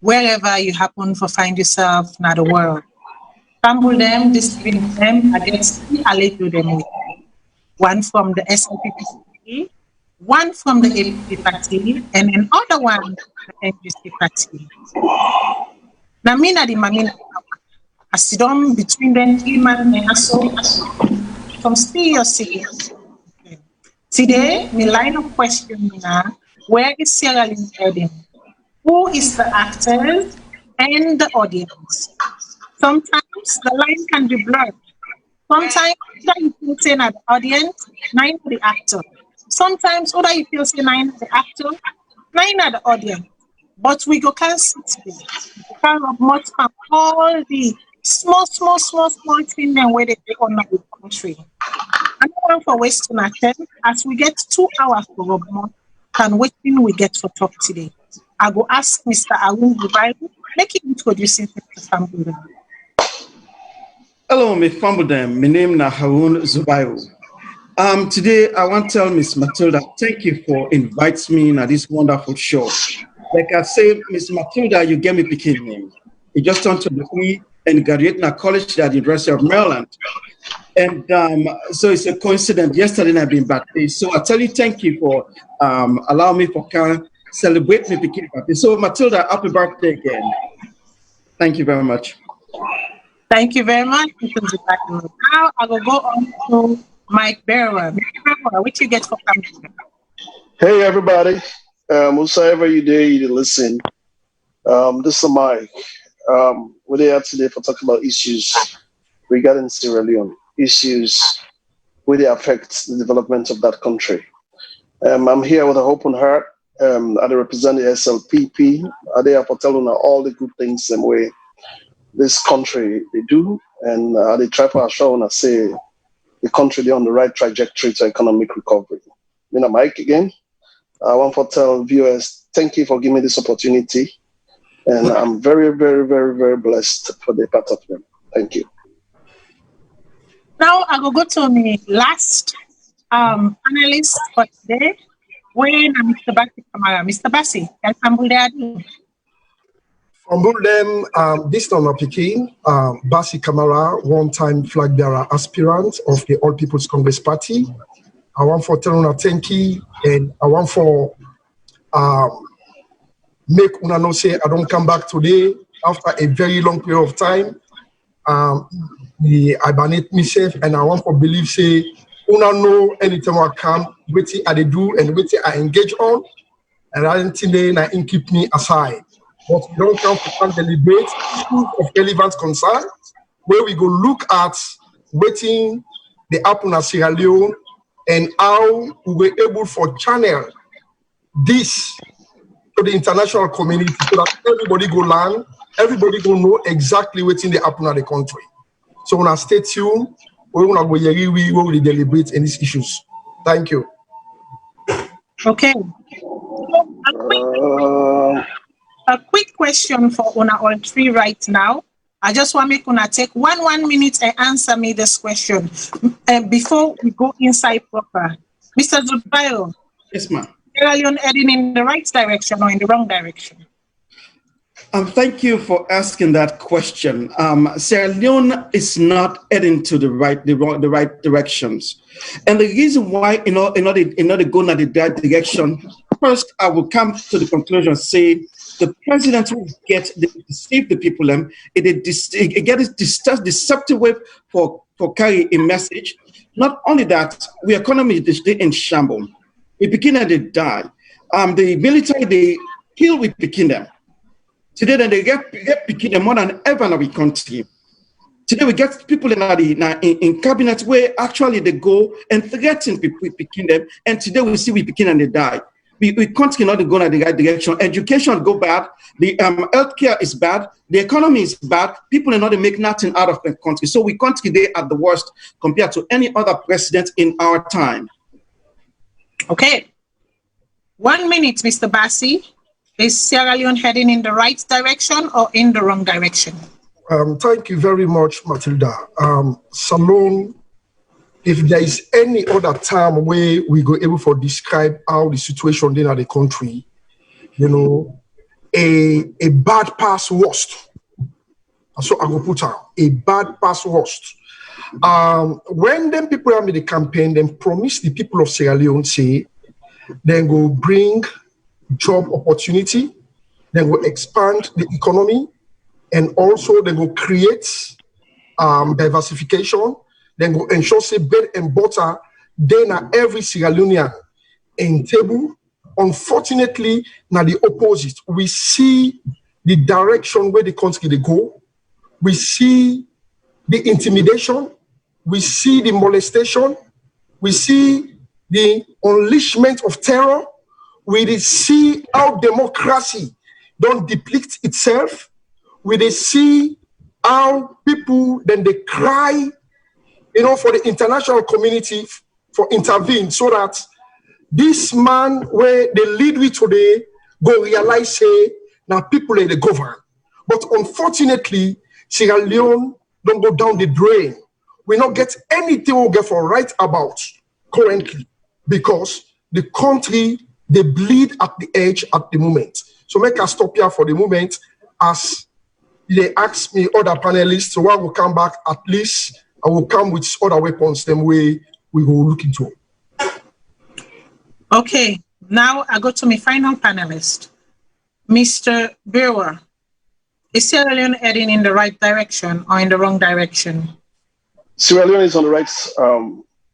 wherever you happen to find yourself in the world. Sample them, distribute them against three allegiance them with. One from the SLPP party, one from the APP party, and another one the NGC party. Now, me na the mamina, I sit down between them, three man and so from seriously. Today, my line of questioning now, where is Sierra Leone heading? Who is the actors and the audience? Sometimes the line can be blurred. Sometimes either you feel saying at the audience, nine the actor. Sometimes other you feel saying nine the actor, nine at the audience. But we go can't sit there. We can't rub much from all the small things then where they take on the country. I don't want for wasting our time as we get 2 hours for rub more than waiting we get for talk today. I go ask Mr. Arun Dubai, make him introduce himself to family. Hello, me fumble them. My name is Harun Zubairu. Today I want to tell Miss Matilda, thank you for inviting me on this wonderful show. Like I said, Miss Matilda, you gave me picking name. You just turned to the degree and graduated in college at the University of Maryland. And so it's a coincidence. Yesterday I've been birthday. So I tell you, thank you for allowing me for can celebrate my picking birthday. So Matilda, happy birthday again. Thank you very much. Thank you very much, Mr. Zubairu. Now I will go on to Mike Barrow. Mr. Barrow, what you get for family? Hey everybody, whosoever you dare you to listen. This is Mike. We're here today for talking about issues regarding Sierra Leone, issues where they affect the development of that country. I'm here with an open heart. I represent the SLPP. I there for telling all the good things and way this country they do, and they try to assure and say the country they're on the right trajectory to economic recovery. Mike again. I want to tell viewers, thank you for giving me this opportunity. And I'm very, very, very, very blessed for the part of them. Thank you. Now I will go to my last panelist for today, when Mr. Bassi Kamara. Mr. Bassi, this time of Peking, Bassi Kamara, one-time flag bearer aspirant of the All People's Congress Party. I want for tell una thank you, and I want for make una know say I don't come back today after a very long period of time. I hibernate myself, and I want for believe say una know anytime I come, waiting I do and waiting I engage on, and I didn't think I keep me aside. But we don't come to come deliberate issues of relevant concern, where we go look at waiting the happen at Sierra Leone and how we were able for channel this to the international community so that everybody go learn, everybody go know exactly what's in the happen at the country. So when I stay tuned, we will deliberate in these issues. Thank you. Okay. So a quick question for Una all three right now. I just want to make Una take 1 minute and answer me this question before we go inside proper. Mr. Zubairu. Yes, ma'am. Sierra Leone heading in the right direction or in the wrong direction? Thank you for asking that question. Sierra Leone is not heading to the right directions, and the reason why in order to go in the right direction, first I will come to the conclusion say the president will deceive the people. It gets deceptive way for carry a message. Not only that, we economy is in shambles. We begin and they die. The military they kill with picking them. Today then they get picking them more than ever in our country. Today we get people in cabinet where actually they go and threaten people with picking them, and today we see we picking and they die. We can't go in the right direction. Education go bad. The healthcare is bad. The economy is bad. People are not make nothing out of the country. So we can't today at the worst compared to any other president in our time. Okay. 1 minute, Mr. Bassi. Is Sierra Leone heading in the right direction or in the wrong direction? Thank you very much, Matilda. Salone, if there is any other time where we go able to describe how the situation in the country, a bad pass worst. So I go put out a bad pass worst. When them people have made the campaign, then promise the people of Sierra Leone say, then go bring job opportunity, then go expand the economy, and also they go create diversification, then go ensure say bread and butter, then every Sierra Leonean in table. Unfortunately, now the opposite. We see the direction where the country they go. We see the intimidation. We see the molestation. We see the unleashment of terror. We see how democracy don't deplete itself. We see how people then they cry, for the international community for intervene so that this man where they lead we today go realize say now people are the govern. But unfortunately, Sierra Leone don't go down the drain. We not get anything we get for right about currently because the country they bleed at the edge at the moment. So make us stop here for the moment as they ask me other panelists. So I will come back at least I will come with other weapons them way we will look into. Okay, now I go to my final panelist, Mr. Brewer. Is Sierra Leone heading in the right direction or in the wrong direction? Sierra Leone is on the right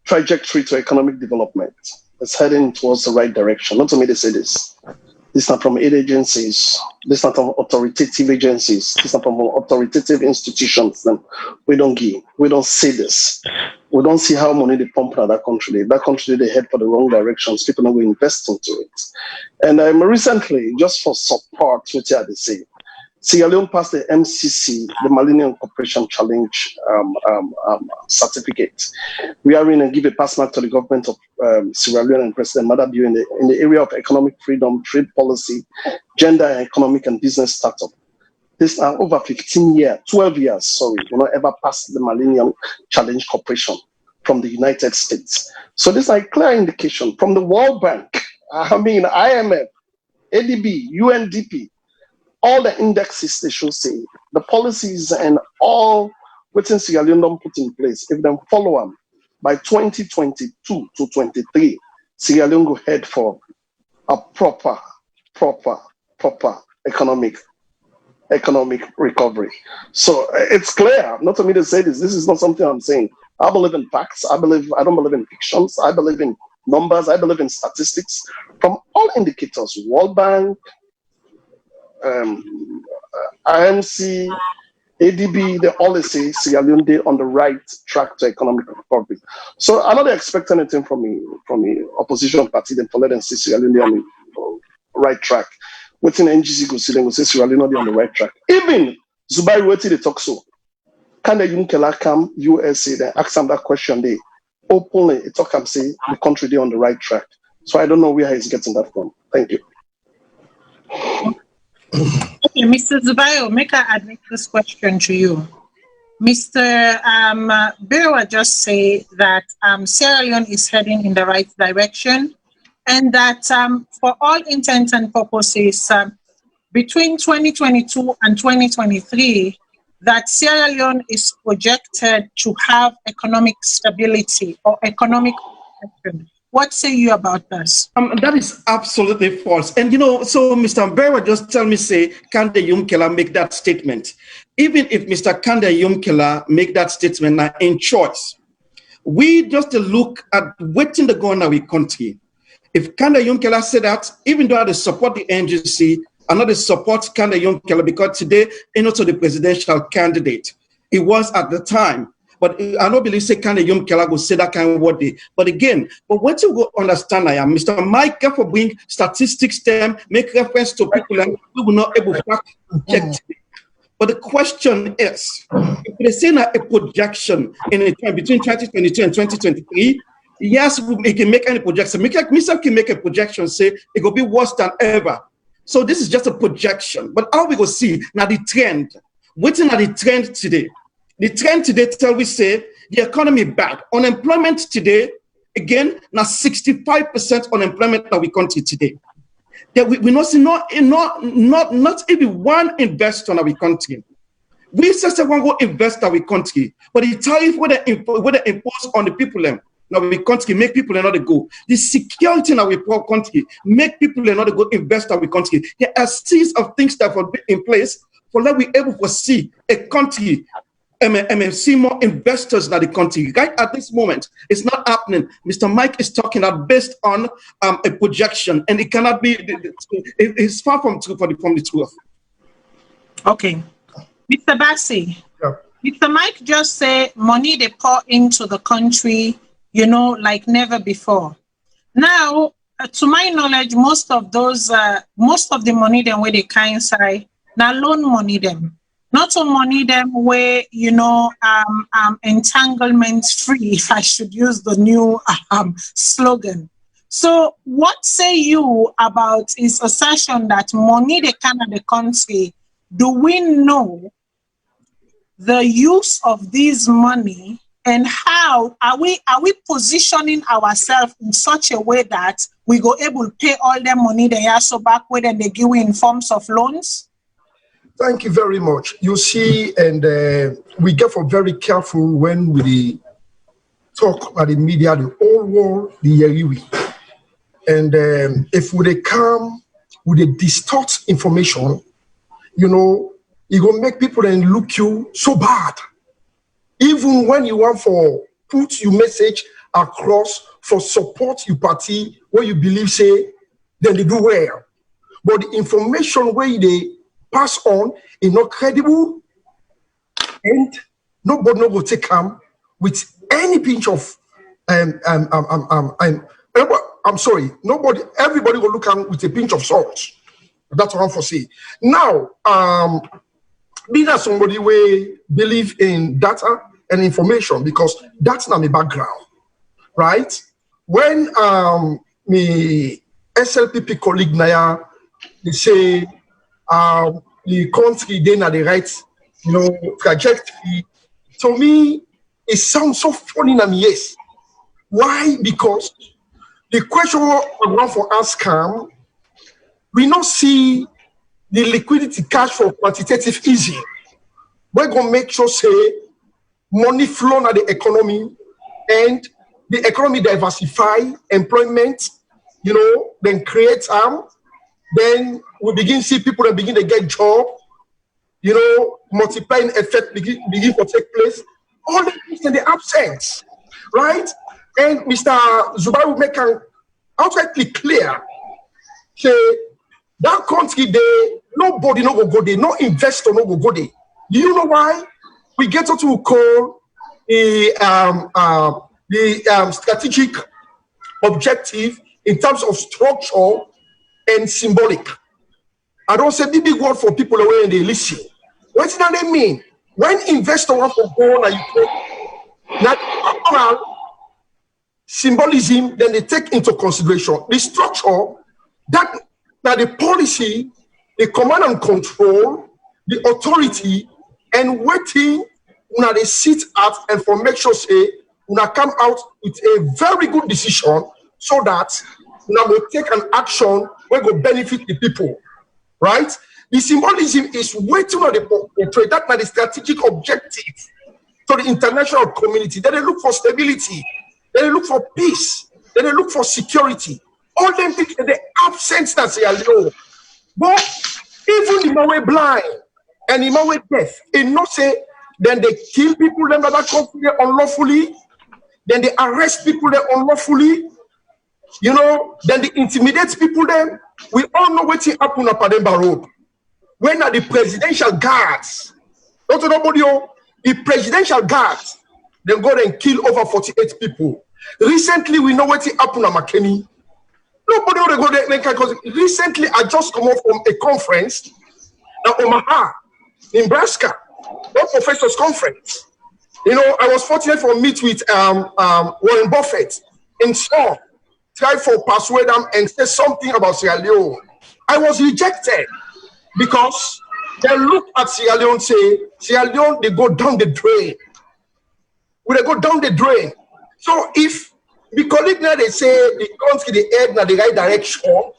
trajectory to economic development. It's heading towards the right direction. Not to me to say this. This is not from aid agencies. This is not from authoritative agencies. This is not from authoritative institutions. Then we don't give. We don't say this. We don't see how money they pump out of that country. That country they head for the wrong directions. People don't go invest into it. And recently, just for support, what they say, Sierra Leone passed the MCC, the Millennium Cooperation Challenge certificate. We are going to give a pass mark to the government of Sierra Leone and President Madabiu in the area of economic freedom, trade policy, gender, economic and business startup. This are over 12 years, sorry, will not ever pass the Millennium Challenge Corporation from the United States. So this is a clear indication from the World Bank, IMF, ADB, UNDP, all the indexes they should say, the policies and all within Sierra Leone don't put in place. If them follow them by 2022 to 23, Sierra Leone go head for a proper economic recovery. So it's clear, not for me to say this. This is not something I'm saying. I believe in facts. I don't believe in fictions. I believe in numbers. I believe in statistics from all indicators. World Bank, IMC, ADB, they always say Sierra Leone they on the right track to economic recovery. So I'm not expecting anything from the opposition party then for let them see Sierra Leone on the right track. Within NGC go see them go say Sierra Leone on the right track. Even Zubairi waiting they talk so. Can the Yunkela come USA then ask them that question they openly talk and say the country they on the right track. So I don't know where he's getting that from. Thank you. Okay, Mr. Zubayo, make I admit this question to you. Mr. Bewa just say that Sierra Leone is heading in the right direction and that for all intents and purposes, between 2022 and 2023, that Sierra Leone is projected to have economic stability or economic protection. What say you about this? That is absolutely false. And so Mr. Mbera just tell me, say, Kande Yumkela make that statement. Even if Mr. Kande Yumkela make that statement now in choice, we just look at waiting the go on our country. If Kande Yumkela said that, even though I support the NGC, I not support Kande Yumkela because today, also the presidential candidate, it was at the time. But I don't believe say Kande Yumkela go say that kind of word. But again, what you go understand, I am Mr. Mike for bring statistics them, make reference to people and we will not able to check. But the question is, if they say a projection in a time between 2022 and 2023, yes, we can make any projection. Mr. can make a projection, say it will be worse than ever. So this is just a projection. But how we go see now the trend? Waiting at the trend today. The trend today tell we say the economy bad. Unemployment today, again, now 65% unemployment that we country today. that we not see not even one investor in our country. We say we want to go invest in our country, but the tariff whether impose on the people them now we country make people not go. The security in our country make people not go invest in our country. There are a series of things that will be in place for that we able to see a country see more investors in the country. Right at this moment, it's not happening. Mr. Mike is talking about based on a projection, and it cannot be. It's far from true from the truth. Okay, Mr. Bassi, Yeah. Mr. Mike just say money they pour into the country, like never before. Now, to my knowledge, most of the money them where they can inside now loan money them. Not on money them where entanglement free, if I should use the new slogan. So what say you about his assertion that money they can at the country? Do we know the use of this money, and how are we positioning ourselves in such a way that we go able to pay all the money they are so back with and they give you in forms of loans? Thank you very much. You see, and we get for very careful when we talk about the media, the whole world, the Yeriwi. And if we come with a distort information, it will make people then look you so bad. Even when you want for put your message across for support your party, where you believe say, then they do well. But the information where they pass on is not credible, and nobody will take them with any pinch of I'm sorry, everybody will look at with a pinch of salt. That's what I'm for say. Now, being as somebody we believe in data and information, because that's not my background, right? When me SLPP colleague Naya, they say the country then at the right, trajectory. To me, it sounds so funny na me, yes. Why? Because the question I want for us we not see the liquidity cash for quantitative easing. We're gonna make sure say money flow na the economy, and the economy diversify employment, then create then we begin see people that begin to get job, multiplying effect begin to take place. All the things in the absence, right? And Mr. Zubair will make an outrightly clear, say that country there, nobody no go there, no investor no go there. Do you know why? We get what we call the strategic objective in terms of structure and symbolic. I don't say big word for people away and they listen. What does that mean? When investor want to go and you not symbolism, then they take into consideration the structure, that the policy, the command and control, the authority, and waiting when they sit at and for make sure say when come out with a very good decision so that now we take an action where go benefit the people, right? The symbolism is waiting on the portray that by the strategic objective to the international community. Then they look for stability, then they look for peace, then they look for security. All them things in the absence that they are low. But even in my way blind and in my way deaf, in not say then they kill people them that country unlawfully, then they arrest people there unlawfully, then they intimidate people them. We all know what happened at Pademba Road. When are the presidential guards? Not nobody, the presidential guards, they go and kill over 48 people. Recently, we know what happened at McKinney. Nobody will go there because recently I just come off from a conference in Omaha, Nebraska, one professors conference. I was fortunate for meet with Warren Buffett in Seoul, try for persuade them and say something about Sierra Leone. I was rejected because they look at Sierra Leone and say, Sierra Leone, they go down the drain. Will they go down the drain? So if the colleague now they say the country they head in the right direction,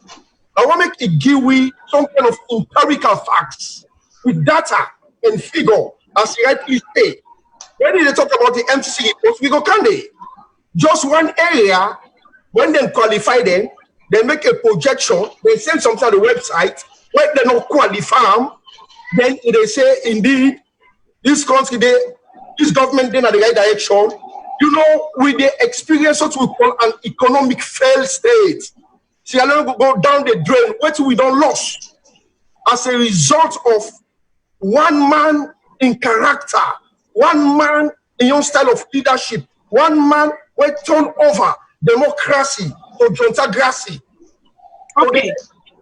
I want to make it give we some kind of empirical facts with data and figure, as you rightly say. When they talk about the MCC, we go can they? Just one area, when they qualify them, they make a projection, they send something to the website, when they not qualify, then they say, indeed, this country, this government then at the right direction. You know, with the experience what we call an economic failed state. Sierra Leone go down the drain, what we don't lose as a result of one man in character, one man in your style of leadership, one man will turn over democracy to Jontagrazzi. Okay.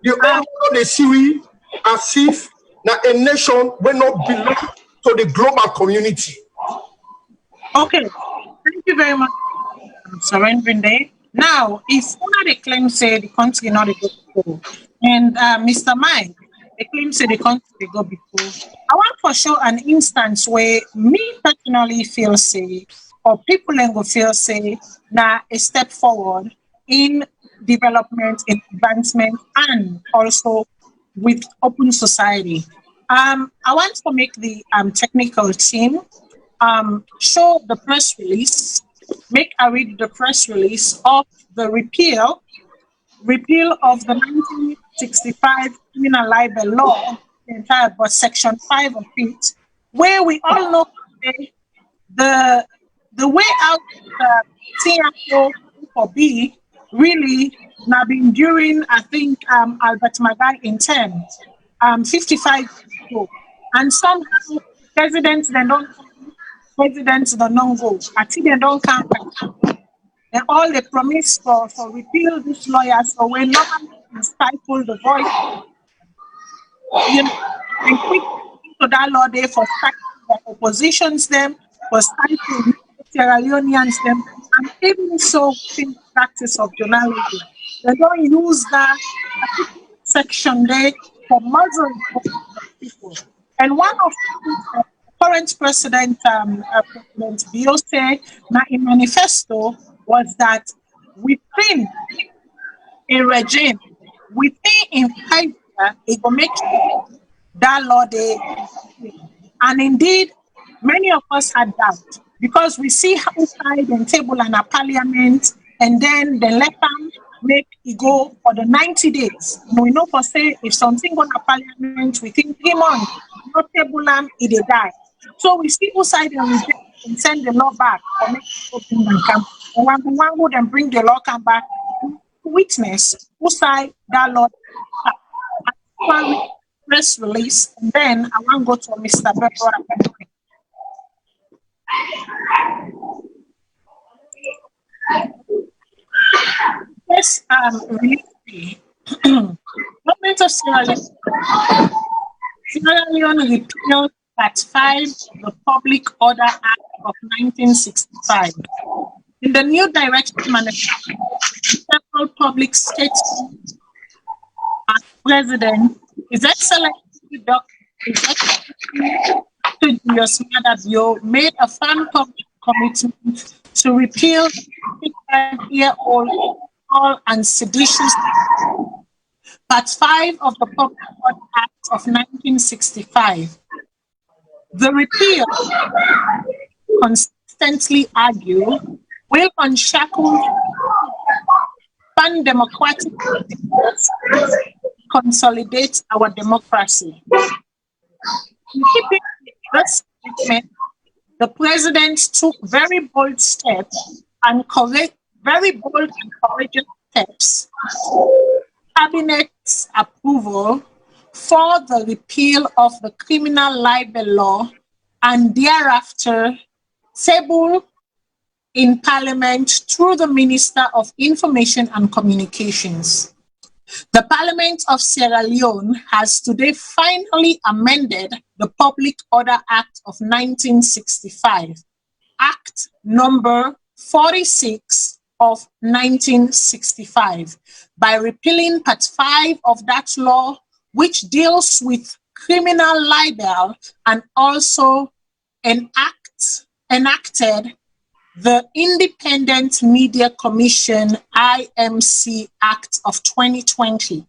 You all know the Siri as if now a nation will not belong to the global community. Okay. Thank you very much for surrendering there. Now, if one of the claims say the country not a good before, and Mr. Mike, the claim say the country they go before, I want for sure an instance where me personally feel say, or people then go feel say, now a step forward in development, in advancement, and also with open society. I want to make the technical team show the press release, make I read the press release of the repeal of the 1965 criminal libel law, the entire but section 5 of it, where we all know the way out the CFO for B really now been during I think Albert Magai in 55 years ago. And somehow presidents they don't go. I think they don't come back. And all they promise for repeal this lawyer, so when no one stifle the voice, you know, and quick to that law there for stifling the oppositions them, for stifling Sierra Leoneans them, and even so in practice of journalism. They don't use that section there for muzzling people. And one of the current president, President Biose, in manifesto was that within a regime, within in Nigeria, it will make sure that law they, and indeed, many of us had doubt because we see outside and table and a parliament, and then the let them make it go for the 90 days. We know for say if something go to parliament, we think 3 months, not table them, it die. So we see outside and reject and send the law back or make it and come. And one would then bring the law come back to witness outside that law. Press release, and then I want to go to Mr. Barbara. Yes, release. Government of Sierra Leone repealed Part 5 of the Public Order Act of 1965. In the new directive manifesto, several public statements as president, His Excellency Dr. Julius Maada made a firm public commitment to repeal the 55-year-old and seditious Part 5 of the Public Order Act of 1965. The repeal, consistently argue, will unshackle pan-democratic consolidate our democracy. In keeping with this statement, the president took very bold steps and very bold and courageous steps. Cabinet's approval for the repeal of the criminal libel law and thereafter tabled in Parliament through the Minister of Information and Communications. The Parliament of Sierra Leone has today finally amended the Public Order Act of 1965, Act number 46 of 1965, by repealing Part 5 of that law, which deals with criminal libel, and also enacted the Independent Media Commission IMC Act of 2020.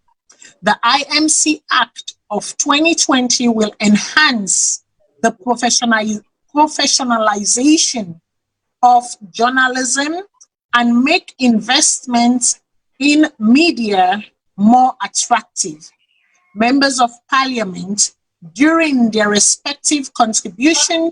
The IMC Act of 2020 will enhance the professionalization of journalism and make investments in media more attractive. Members of Parliament, during their respective contribution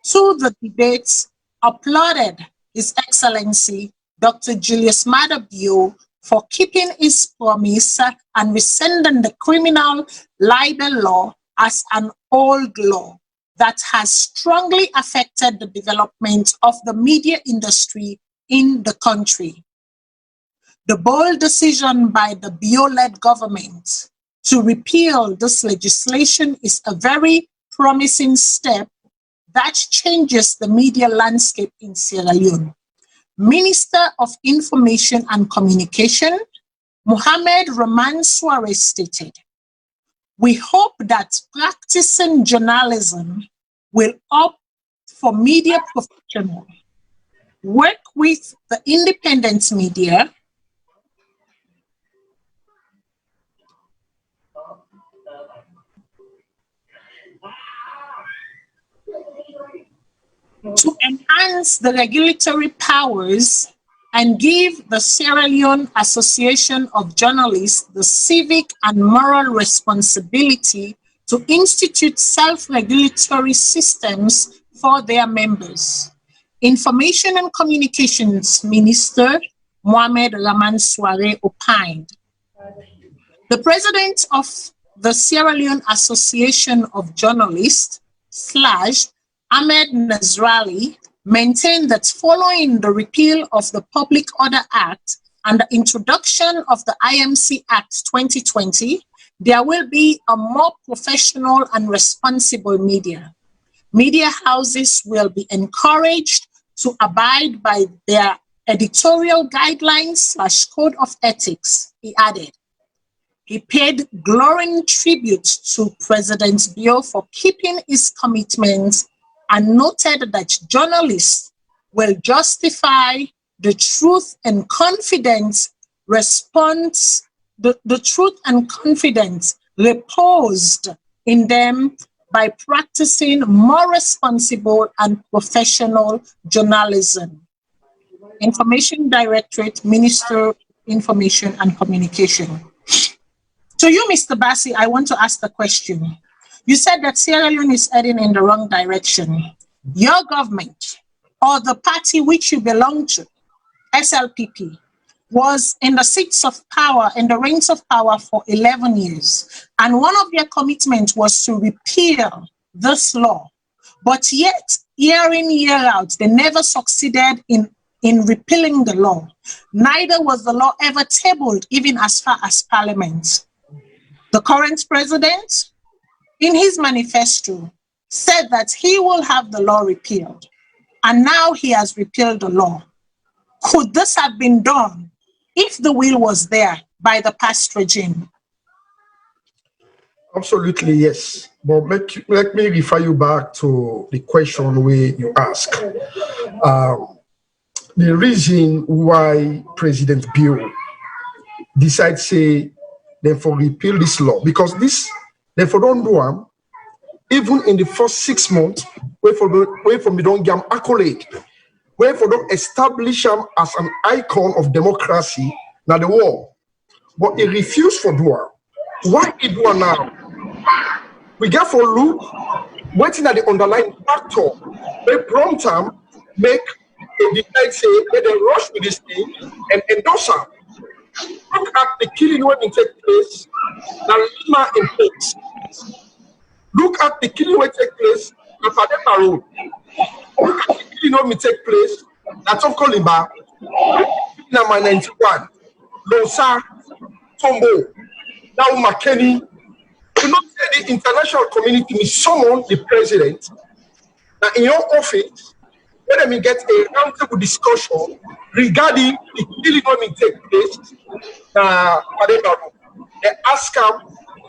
to the debates, applauded His Excellency Dr. Julius Maada Bio for keeping his promise and rescinding the criminal libel law as an old law that has strongly affected the development of the media industry in the country. The bold decision by the Bio-led government to repeal this legislation is a very promising step that changes the media landscape in Sierra Leone. Minister of Information and Communication, Mohamed Rahman Suarez stated, "We hope that practicing journalism will opt for media professionals, work with the independent media, to enhance the regulatory powers and give the Sierra Leone Association of Journalists the civic and moral responsibility to institute self-regulatory systems for their members." Information and Communications Minister Mohamed Rahman Suarez opined. The president of the Sierra Leone Association of Journalists / Ahmed Nasralli maintained that following the repeal of the Public Order Act and the introduction of the IMC Act 2020, there will be a more professional and responsible media. Media houses will be encouraged to abide by their editorial guidelines / code of ethics, he added. He paid glowing tribute to President Bio for keeping his commitments and noted that journalists will justify the truth and confidence the truth and confidence reposed in them by practicing more responsible and professional journalism. Information Directorate, Minister of Information and Communication. To you, Mr. Bassi, I want to ask the question. You said that Sierra Leone is heading in the wrong direction. Your government, or the party which you belong to, SLPP, was in the seats of power, in the reins of power for 11 years. And one of their commitments was to repeal this law. But yet, year in, year out, they never succeeded in repealing the law. Neither was the law ever tabled, even as far as Parliament. The current president, in his manifesto, said that he will have the law repealed. And now he has repealed the law. Could this have been done if the will was there by the past regime? Absolutely, yes. But let me refer you back to the question where you ask. The reason why President Bio decided say they for repeal this law, because this they for don't do them, even in the first 6 months, where from the don't give accolade, where for don't establish them as an icon of democracy now the war. But he refused for do it. Why he do it now? We get for look, waiting at the underlying factor, they prompt him, make a decide say, let them rush with this thing and endorse him. Look at the killing when it take place, the Lima in place. Look at the killing when it take place, the Fadema Road. Look at the killing when it take place, that's of Kolimba, number 91, Losa, Tombo, now McKinney. You know, the international community is someone, the president, that in your office, let me get a roundtable discussion regarding the killing when it take place. They ask them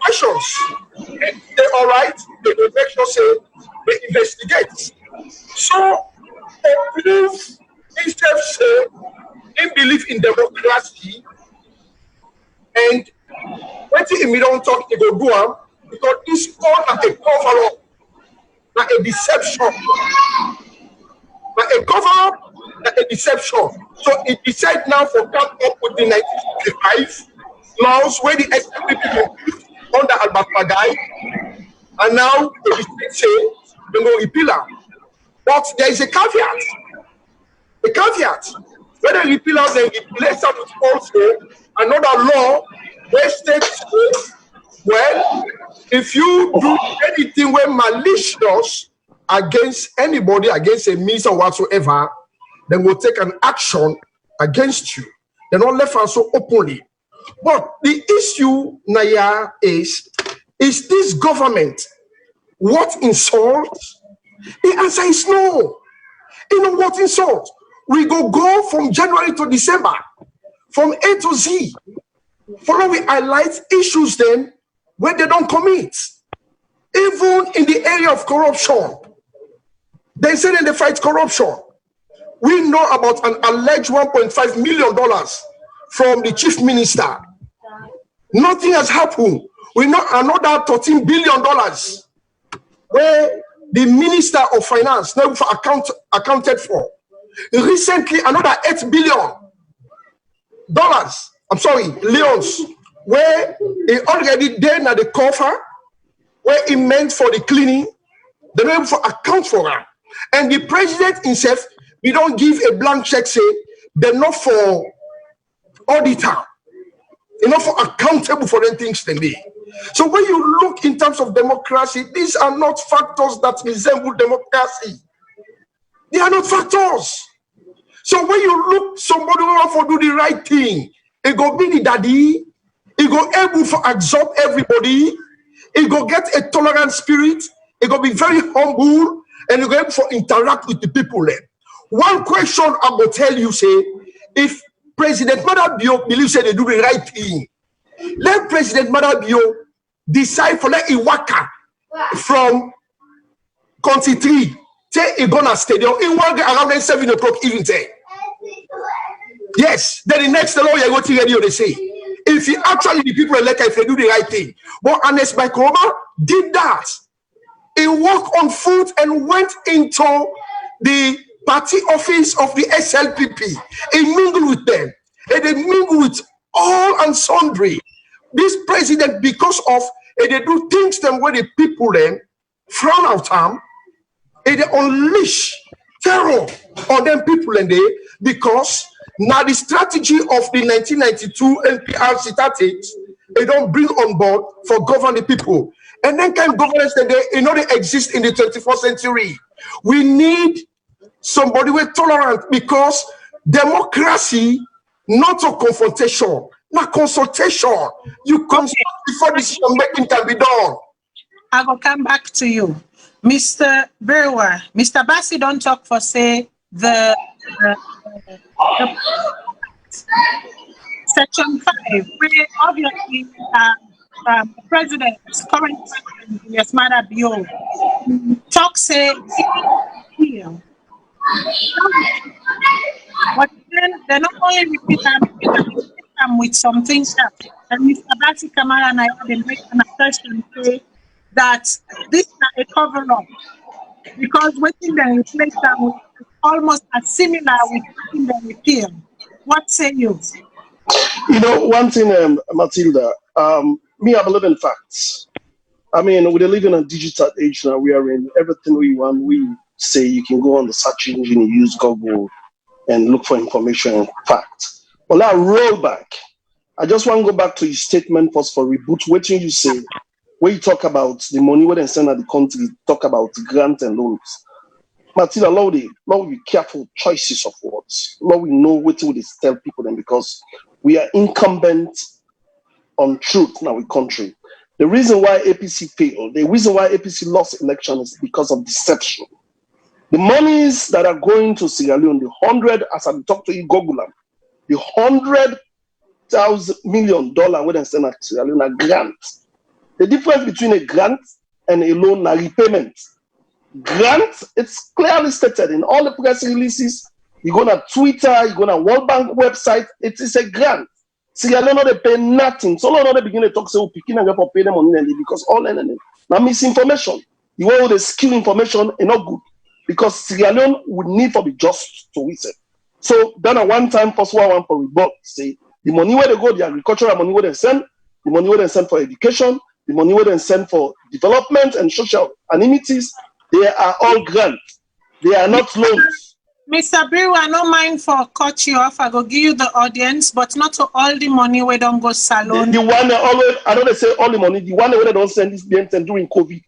questions, and they're all right. They will make sure say they investigate. So, they prove instead say they believe in democracy, and What if we don't talk, they go do am because this all like a cover up, like a deception, like a cover up, like a deception. So it decide now for come up with the 1965 laws where the SLPP under Albert Pagai, and now they say they go repeal am. But there is a caveat. A caveat. When they repeal out, they replace it with also another law where states say, well, if you do anything where malicious against anybody, against a minister or whatsoever, then we'll take an action against you. They're not left and so openly. But the issue, Naya, is this government what insults? The answer is no. You know what insult? We go from January to December, from A to Z. Follow we highlight issues then where they don't commit. Even in the area of corruption, they say that they fight corruption. We know about an alleged $1.5 million from the chief minister. Nothing has happened. We know another $13 billion where the Minister of Finance never accounted for. Recently, another $8 billion. I'm sorry, Leones, where he already there at the coffer, where he meant for the cleaning, they don't even account for that. And the president himself, we don't give a blank check, say they're not for auditor, they're not for accountable for the things they need. So when you look in terms of democracy, these are not factors that resemble democracy. They are not factors. So when you look somebody who want to do the right thing, it go be the daddy, it go able to absorb everybody, it go get a tolerant spirit, it go be very humble, and it go able to interact with the people there. One question I will tell you, say, if President Madabio believes that they do the right thing, let President Madabio decide for let Iwaka from Country 3, say he gonna stadium, he want around 7 o'clock evening. Yes, then the next law you go to radio, they say, if he actually the people elect, if they do the right thing. But Ernest Baikoma did that. He walked on foot and went into the party office of the SLPP. He mingled with them. And they mingled with all and sundry. This president, because of, and they do things them where the people then frown out them, and they unleash terror on them people and they, because now the strategy of the 1992 NPRC tactics, they don't bring on board for govern the people. And then kind of governance that they, you know, they exist in the 21st century. We need somebody with tolerant, because democracy, not a confrontation, not consultation. You consult before decision making can be done. I will come back to you. Mr. Brewer, Mr. Bassi don't talk for, say, the Section 5, where obviously the president, current president, yes, Madam Bio, talk say, here. But then they not only repeat them with some things that, and Mr. Bassi Kamara and I had make an assertion say that this is a cover-up, because waiting they replace them with almost as similar with waiting they repeal. What say you? You know, one thing, Matilda, me, I believe in facts. I mean, we live in a digital age now. We are in everything we want. We say you can go on the search engine and use Google and look for information and facts. But now roll back. I just want to go back to your statement first for reboot. What you say, where you talk about the money where they send at the country, talk about grant and loans. Matilda, Lord, we careful choices of words. Lord, we know what we tell people then, because we are incumbent on truth in our country. The reason why APC failed, the reason why APC lost election is because of deception. The monies that are going to Sierra Leone, the 100, as I talked to you, Gogulam, the $100,000 million when they send at Sierra Leone, a grant. The difference between a grant and a loan, a repayment. Grant, it's clearly stated in all the press releases. You go to Twitter, you go to World Bank website, it is a grant. Sierra Leone they pay nothing. So long they begin to talk, say, oh, picking and for pay them money because all enemy. Now misinformation. The way they skill information is not good. Because Sierra Leone would need to be just to win. So then at one time, first one for rebut, say the money where they go, the agricultural money where they send, the money where they send for education, the money where they send for development and social amenities, they are all grants. They are not loans. Mr. Brew, I don't mind for cut you off. I go give you the audience, but not to all the money we don't go Salone. The one that always, I don't say all the money, the one where they don't send this BM during COVID,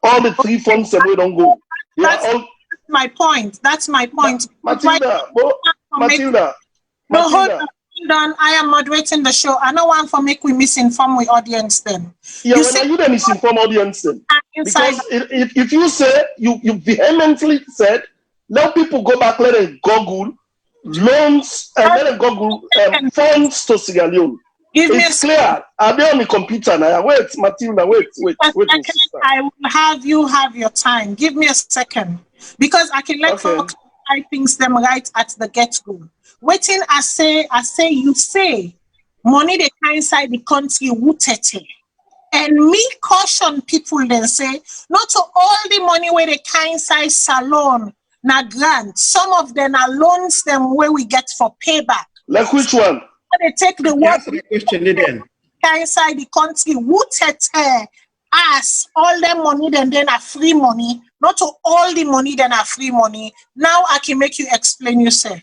all the 3 funds that we don't go. That's all my point. That's my point. Matilda, Matilda. No, hold on. I am moderating the show. I don't want for make we misinform the audience then. Yeah, you the misinform audience then. Because if you say, you vehemently said, let people go back, let them Google loans and let them Google funds to Sierra Leone. It's clear. Are they on the computer now? Wait, Matilda, wait. I will have you have your time. Give me a second. Because I can let folks type things them right at the get-go. Waiting, I say, you say, money they can inside the country, wutete. And me caution people then say, not to all the money where they can inside Salone, na grant. Some of them are loans them where we get for payback. Like which one? They take the work inside the country, wutete. As all them money then are free money. Not to all the money then are free money. Now I can make you explain yourself.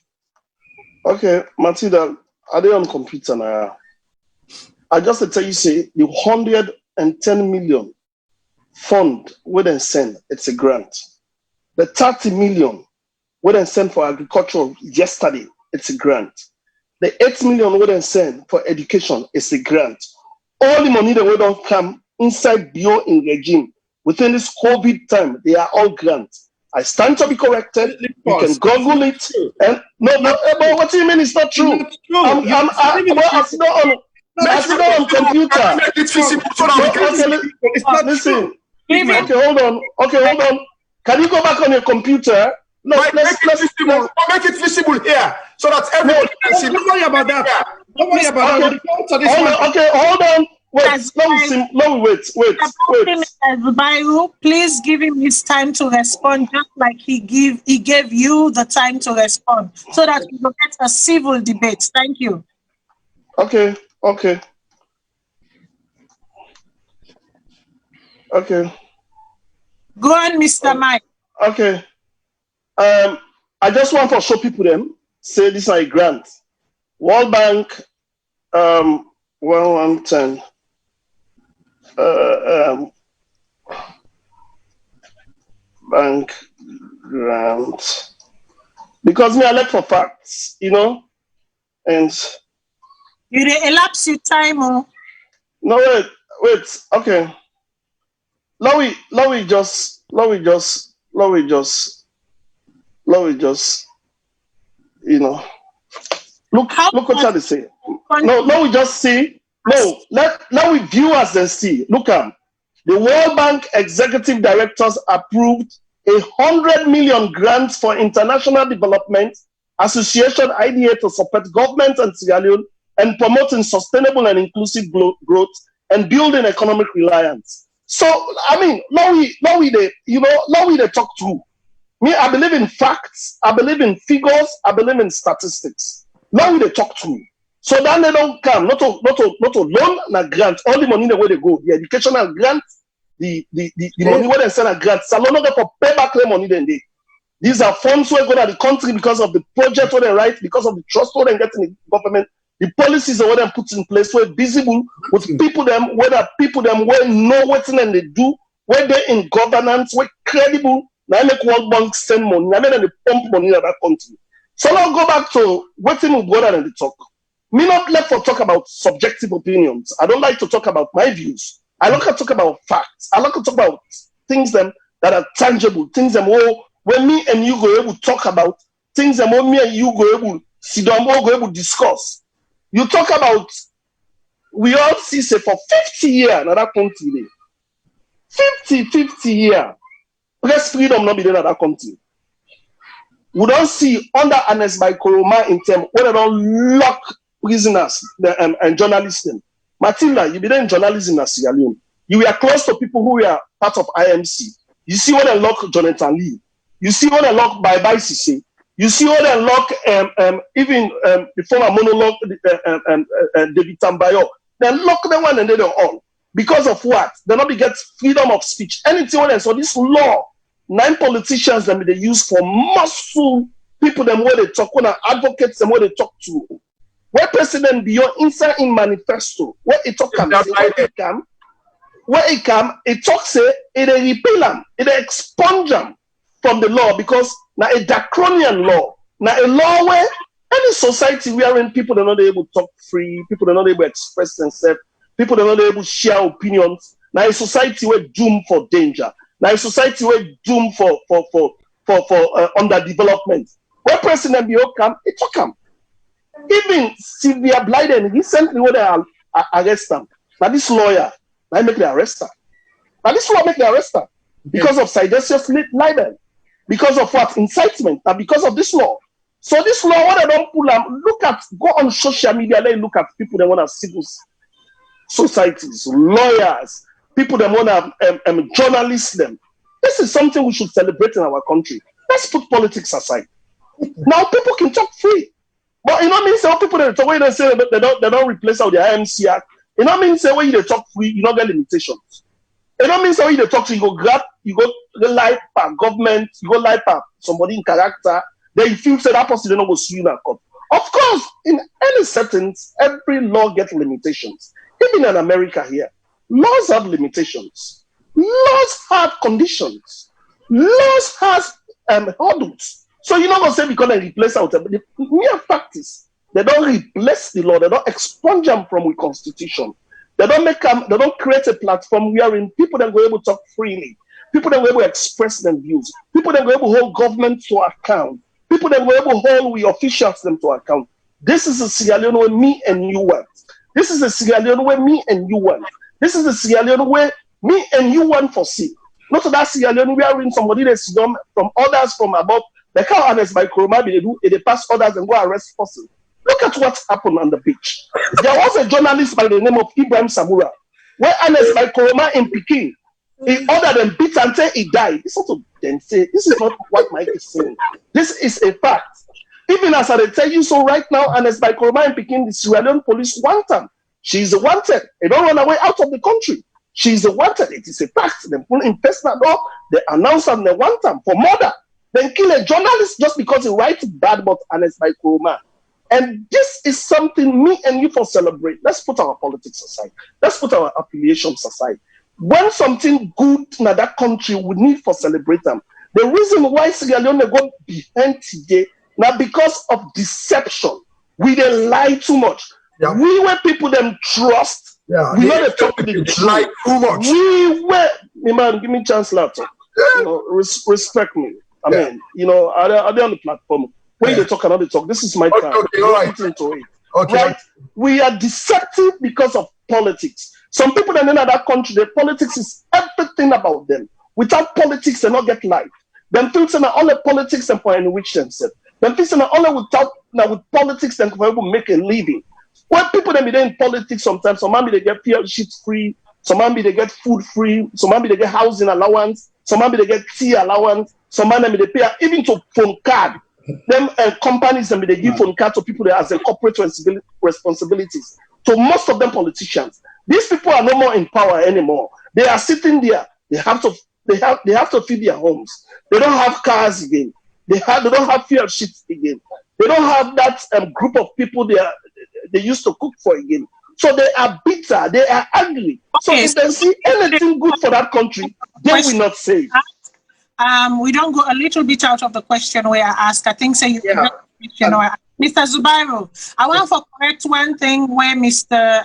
Okay, Matilda, are they on computer now? I just tell you, say the 110 million fund we then send, it's a grant. The 30 million we then send for agriculture yesterday, it's a grant. The 8 million we then send for education, it's a grant. All the money that we don't come inside bio in regime within this COVID time, they are all grants. I stand to be corrected. You can Google it. And no, but what do you mean it's not true? I'm still on computer. Make it feasible so that it's not listen. Okay, hold on. Can you go back on your computer? No, let's make it visible here so that everyone can see. Don't worry about that. Don't worry about that. Okay, hold on. Wait. Please give him his time to respond, just like he gave you the time to respond, so that we will get a civil debate. Thank you. Okay. Go on, Mr. Mike. Okay. I just want to show people them. Say this is a grant. World Bank 110. Bank grant. Because me I look for facts, and you elapse your time. Oh. No wait. Okay. Let me just look what they say. No, let me just see. No, let we viewers then see. Look the World Bank executive directors approved 100 million grants for international development association idea to support government and Sierra Leone and promoting sustainable and inclusive growth and building economic reliance. So I mean, now we they talk through. Me, I believe in facts, I believe in figures, I believe in statistics. Now we they talk through. So then they don't come, not to loan and grant, all the money the way they go, the educational grant, the money where they send a grant, Salone for payback the money then they. These are funds where go to the country because of the project where they write, because of the trust where they get in the government, the policies that they put in place where visible with people them, where people them where know what and they do, where they in governance, where credible, now make World Bank send money, now make them pump money in that country. So now go back to what we go down and they talk. Me not let for talk about subjective opinions. I don't like to talk about my views. I like to talk about facts. I like to talk about things that are tangible, things that when me and you go able to talk about, things that me and you go able to sit down, go able to discuss. You talk about, we all see say for 50 years in that country, 50 years, because freedom not be there in that country. We don't see under Anes by Koroma in terms where they don't lock prisoners and journalists. Matilda, you be there in journalism in Sierra Leone. You were close to people who were part of IMC. You see what they lock Jonathan Lee. You see what they lock Bye Sisi. You see what they lock even the former monologue David Tambayo. They lock them one and then they're all. Because of what? They not get freedom of speech. Anything when so this law, 9 politicians them they use for muscle people them where they talk, when advocates them where they talk to. Where President Biyo inside in manifesto, where it talk where it talks say it repeal them, it expunge them from the law because now a draconian law, now a law where any society wherein people are not able to talk free, people are not able to express themselves, people are not able to share opinions. Now a society where doomed for danger. Now a society where doomed for underdevelopment. Where President Biyo come, it took him. Even Sylvia Blyden recently when they arrest him. Now this lawyer, I make the arrest her. Now this law make the arrest her because of seditious libel, because of what incitement, and because of this law. So this law, what they don't pull them, go on social media, let look at people that want to civil societies, lawyers, people that want to journalists them. This is something we should celebrate in our country. Let's put politics aside. Now people can talk free. But you know what I mean? Say people that talk when they say they don't replace all the IMC Act. You know what I mean? Say when you talk free, you don't get limitations. You know what I mean? Say when you talk to you go lie per government, you go lie per somebody in character. Then you feel say that person they don't go sue you in court. Of course, in any settings, every law gets limitations. Even in America here, laws have limitations. Laws have conditions. Laws has hurdles. So you're not going to say because they replace out, but the mere fact is they don't replace the law, they don't expunge them from the constitution. They don't make them, they don't create a platform wherein people that go able to talk freely, people that go able to express their views, people that go able to hold government to account, people that go able to hold we officials them to account. This is a Sierra Leone where me and you want. This is a Sierra Leone where me and you want. This is a Sierra Leone where me and you want for see. Not that Sierra Leone wherein somebody that's done from others from above. They can't honest by Kuroma, they pass orders and go arrest person. Look at what happened on the beach. There was a journalist by the name of Ibrahim Samura, where honest by Kuroma in Peking, he ordered them beat until he died. This sort of then say, this is not what Mike is saying. This is a fact. Even as I tell you so right now, honest by Kuroma in Peking, the Sierra Leone police want her. She's wanted. They don't run away out of the country. She's wanted. It is a fact. They put in personal law, they announce them, they want them for murder. Then kill a journalist just because he writes bad about honest by Kuroma. And this is something me and you for celebrate. Let's put our politics aside. Let's put our affiliations aside. When something good in that country we need for celebrate them. The reason why Sierra Leone go behind today, now because of deception. We they lie too much. Yeah. We were people them trust. Yeah, we know they talk the truth. Lie too much. We were, man, give me a chance, later. You know, respect me. I mean, you know, are they on the platform? When they talk, another talk. This is my time. Okay, all right. Into it. Okay. Right? We are deceptive because of politics. Some people that in that country, their politics is everything about them. Without politics, they not get life. Them feel that only politics and for enrich themselves. Them feel that only with politics and for able to make a living. When people that be there in politics sometimes, some maybe they get fuel sheet free, some maybe they get food free, some maybe they get housing allowance, some maybe they get tea allowance, some maybe they pay even to phone card. Them companies that they give phone card to people that has a corporate responsibilities. To most of them politicians, these people are no more in power anymore. They are sitting there. They have to feed their homes. They don't have cars again. They don't have fuel sheets again. They don't have that group of people they used to cook for again. So they are bitter. They are angry. So if they see anything good for that country, they will not say it. We don't go a little bit out of the question where I ask. I think say Mr. Zubairu, I want to correct one thing where Mr.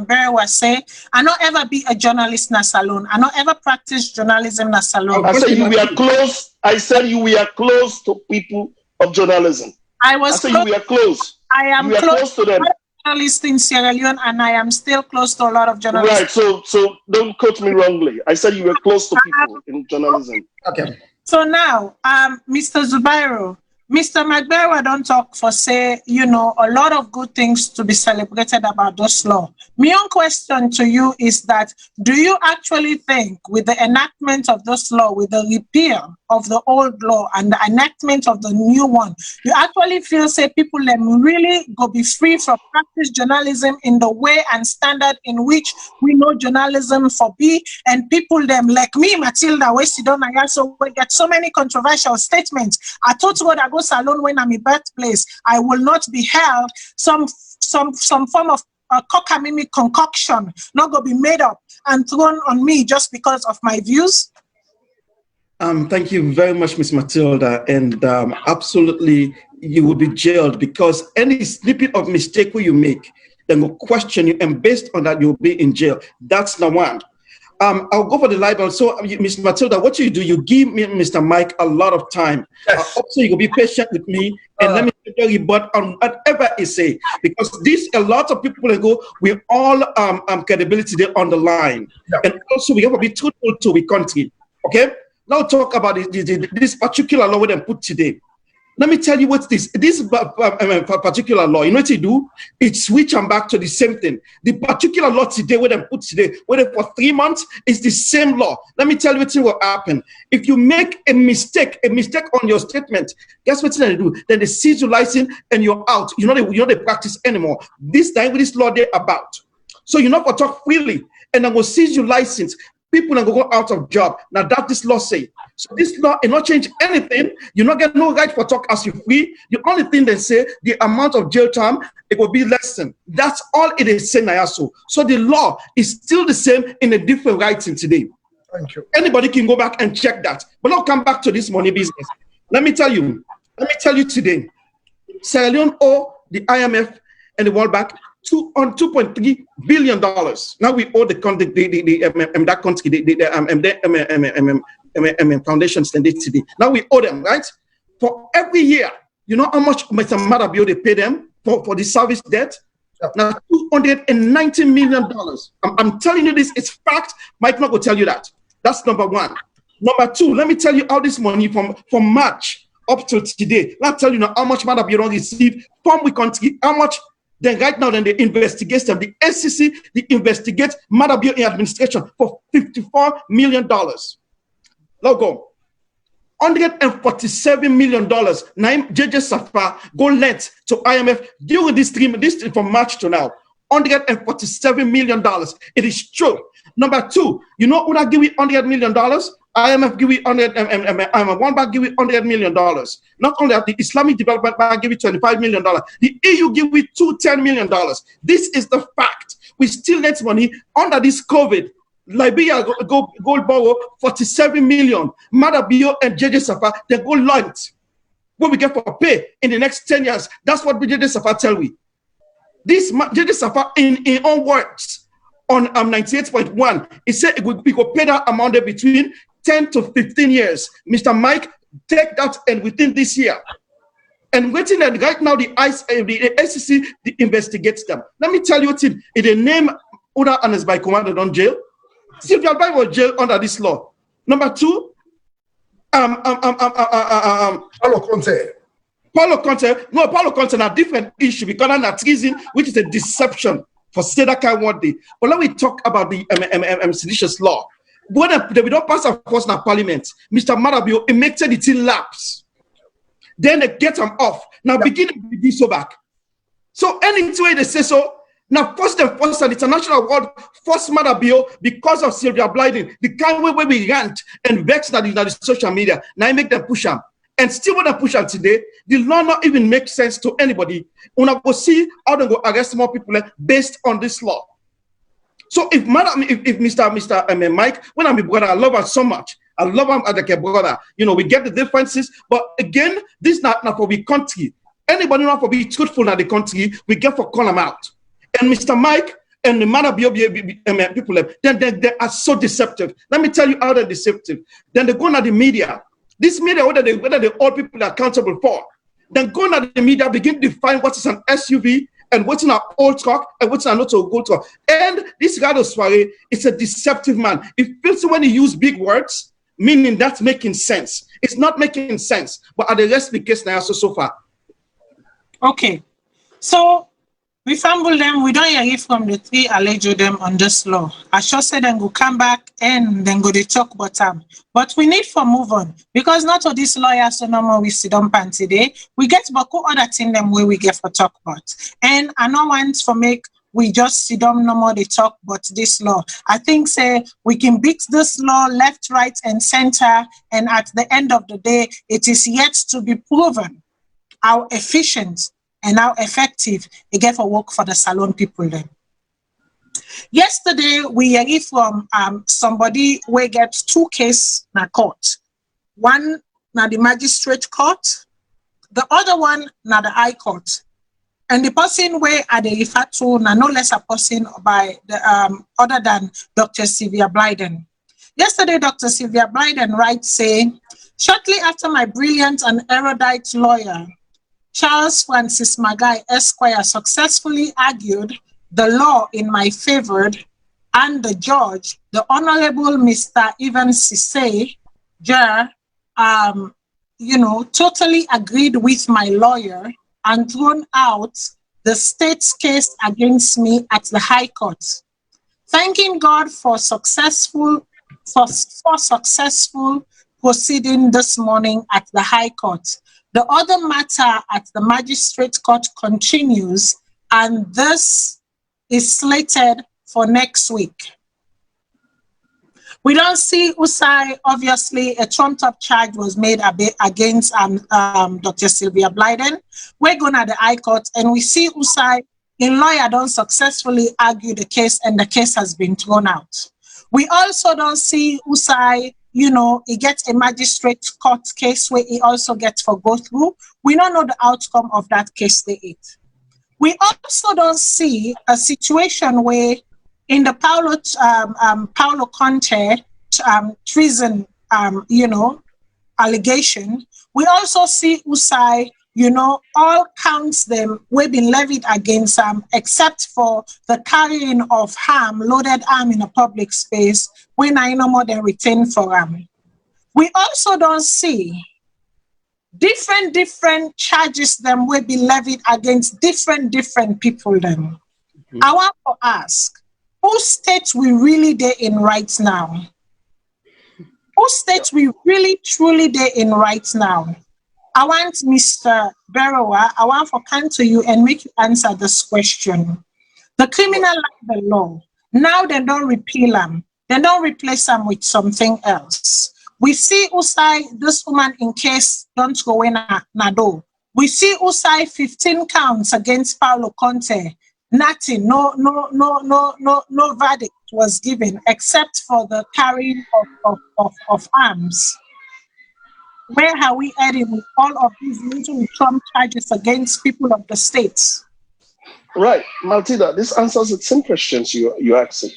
Berry was saying. I not ever be a journalist in Salone. I not ever practice journalism in Salone. I said you were close. I said you were close to people of journalism. I said you were close. I am close to them. Journalist in Sierra Leone, and I am still close to a lot of journalists. Right. So don't quote me wrongly. I said you were close to people in journalism. Okay. So now, Mr. Zubairu, Mr. McBera don't talk for say, a lot of good things to be celebrated about this law. My own question to you is that, do you actually think with the enactment of this law, with the repeal of the old law and the enactment of the new one, you actually feel say people them really go be free from practice journalism in the way and standard in which we know journalism for be, and people them like me, Matilda, we sit down and so we get so many controversial statements. I thought God I go Salone when I'm in birthplace, I will not be held some form of cockamamie concoction not going to be made up and thrown on me just because of my views? Thank you very much, Miss Matilda, and absolutely you will be jailed because any snippet of mistake where you make, then will question you, and based on that, you'll be in jail. That's the one. I'll go for the libel. So, Miss Matilda, what you do, you give me, Mr. Mike, a lot of time. Yes. Also, you will be patient with me, and let me rebut on whatever he say, because this, a lot of people go, we all credibility there on the line. Yeah. And also, we have to be truthful to the country, okay? Now talk about this particular law they put today. Let me tell you what's this particular law. You know what they do? It switch them back to the same thing. The particular law today, where they put today, whether for 3 months, is the same law. Let me tell you what will happen. If you make a mistake on your statement, guess what they do? Then they seize your license and you're out. You know they practice anymore. This time with this law they're about. So you're not going to talk freely, and I'm going to seize your license. People are going to go out of job. Now that this law say. So this law will not change anything. You not get no right for talk as you free. The only thing they say, the amount of jail time, it will be lessened. That's all it is saying, Nayaso. So the law is still the same in a different writing today. Thank you. Anybody can go back and check that. But I'll come back to this money business. Let me tell you today, Sierra Leone owe the IMF and the World Bank $2.3 billion. Now we owe that country, foundations and today. Now we owe them, right? For every year, you know how much Mr. Madabio they pay them for the service debt? Now $290 million. I'm telling you this, it's fact. Mike not going to tell you that. That's number one. Number two, let me tell you how this money from March up to today. Let me tell you now how much Madabio don't receive from we country, how much. Then right now, then they investigate them. The SEC, they investigate Madabio administration for $54 million. Now go. $147 million. Now JJ Safa go lent to IMF during this from March to now. $147 million. It is true. Number two, you know who give you $100 million? IMF give you One Bank give you $100 million. Not only that, the Islamic Development Bank give you $25 million. The EU give you $210 million. This is the fact. We still need money under this COVID. Liberia go borrow $47 million. Madabio and JJ Safa, they go lent. What we get for pay in the next 10 years. That's what JJ Safa tell we. This JJ Safa in own words on 98.1, he said we could pay that amount there between 10 to 15 years. Mr. Mike, take that and within this year. And waiting that right now the SEC investigates them. Let me tell you what it the name Una and by commanded on jail. Sylvia Bay was jailed under this law. Number two, Paulo Conte. Paulo Conte, a different issue because of treason, which is a deception for say that kind one day. But let me talk about the seditious law. When they don't pass a force in parliament, Mr. Madabio, it makes it lapse. Then they get them off. Now beginning with this back. So any way they say so, now first and foremost, the international world force Madabio because of Sylvia Blyden, the kind way where we rant and vex that in the social media. Now I make them push them. And still when I push them today, the law not even makes sense to anybody. When I go see how they go arrest more people based on this law. So if Mr. Mike, when I'm a brother, I love him so much. I love him as a brother. You know, we get the differences, but again, this not for the country. Anybody not for be truthful in the country, we get for call them out. And Mr. Mike and the Madabio people, then they are so deceptive. Let me tell you how they're deceptive. Then they go to the media. This media, whether the all people are accountable for, then go to the media, begin to define what is an SUV and what's an old truck and what's not a good truck. And this guy of Soiree is a deceptive man. It feels when he use big words, meaning that's making sense. It's not making sense, but are the rest of the case now so far? Okay. So we fumble them, we don't hear it from the three alleged them on this law. I sure say then go come back and then go to talk about them. But we need for move on because not all these lawyers so no more we sit on pan today. We get baku other thing them where we get for talk about. And I know want for make we just sit down no more they talk about this law. I think say we can beat this law left, right, and center, and at the end of the day, it is yet to be proven how efficient and how effective it get for work for the Salone people then. Yesterday, we heard from somebody who gets two cases in court. One na the magistrate court, the other one na the high court. And the person where I refer to na no less a person by the other than Dr. Sylvia Blyden. Yesterday, Dr. Sylvia Blyden writes saying, shortly after my brilliant and erudite lawyer, Charles Francis Magai Esquire successfully argued the law in my favor, and the judge, the Honorable Mr. Ivan Sisse, totally agreed with my lawyer and thrown out the state's case against me at the High Court. Thanking God for successful proceeding this morning at the High Court. The other matter at the Magistrate Court continues, and this is slated for next week. We don't see Usai, obviously, a trumped-up charge was made against Dr. Sylvia Blyden. We're going to the High Court, and we see Usai, in lawyer, don't successfully argue the case, and the case has been thrown out. We also don't see Usai, he gets a magistrate court case where he also gets for go through. We don't know the outcome of that case they eat. We also don't see a situation where in the Paolo Conte treason, allegation, we also see Usai, all counts them will be levied against him, except for the carrying of loaded arm in a public space, when I no more than retained for him. We also don't see different charges them will be levied against different people them. Mm-hmm. I want to ask, who state we really there in right now? Who state we really truly there in right now? I want Mr. Berowa, I want to come to you and make you answer this question. The criminal libel law, now they don't repeal them. They don't replace them with something else. We see Usai, this woman in case don't go in Nado. We see Usai 15 counts against Paolo Conte. Nothing, no verdict was given except for the carrying of arms. Where are we heading with all of these little Trump charges against people of the states? Right, Maltida, this answers the same questions you're asking.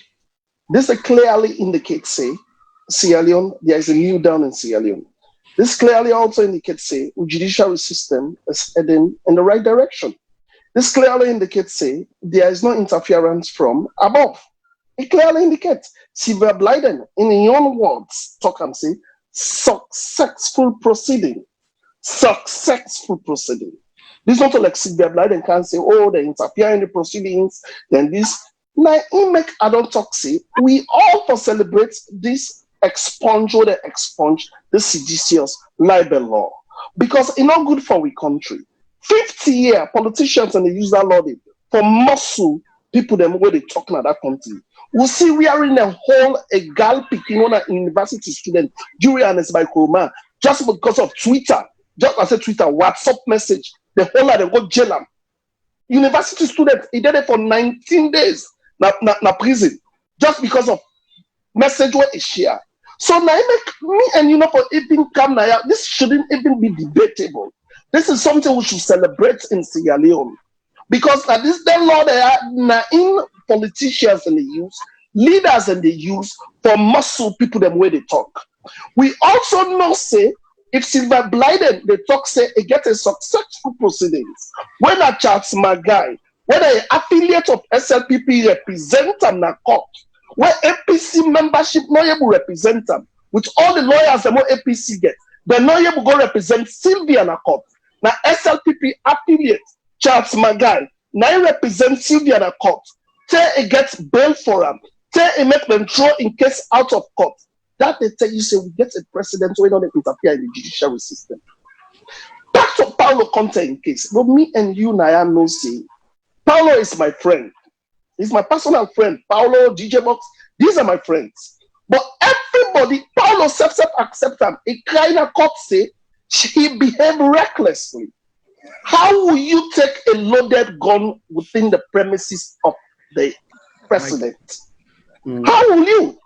This clearly indicates, say, Sierra Leone, there is a new down in Sierra Leone. This clearly also indicates, say, the judiciary system is heading in the right direction. This clearly indicates, say, there is no interference from above. It clearly indicates, Sylvia Blyden, in your own words, talk and say, successful proceeding. Successful proceeding. This is not like Sylvia Blyden can say, oh, they interfere in the proceedings, then this. Now, in make I don't talk, say, we all for celebrate this the seditious libel law. Because it's not good for we country. 50 years, politicians and the use that law for muscle people them where they talking about that country. We see we are in a whole gal picking on a university student during an by just because of Twitter. Just as a Twitter, WhatsApp message, the whole lot they go jail them. University student, he did it for 19 days na prison just because of message what is share. So now make me and for even come now, this shouldn't even be debatable. This is something we should celebrate in Sierra Leone. Because that is the law they are now in politicians and the youth, leaders and the youth for muscle people them where they talk. We also know say if Sylvia Blyden they talk say it get a successful proceedings. When a Charles Magai, when an affiliate of SLPP represent them na court, where APC membership not able to represent them, with all the lawyers the more APC get, the lawyer will go represent Sylvia in a court. Now SLPP affiliate Charles Magai, now he represents Sylvia in a court. Till it gets bail for him, till it make them throw in case out of court. That they tell you say we get a president who don't interfere in the judiciary system. Back to Paulo Conte in case. But me and you, Naya, no say. Paulo is my friend. He's my personal friend. Paulo, DJ Box, these are my friends. But everybody, Paulo accept him. A kind of court say he behaved recklessly. How will you take a loaded gun within the premises of the president? How will you?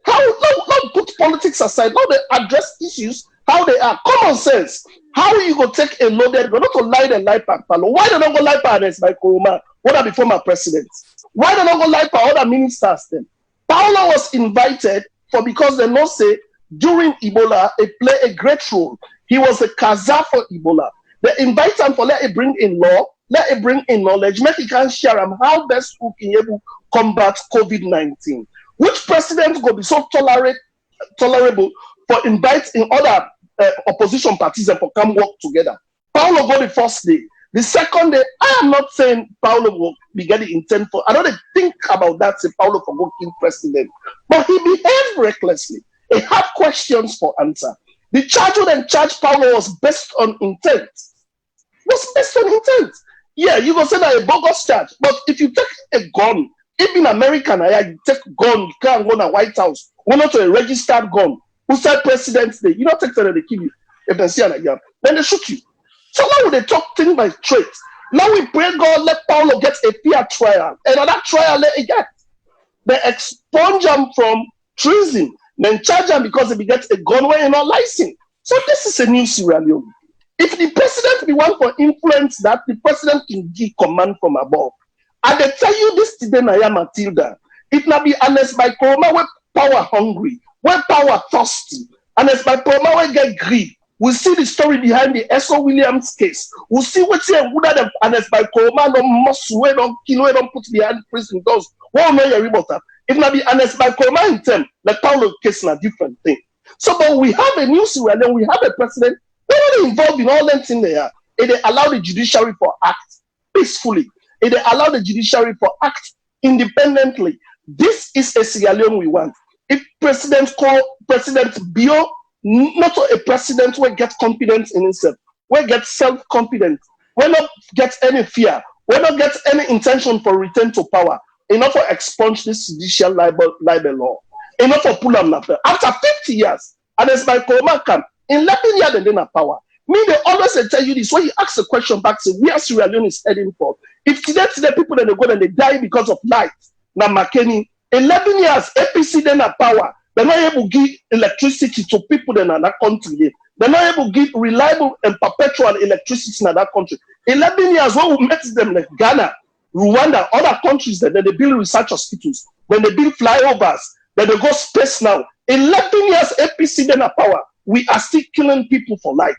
Not put politics aside, not they address issues, how they are. Common sense. How will you go take a loaded gun? Not to lie and lie back, Paulo. Why don't go lie back against my Kuruma? What are the former presidents? Why don't go lie back other ministers then? Paulo was invited because they know say during Ebola, he played a great role. He was a Kaza for Ebola. They invite him for let it bring in law, let it bring in knowledge, make it can share him how best who can able combat COVID-19. Which president will be so tolerable for inviting other opposition parties and for come work together? Paulo go the first day. The second day, I am not saying Paulo will be getting intent for. I don't think about that. Say Paulo for working president, but he behaved recklessly. He had questions for answer. The charge and charge Paulo was based on intent. Yeah, you go say that a bogus charge, but if you take a gun, even American, you take gun, you can't go to the White House, go not to a registered gun. Who said President's Day? You don't take that they kill you. If they see an gun, then they shoot you. So now they talk things by traits. Now we pray God let Paulo get a fair trial. Another trial let it get. They expunge him from treason, then charge him because he gets a gun where you're not licensed. So this is a new Sierra Leone. If the president be one for influence that, the president can give command from above. And they tell you this today, Naya Matilda. It not be honest by Kuroma where power hungry, where power thirsty, and as by Kuroma where get greed. We see the story behind the Esau Williams case. We see what's here, would have and as by Kuroma no muscle, we don't kill, we don't put behind prison doors. Well, no, you're about that. If not be honest by Kuroma in term, like Paulo case is a different thing. So, but we have a new Sierra Leone, we have a president. They're not involved in all them things there. And they allow the judiciary for act peacefully. And they allow the judiciary for act independently. This is a Sierra Leone we want. If President Bio, not a president who gets confidence in himself, who gets self-confidence, who not get any fear, who not get any intention for return to power, enough for expunge this judicial libel law, enough for pull them after 50 years, and as my Kuroma come, in 11 years they didn't have power. Me, they always tell you this. When you ask a question back, say, where Sierra Leone is heading for? If today people that they go and they die because of light, now McKinney, 11 years, APC then have power. They're not able to give electricity to people in that country. They're not able to give reliable and perpetual electricity in that country. 11 years, when we met them like Ghana, Rwanda, other countries that they build research hospitals, when they build flyovers, that they go space now. 11 years, APC then have power. We are still killing people for light.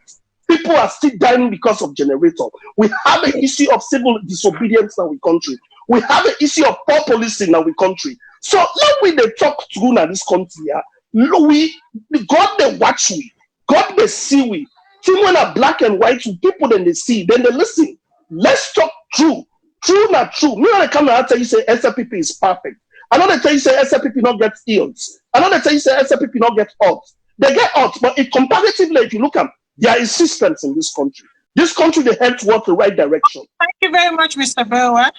People are still dying because of generator. We have an issue of civil disobedience in our country. We have an issue of poor policing in our country. So let we they talk to in this country. God they watch we. God they see we. Things when are black and white, people then they see, then they listen. Let's talk true. True, not true. Me when I come and tell you say SLPP is perfect. I know they tell you say SLPP not get ills. I know they tell you say SLPP not get odds. They get out, but if comparatively, if you look at there is systems in this country. This country, they head towards the right direction. Thank you very much, Mr. Bewa.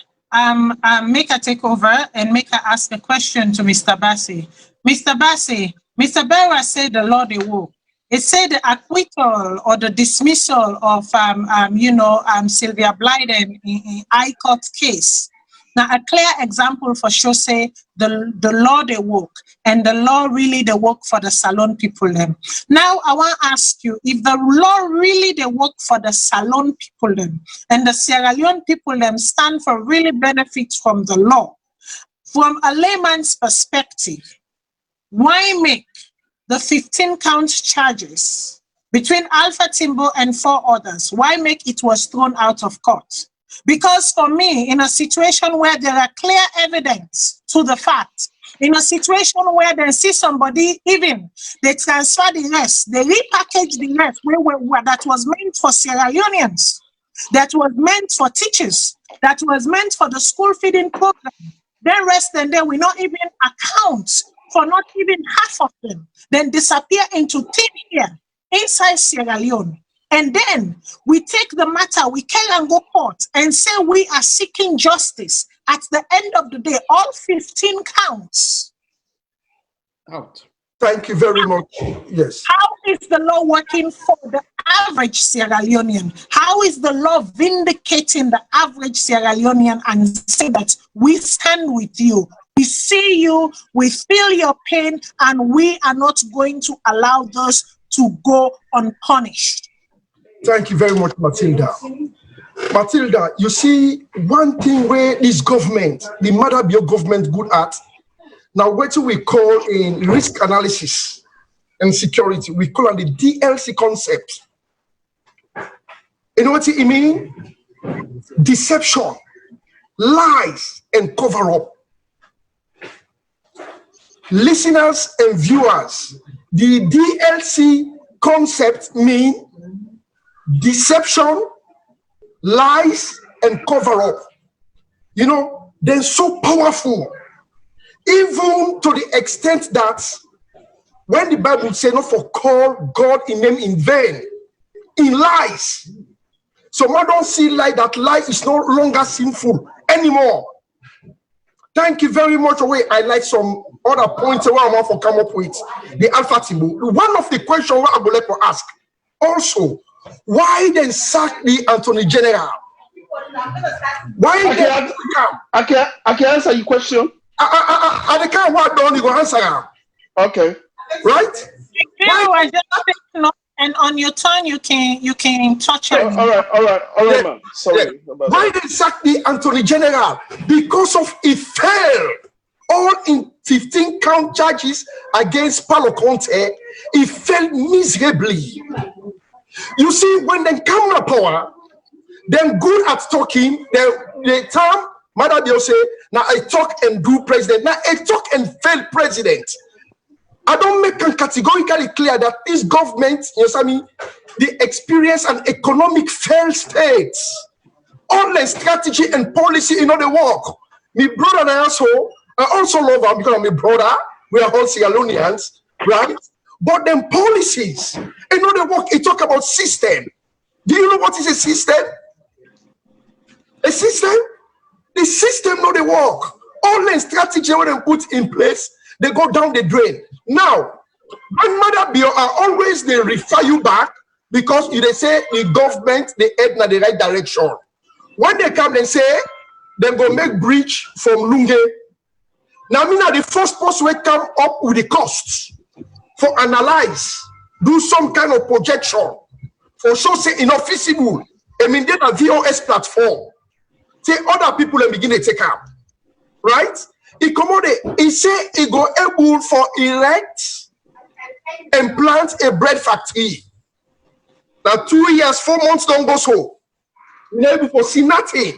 Make a take over and make a ask a question to Mr. Bassi. Mr. Bassi, Mr. Bewa said the law they woke. It said the acquittal or the dismissal of Sylvia Blyden in High Court case. Now, a clear example for sure say the law they work and the law really they work for the Salone people them. Now, I want to ask you, if the law really they work for the Salone people them and the Sierra Leone people them stand for really benefits from the law, from a layman's perspective, why make the 15 count charges between Alpha Timbo and 4 others? Why make it was thrown out of court? Because for me, in a situation where there are clear evidence to the fact in a situation where they see somebody, even they transfer the rest, they repackage the rest that was meant for Sierra Leoneans, that was meant for teachers, that was meant for the school feeding program. Then rest and then we not even account for not even half of them, then disappear into thin air inside Sierra Leone. And then we take the matter, we carry and go court and say we are seeking justice. At the end of the day, all 15 counts. Out. Thank you very much. Yes. How is the law working for the average Sierra Leonean? How is the law vindicating the average Sierra Leonean and say that we stand with you? We see you, we feel your pain, and we are not going to allow those to go unpunished. Thank you very much, Matilda. Matilda, you see, one thing where this government, the Mother Bio government, good at, now what we call in risk analysis and security, we call it the DLC concept. You know what it means? Deception, lies, and cover up. Listeners and viewers, the DLC concept means deception, lies, and cover up. You know, they're so powerful, even to the extent that when the Bible says not for call God in name in vain, in lies. So I don't see like that lie is no longer sinful anymore. Thank you very much. I like some other points where I want to come up with the Alpha Timbo. One of the questions I would like to ask also, why then sack the Attorney General? Why I can answer your question. I can't what don't you go answer? Okay. Right? I just and on your turn you can touch it. All right, man. Sorry. Why they sack the Attorney General? Because of it failed. All in 15 count charges against Paulo Conte, it failed miserably. You see, when they come to power, they're good at talking. They term, Mother Dio say, now I talk and do president. Now I talk and fail president. I don't make it categorically clear that this government, you know, I mean, the experience and economic failed states. All the strategy and policy in the work. My brother and I also love him because I'm a brother. We are all Sierra Leoneans, right? But then policies, in the work, it talk about system. Do you know what is a system? A system? The system know the work. All the strategy when they put in place, they go down the drain. Now, when Mother Bio are always they refer you back because they say the government they head in the right direction. When they come and say they go make bridge from Lunge. Now, the first post will come up with the costs for analyze, do some kind of projection for sure say enough feasible. I mean, then a VOS platform. Say other people and begin to take up, right? He commode, he say he go able for erect and plant a bread factory. Now 2 years, 4 months don't go so. We able for see nothing.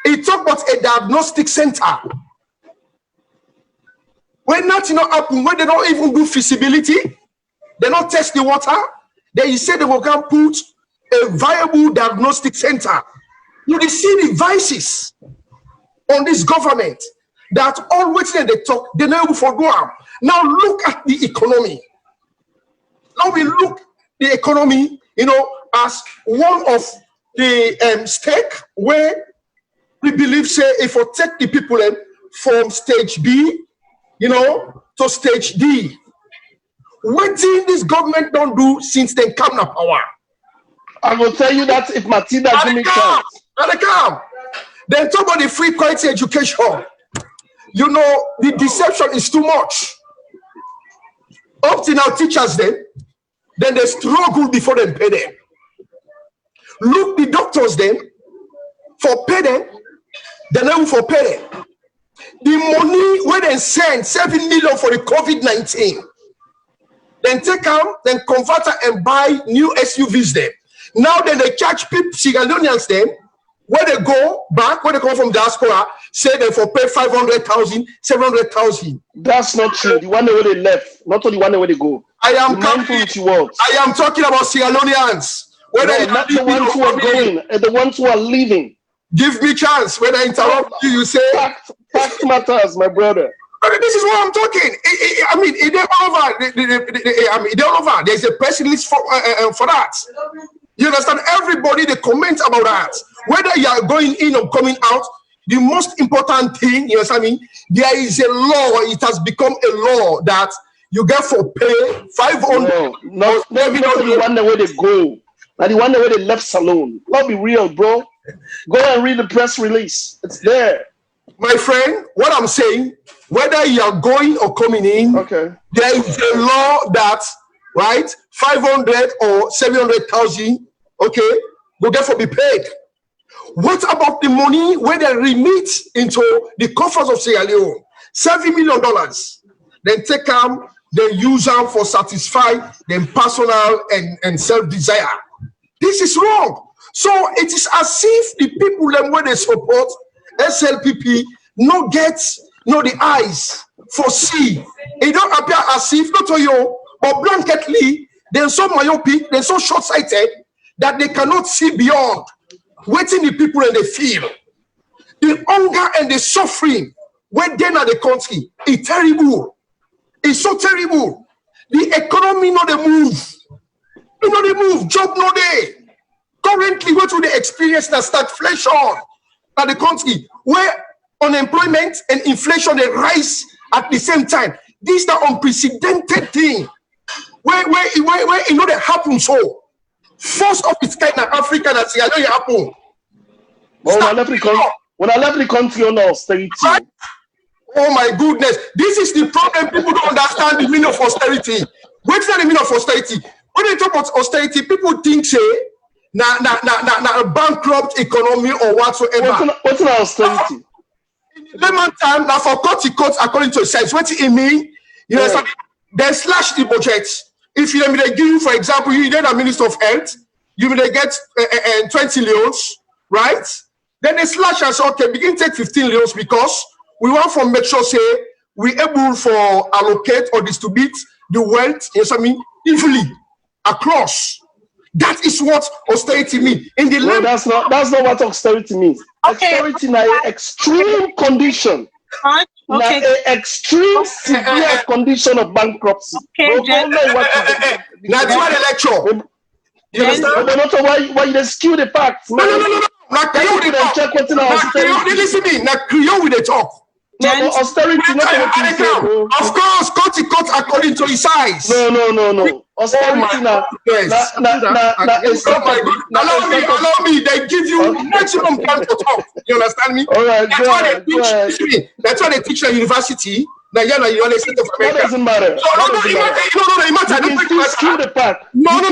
He talk about a diagnostic center. When nothing not happen, when they don't even do feasibility, they don't test the water, then he said they will come put a viable diagnostic center. You see the vices on this government that always when they talk, they never for do them. Now look at the economy. Now we look the economy, you know, as one of the stake where we believe say if we take the people from stage B, you know, to stage D. What did this government don't do since they come to power? I will tell you that if Matilda give me chance. Then talk about the free quality education. You know, the deception is too much. Up to now, teachers then they struggle before they pay them. Look, the doctors then, for pay them, they never for pay them. The money where they send 7 million for the COVID-19, then take out, then convert and buy new SUVs then. Now then they charge people, Sierra Leoneans then, when they go back, when they come from diaspora, say they for pay 500,000, 700,000. That's not true. The one where they left, not only one where they go. I am talking about Sierra Leoneans. No, not the ones who are going, and the ones who are leaving. Give me chance. When I interrupt you, you say fact matters, my brother. This is what I'm talking. I mean, they're all over. There's a press release for that. You understand? Everybody, they comment about that. Whether you are going in or coming out, the most important thing, you understand me? There is a law. It has become a law that you get for pay 500. No, maybe not the one where they go. Not the one where they left Salone. Let's be real, bro. Go and read the press release. It's there. My friend, what I'm saying, whether you are going or coming in, okay, there is a law that, right, 500 or 700,000, okay, will therefore be paid. What about the money where they remit into the coffers of Sierra Leone? $7 million. Then take them, then use them for satisfy them personal and self-desire. This is wrong. So it is as if the people them when they support SLPP no the eyes for see. It don't appear as if not to you, but blanketly they're so myopic, they're so short-sighted that they cannot see beyond. Waiting the people and they feel the hunger and the suffering when they're in the country. It's terrible. It's so terrible. The economy not the move. You know the move. Job no day. Currently, what will the experience that start flesh on at the country where unemployment and inflation they rise at the same time? This is the unprecedented thing. Where you know that happens so. First of its kind in Africa that I know it happen. Well, when I left the country on austerity. Right? Oh my goodness. This is the problem. People don't understand the meaning of austerity. What's the meaning of austerity? When they talk about austerity, people think say a bankrupt economy or whatsoever. What's an austerity? In the layman time, now for cut according to the size. What it mean? You know, they slash the budget. If you give you, for example, you get a minister of health, you may get 20 leons, right? Then they slash and say, okay, begin take 15 leons because we want to make sure say we able for allocate or distribute the wealth, you know what I mean, evenly across. That is what austerity means. In the no, that's not what austerity means. Okay. Austerity is an extreme condition. Okay. An extreme severe condition of bankruptcy. Okay, that's why the lecture. You understand? But not why you skew the facts. No. Now create with the talk. Listen to me. Now create with the talk. No, austerity not what you say. Of course, cut according to his size. No. Austerity now. Yes. Allow me. They give you maximum time to talk. You understand me? All right. That's why they teach at university. Now, United States of America. That doesn't matter. No, it matters. You skew the fact. No. I know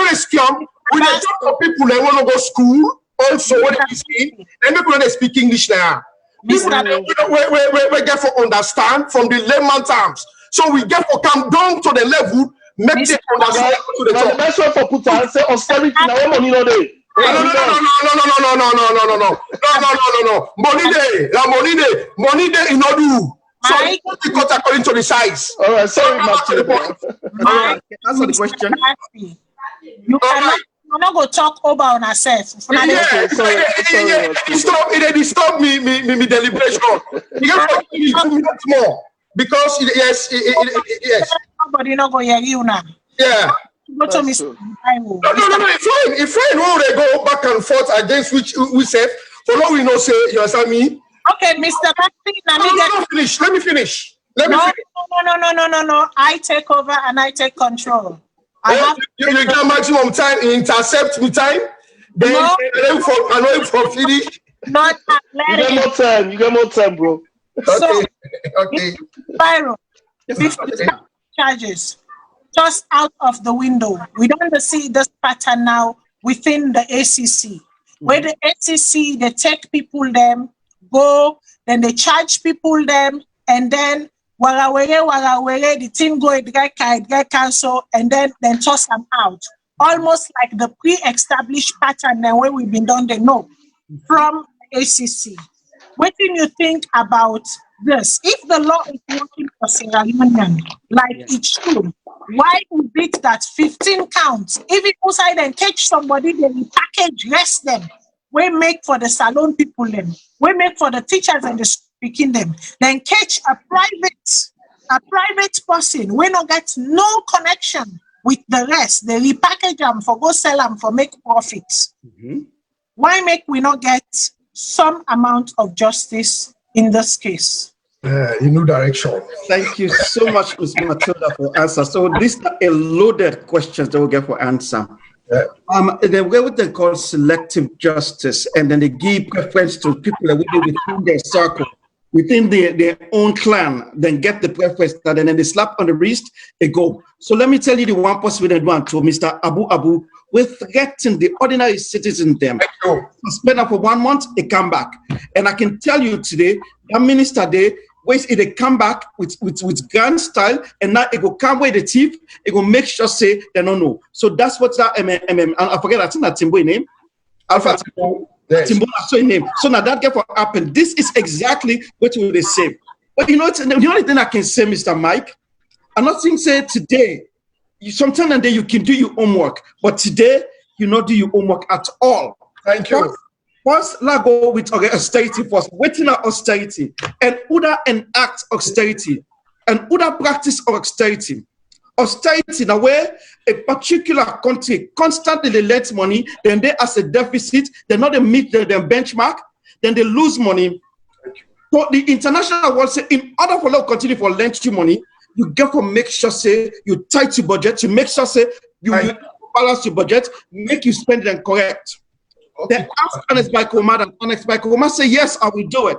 they scam. When they talk to people that want to go school, also what they see, and people that speak English now. People we get for understand from the layman terms. So we get for come down to the level, make them understand to the top. The best way for put on say austerity now money no day. No. Money day in order. So we cut according to the size. All right, sorry, Mike. Answer the question. You not go talk over on ourselves. It disturb me deliberation. You have to give me 2 minutes more because yes. Nobody not go hear you now. Yeah. Go to me. No. It's fine. When they go back and forth against which we said, for all we know, say you understand me. Okay, Mr. Finish. Let me finish. No. I take over and I take control. You get maximum time, intercept me time. Then I know for finish. Not you get more time, bro. Okay. Byron, 50 charges just out of the window. We don't see this pattern now within the ACC. Where the ACC, they take people them, go, then they charge people them, and then the team go, it get cancel, and then toss them out. almost like the pre-established pattern now where we've been done the no from ACC. What do you think about this? If the law is working for Sierra Leone like it should, why is it that 15 counts? If you side and catch somebody, they will package rest them. We make for the Salone people them. We make for the teachers and the speaking them. Then catch a private person. We not get no connection with the rest. They repackage them for go sell them for make profits. Why make we not get some amount of justice in this case? In no direction. Thank you so much, Ms. Matilda, for answer. So these are a loaded questions that we'll get for answer. Then what they call selective justice, and then they give preference to people that within their circle, within their own clan, then get the preference, and then they slap on the wrist, they go. So let me tell you the one person we didn't want to, Mr. Abu, we threaten the ordinary citizen them. Suspend them for 1 month, they come back. And I can tell you today, that minister there, wait, if they come back with grand style, and now it will come with the thief, it will make sure say they don't know. So that's what that I forget, I think that Timbo name. Alpha Timbo. Yes. Timbo, so name. So now that get what happened. This is exactly what we will say. But you know, it's the only thing I can say, Mr. Mike, I'm not saying say today, sometimes and then you can do your homework, but today you not do your homework at all. Thank you. First, let's go with austerity first. Waiting on austerity and Uda enact austerity and Uda practice austerity. Austerity, now where a particular country constantly they lend money, then they as a deficit, they not they meet their benchmark, then they lose money. So the international world say, in order for them to continue for lend you money, you get to make sure say you tight your budget, you make sure say you balance your budget, make you spend them correct. They ask Ernest Baikoma, and Ernest Baikoma say, yes, I will do it.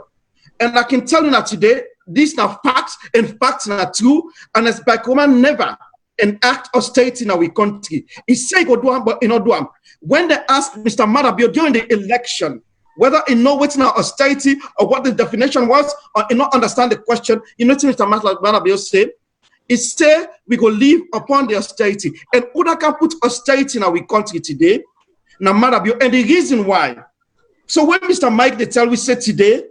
And I can tell you that today, these are facts, and facts are true. Ernest Baikoma never enact austerity in our country. He say go do it, but he not do it. When they asked Mr. Madabio during the election, whether he know what's now austerity or what the definition was, or he not understand the question, you know what Mr. Madabio said? He said we go live upon the austerity. And Uda can put austerity in our country today. Now, Madabio, and the reason why. So when Mr. Mike they tell we say today,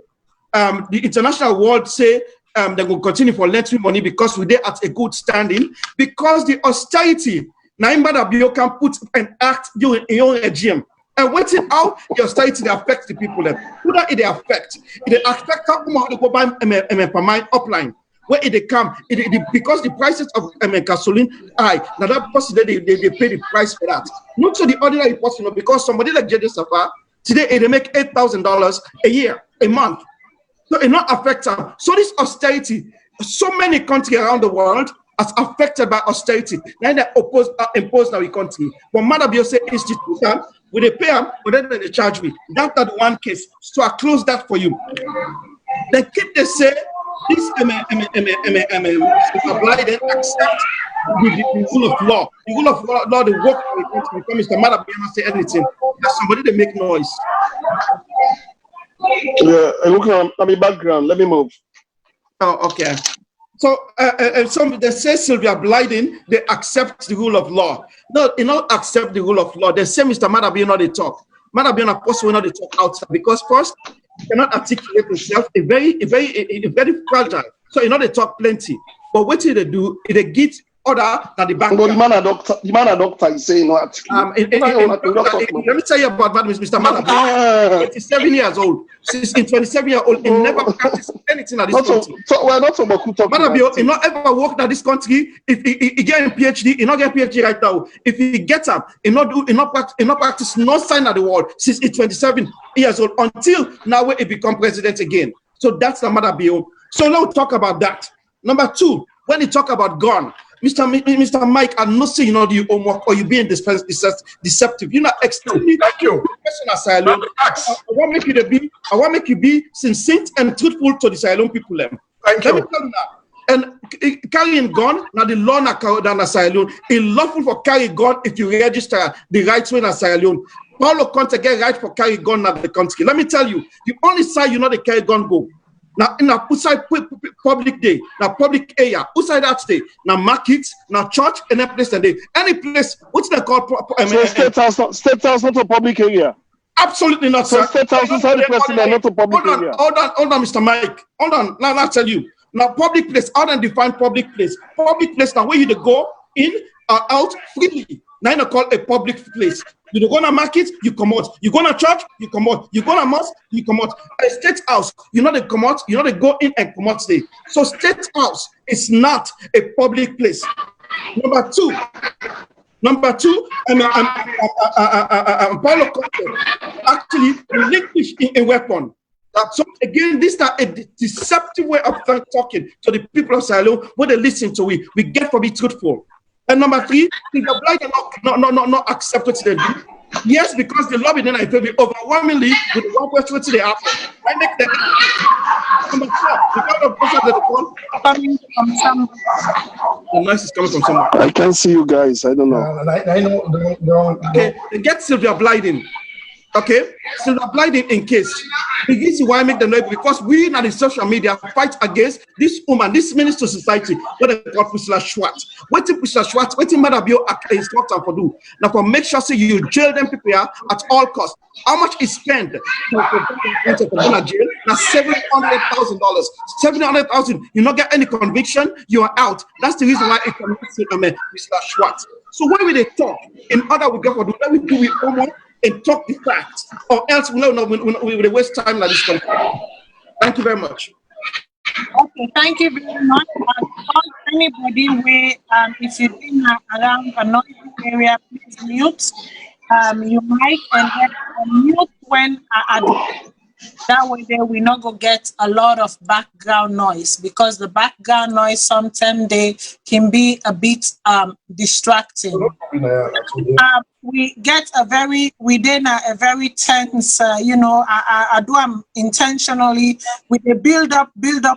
the international world say they will continue for lending money because we're there at a good standing, because the austerity, now Madabio can put an act during a own regime. And waiting how the austerity they affect the people. Who that it affect? It affect how they go buy per mile upline. Where they come, because the prices of gasoline high. Now that person they pay the price for that. Not to the ordinary person, because somebody like JJ Safa today they make $8,000 a year, a month. So it not affect them. So this austerity, so many countries around the world are affected by austerity. Now they impose our country. But Madabio say institution, will they pay them, but then they charge me. That's the one case. So I close that for you. They keep they say. This apply then accept the rule of law. The rule of law, the work of the Mr. Madabio not say anything. There's somebody they make noise. Yeah, look at my background. Let me move. Oh, okay. So, some they say Sylvia Blyden, they accept the rule of law. No, they not accept the rule of law. They say Mr. Madabio not they talk. Madabio not possible not they talk outside because first. Cannot articulate himself, a very fragile. So you know they talk plenty. But what do they do? They get order than the bank. But the man a doctor is saying not. Let me tell you about that, Mr. Madabio. 27 years old. Since in 27 years old, he never practiced anything at this country. We're not about who talking. Madabio, he not ever worked at this country. If he get a PhD, he not get a PhD right now. If he gets up, he not practice no sign of the world since he's 27 years old until now when he become president again. So that's the Madabio. So now we talk about that. Number two, when he talk about gun. Mr. Mike, I'm not saying you know the homework or you being deceptive. You're not extremely. Thank you. Asylum. I want to make you be sincere and truthful to the Salone people. Thank Let you. me tell you that. And carrying gun, now the law na than asylum. It's lawful for carry gun if you register the right way in asylum. Paulo Conte get right for carry gun in the country. Let me tell you, the only side you know the carry gun go. Now, in a outside public day, now public area, outside that day, now markets, now church, and any place and day, any place, what's they call? So state house not a public area. Absolutely not, So sir. state house inside the president, not a public area. Hold on, Mr. Mike. Hold on. Now, I'll tell you. Now, public place, how do define public place? Public place now where you to go in or out freely. Now you call a public place. You go to market, you come out. You go to church, you come out. You go to mosque, you come out. A state house, you know they come out, you know they go in and come out today. So state house is not a public place. Number two, Paulo actually relinquished a weapon. So again, this is a deceptive way of talking to the people of Salone. When they listen to it, we get to be truthful. And number three, if the blind are not accepted to them, yes, because the lobby then I feel overwhelmingly with the one question to the apple. I make that. Number four, the kind of person that coming from some. The noise is coming from somewhere. I can't see you guys. I don't know. I know. Okay, they get Sylvia Blyden. Okay, Sylvia Blyden in case. The reason why I make the noise because we in the social media fight against this woman, this minister society, what they call Priscilla Schwartz. What Priscilla Schwartz, what matter be instructor for do? Now for make sure say you jail them people here at all costs. How much is spent to go to jail? Now $700,000. $700,000. You not get any conviction, you are out. That's the reason why it's Priscilla Schwartz. So when we they talk, in order we go for do, let me do it almost. And talk the facts, or else we will waste time like this. Thank you very much. Okay, thank you very much. Anybody where if you've been around a noisy area, please mute your mic and then mute when that way there we not go get a lot of background noise because the background noise sometimes they can be a bit distracting. We get a very tense I do intentionally with a build up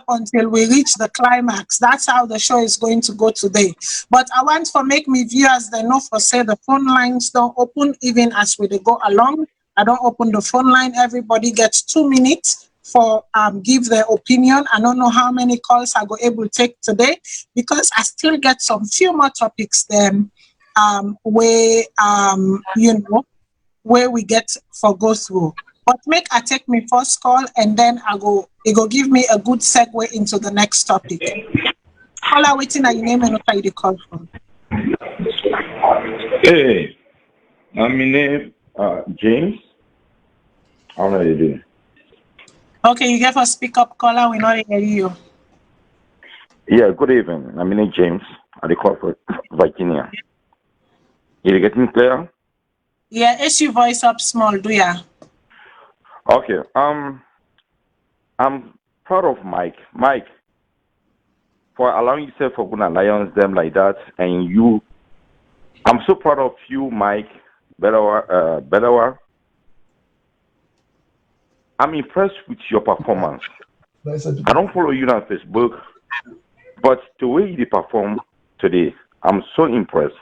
until we reach the climax. That's how the show is going to go today. But I want to make me viewers they know for say the phone lines don't open even as we go along. I don't open the phone line. Everybody gets 2 minutes for give their opinion. I don't know how many calls I go able to take today because I still get some few more topics then where we get for go through. But make I take my first call and then it go give me a good segue into the next topic. Caller waiting at your name and what you call from. Hey, my name James. How are you doing? Okay, you get for speak up caller, we not hear you. Yeah, good evening. My name James. I call for Virginia. You getting clear? Yeah, is your voice up small, do ya? Okay. I'm proud of Mike. Mike, for allowing yourself for going alliance them like that, and you. I'm so proud of you, Mike. Bellawa. I'm impressed with your performance. I don't follow you on Facebook, but the way you perform today, I'm so impressed.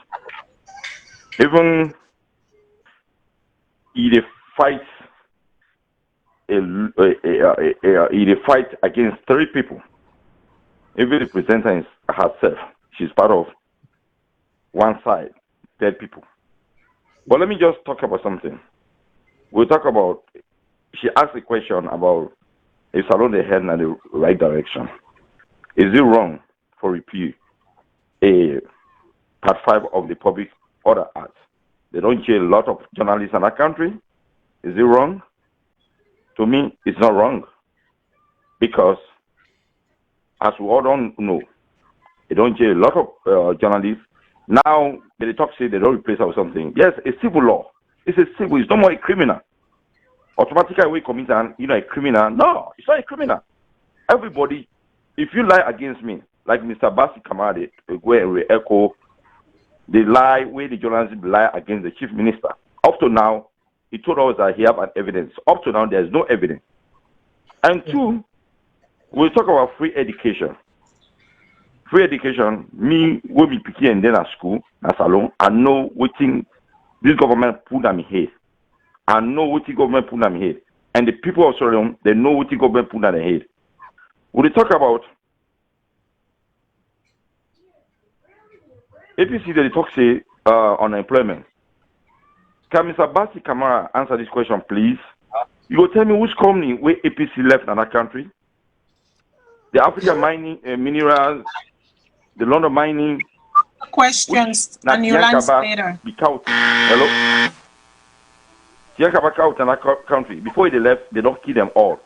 Even he fight against 3 people. Even the presenter herself, she's part of one side, 10 people. But let me just talk about something. We'll talk about, she asked a question about if Salone they head in the right direction. Is it wrong for repeal a part 5 of the Public Order Act? They don't jail a lot of journalists in our country. Is it wrong? To me, it's not wrong. Because, as we all don't know, they don't jail a lot of journalists. Now, they talk say they don't replace or something. Yes, a civil law. It's a civil. It's no more a criminal. Automatically, we commit a criminal. No, it's not a criminal. Everybody, if you lie against me, like Mr. Basi Kamade, where we echo the lie where the journalists lie against the chief minister. Up to now, he told us that he have an evidence. Up to now, there's no evidence. And 2, we'll talk about free education. Free education, me, when we pick and then at school, at Salone, I know what thing this government put them here. I know what the government put them here. And the people of Salone, they know what the government put them here. we talk about APC, they talk say unemployment. Can Mr. Basi Kamara answer this question, please? You will tell me which company where APC left in that country? The African mining minerals, the London mining. Questions and you'll answer later. Hello? Tiankaba out in that country. Before they left, they don't kill them all.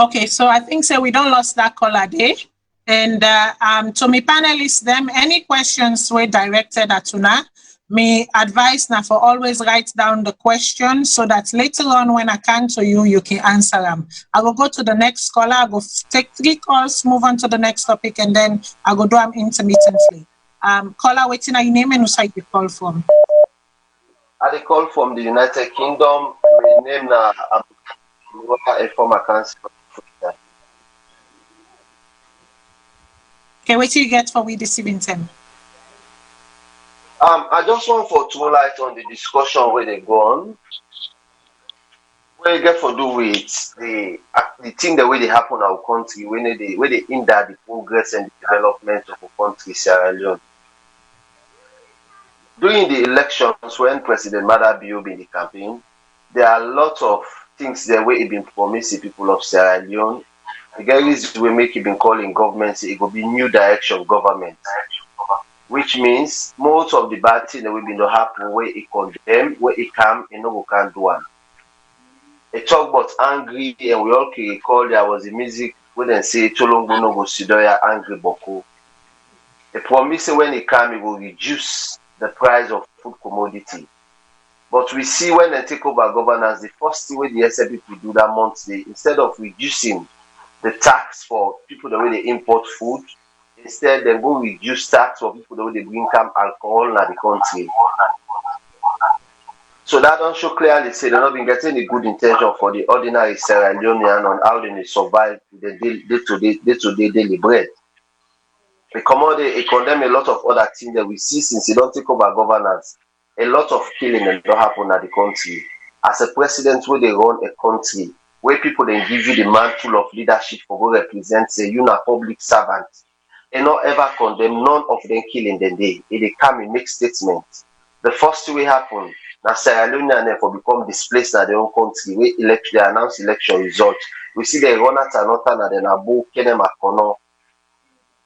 Okay, so I think we don't lost that caller there. And to me panelists, them any questions were directed at Una. Me advise now for always write down the question so that later on when I come to you, you can answer them. I will go to the next caller. I will take 3 calls, move on to the next topic, and then I will do them intermittently. Caller, waiting your name and who side you call from? I call from the United Kingdom. My name na a former councillor. Okay, what do you get for we this evening? I just want for two light on the discussion where they go on. Where you get for do with the thing the way they happen in our country, when they hinder the progress and the development of our country, Sierra Leone. During the elections, when President Mada Bio be in the campaign, there are a lot of things there where it been promised the people of Sierra Leone. The guys will make it been calling government, it will be new direction government. Which means most of the bad things that will be no happen where it condemn, where it come, and no can do one. They talk about angry, and we all can recall there was a music where they say Cholongo no go sidoya angry boko. They promise when it come, it will reduce the price of food commodity. But we see when they take over governance, the first thing where the SLP will do that monthly, instead of reducing the tax for people that way they import food, instead they go reduce tax for people that way they bring come alcohol in the country. So that don't show clearly say they're not been getting a good intention for the ordinary Sierra Leonean on how they survive the day-to-day daily bread. They condemn a lot of other things that we see since they don't take over governance. A lot of killing that don't happen at the country. As a president where they run a country, where people then give you the mantle of leadership for go represent say you are public servant and not ever condemn none of them killing the day. If they come and make statements. The first thing will happen, now Sierra Leone and therefore become displaced at their own country, where they announce election results. We see they run at another and then Abu Kenem Akono.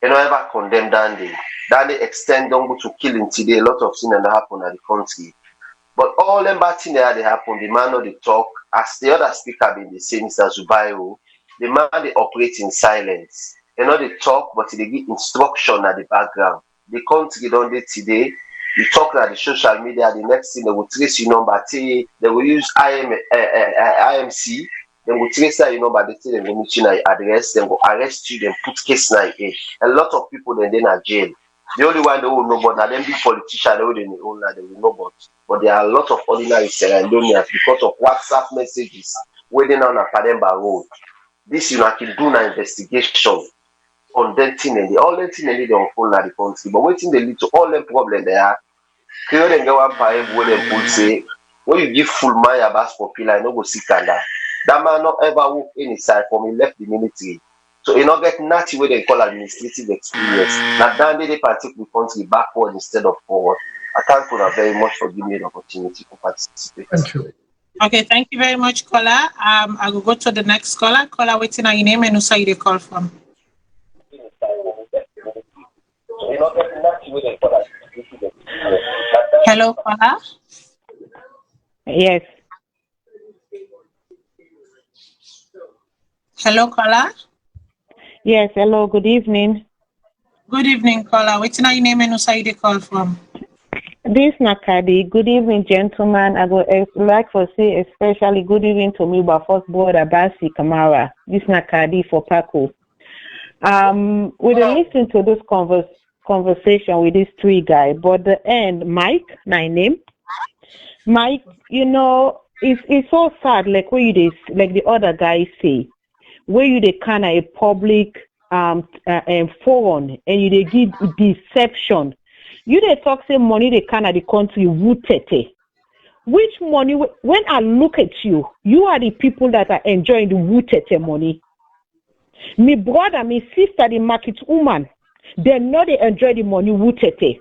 They don't ever condemn that day. That they extend don't go to killing today, a lot of things that happen at the country. But all them bad things that they happen, the man of the talk, as the other speaker been the same, Mr. Zubairu, the man they operate in silence. They know they talk, but they give instruction at the background. The country don't do today. You talk at the social media, the next thing they will trace your number. They will use IMC. They will trace that your number. They say they will meet you address. They will arrest you. Then put case now. A lot of people then in jail. The only one they will know, but now them big politicians they will know that they will know, but there are a lot of ordinary Sierra Leoneans because of WhatsApp messages waiting on a Pademba road. This you can do an investigation on them thing and all them thing they don't fall in the country. But waiting they lead to all them problems they are. Clear them go and buy where them could say when you give full money about popular, you no go see Kanda. That man not ever work any side from he left the military. So you not get nothing where they call administrative experience. Now then they take the country backward instead of forward. I thank you very much for giving me the opportunity to participate. Thank you. Okay, thank you very much, caller. I will go to the next caller. Caller, waiting on your name and who side you call from. Hello, caller. Yes. Hello, caller. Yes, hello, good evening. Good evening, caller. What's your name and who side you call from? This Nakadi. Good evening, gentlemen. I would like to say especially good evening to me, but first board Abasi Kamara. This Nakadi for Paco. We didn't listen to this conversation with these 3 guys, but the end, Mike, my name. Mike, you know, it's so sad, like what you did, like the other guys say. Where you they kind of a public forum and you they give deception. You they talk say money they kind of the country wootete. which money, when I look at you, you are the people that are enjoying the Wutete money. Me brother, me sister, the market woman, they know they enjoy the money Wutete.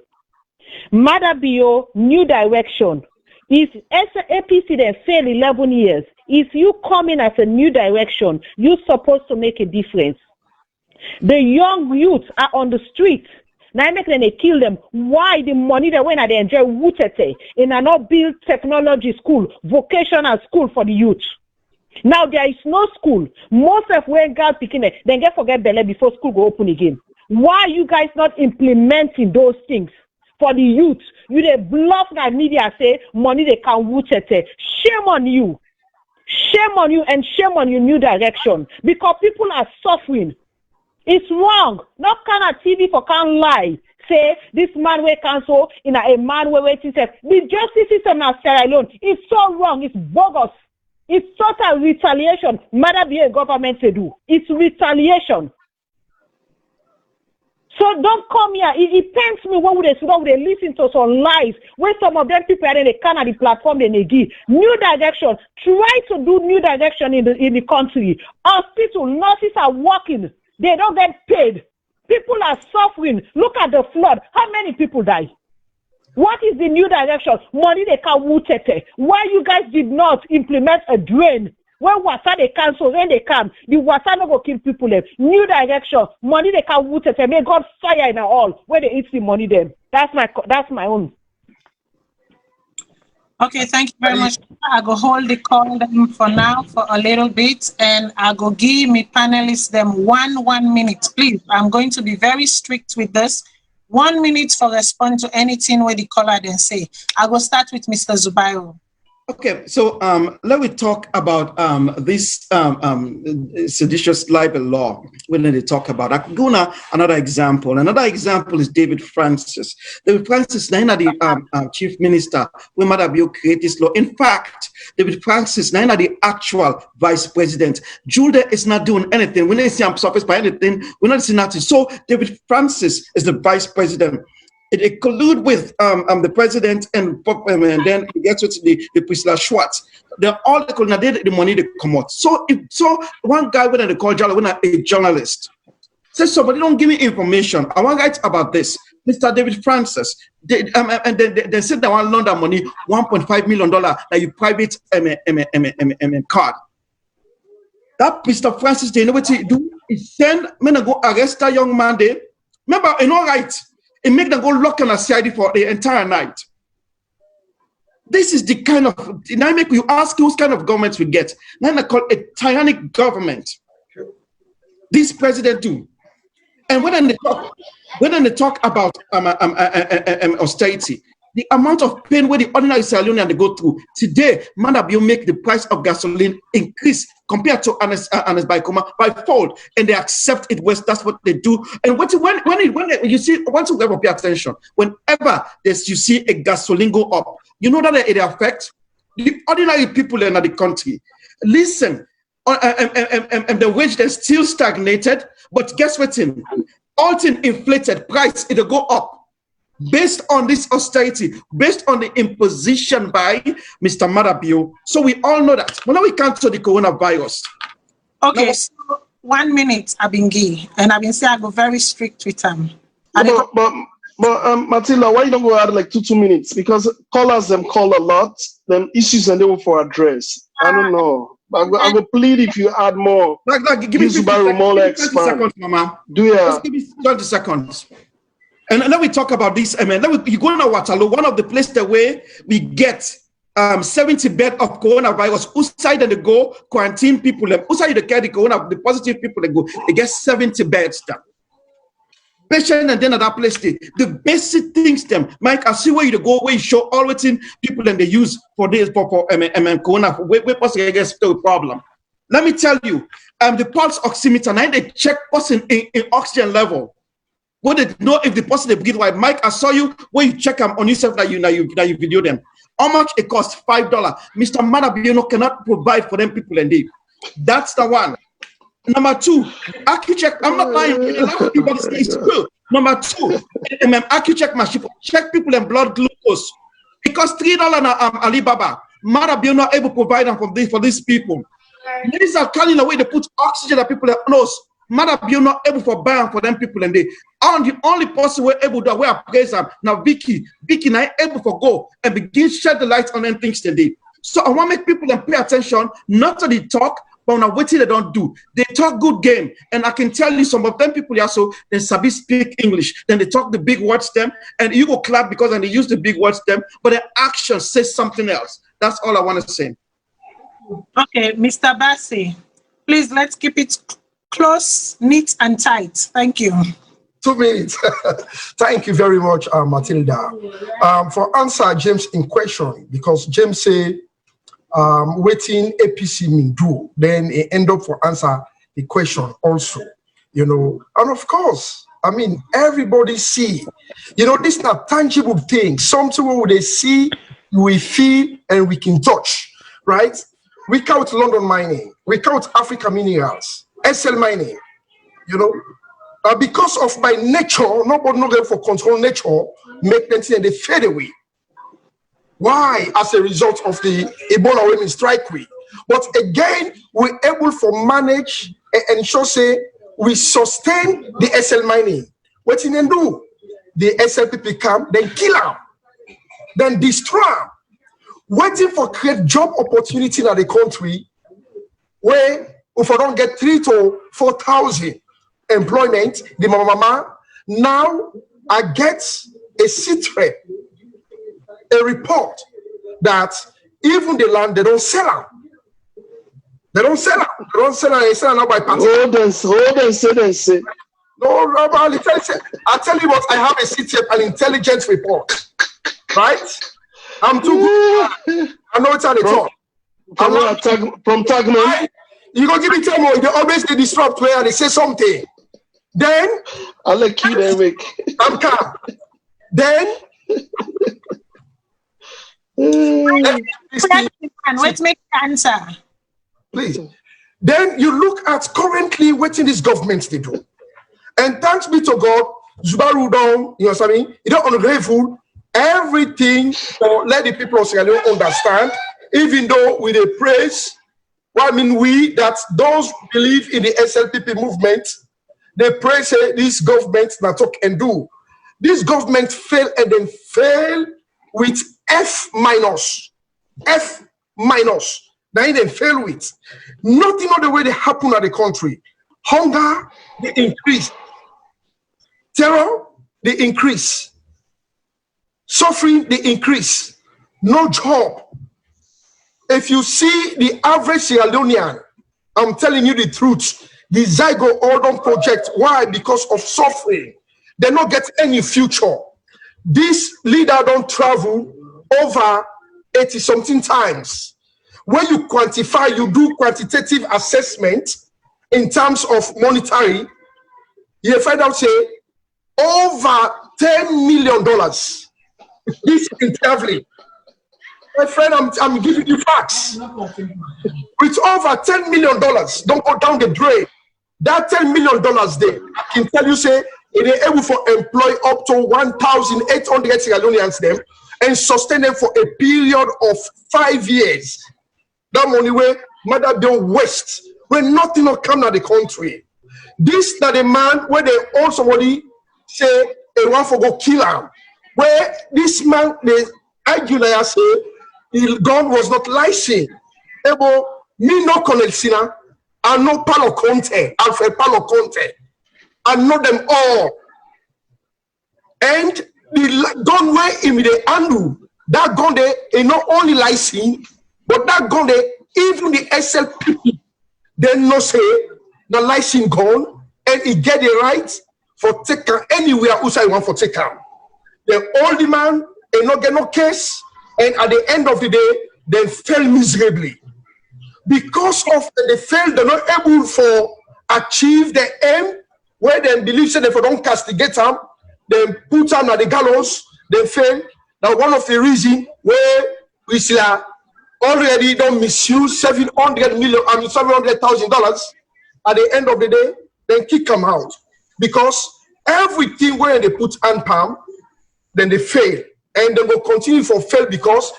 Madabio, new direction. If APC then fail 11 years, if you come in as a new direction, you're supposed to make a difference. The young youth are on the streets. Now I make them they kill them. Why the money they went they enjoy Wutete in an not built technology school, vocational school for the youth. Now there is no school. Most of when girls picking it, then get forget Bele before school go open again. Why are you guys not implementing those things for the youth? You they bluff that media say money they can Wutete. Shame on you. Shame on you and shame on your new direction. Because people are suffering. It's wrong. Not kind of TV for can't lie. Say this man will cancel in a man will wait. The justice system now Sierra Leone. It's so wrong. It's bogus. It's total retaliation. Matter be a government to do. It's retaliation. So don't come here. It pains me when they listen to some lies. When some of them people are in the can of the platform they give. New direction. Try to do new direction in the country. Hospital nurses are working. They don't get paid. People are suffering. Look at the flood. How many people die? What is the new direction? Money they can Wutete. Why you guys did not implement a drain? When water they cancel, when they come, the water no go kill people them. New direction. Money they can Wutete. May God fire in all where they eat the money them. That's my own. Okay, thank you very much. I go hold the call them for now for a little bit, and I go give me panelists them 1 minute, please. I'm going to be very strict with this. 1 minute for respond to anything where the caller then say. I go start with Mr. Zubairu. Okay, so let me talk about this seditious libel law. When they talk about, I could go now another example. Another example is David Francis. David Francis, now the chief minister, we might have created this law. In fact, David Francis, now the actual vice president. Judah is not doing anything. We didn't see him surface by anything. We're not seeing nothing. So David Francis is the vice president. It collude with the president and then it gets with the Priscilla Schwartz. They're all the money they come out. So one guy when they call a journalist says somebody don't give me information. I want to write about this. Mr. David Francis, they said they want to loan that money $1.5 million that you private card. That Mr. Francis, they know what he do. He send me to go arrest that young man there. Remember, you know right. It make them go lock on a CID for the entire night. This is the kind of dynamic you ask whose kind of government we get. Now I call a tyrannic government. This president do. And when they talk about austerity, the amount of pain where the ordinary Sierra Leonean they go through today, you make the price of gasoline increase compared to Anes Baikoma by fold, and they accept it. That's what they do. And when you see, once you ever pay attention, whenever you see a gasoline go up, you know that it affects the ordinary people in the country. Listen, and the wage is still stagnated, but guess what? All thing inflated price it'll go up. Based on this austerity, based on the imposition by Mr. Madabio. So we all know that. When we come to the coronavirus. Okay, now, so 1 minute, Abingi, and I've been saying I go very strict with them. But Matilda, why you don't go add like 2 minutes? Because callers them call a lot, them issues and they will for address. I don't know. I will plead if you add more. Give me 20 seconds, Mama. Just give me 20 seconds. And then we talk about this. I mean, you go to Waterloo, one of the places where we get 70 beds of coronavirus. Whose side they go quarantine people? Whose side they carry the positive people? They go. They get 70 beds done. Patient and then at that place, the basic things them. Mike, I see where you go, where you show all the things people and they use for this for corona. Where possibly I guess still a problem. Let me tell you, the pulse oximeter now they check person in oxygen level. What they know if the person they breathe right. Mike, I saw you when you check them on yourself that you video them. How much it costs? $5. Mr. Madabino cannot provide for them people and they. That's the one. Number two, AccuCheck. I'm not lying. A lot of people say it's true. Number two, AccuCheck machine check people and blood glucose. Because $3 Alibaba, Marabi not able to provide them for these people. These are turning away to put oxygen that people nose. Marabi not able to buy them for them people, and they are the only person we're able to wear praise them. Now Vicky now able to go and begin shed the light on them things today. So I want to make people then pay attention, not to the talk, but on what they don't do. They talk good game, and I can tell you some of them people also they sabi speak English. Then they talk the big words them, and you go clap because then they use the big words them, but their action says something else. That's all I want to say. Okay, Mr. Bassi, please let's keep it close, neat, and tight. Thank you. 2 minutes. Thank you very much, Matilda. For answer James in question, because James say waiting APC me do, then it end up for answer the question also, and of course, I mean, everybody see, this is not tangible thing, something where they see, we feel, and we can touch, right? We count London mining, we count Africa Minerals, SL mining, because of my nature, nobody know them for control nature, make them say they fade away. Why? As a result of the Ebola women strike we. But again, we're able to manage and ensure say we sustain the SL mining. What you then do? The SLPP come, then kill them, then destroy them. Waiting for create job opportunity in the country where if I don't get 3,000 to 4,000 employment, the mama now I get a secret, a report that even the land they don't sell them. They don't sell them. They don't sell them. They sell them by party. Hold on, say. No, Robert, I tell you what, I have a secret, an intelligence report, right? I'm too good. I know it's at the top. From Tagman. You go give me time more. They always they disrupt where they say something. Then I'll let you there, Mick. I'm calm. Then Let's make the answer. please. Then you look at currently what in this government they do. And thanks be to God, Zubaru down, you know what I mean? You don't ungrateful everything for let the people of Sierra Leone understand, even though with a praise. Well, I mean, we that those who believe in the SLPP movement, they pray say this government not talk and do. This government fail and then fail with F minus. Then they fail with. Nothing of the way they happen at the country. Hunger, they increase. Terror, they increase. Suffering, they increase. No job. If you see the average Sierra Leonean, I'm telling you the truth, the Zygo Ordon project, why? Because of suffering. They don't get any future. This leader don't travel over 80-something times. When you quantify, you do quantitative assessment in terms of monetary, you find out say over $10 million. This is traveling. My friend, I'm giving you facts. With over $10 million, don't go down the drain. That $10 million there, I can tell you, say, it is able to employ up to 1,800 Sierra Leoneans them and sustain them for a period of 5 years. That money where mother don't waste, when nothing will come to the country. This that the man where they also somebody say they want to go kill him. Where this man they argue like say the gun was not licensed. Ebo me no Colonel Sina, I know Palo Conte, Alfred Palo Conte. I know them all. And the gun where in the handle, that gun there is not only licensed, but that gun there, even the SLPP, they no say the license gun, and he get the right for take anywhere outside want for take him. The old man and not get no case, and at the end of the day, they fail miserably. Because of the fail, they're not able to achieve the aim where they believe that if they don't castigate them, then put them at the gallows, they fail. Now, one of the reasons where we still already don't misuse $700,000 at the end of the day, then kick them out. Because everything where they put on palm, then they fail. and they will continue for fail because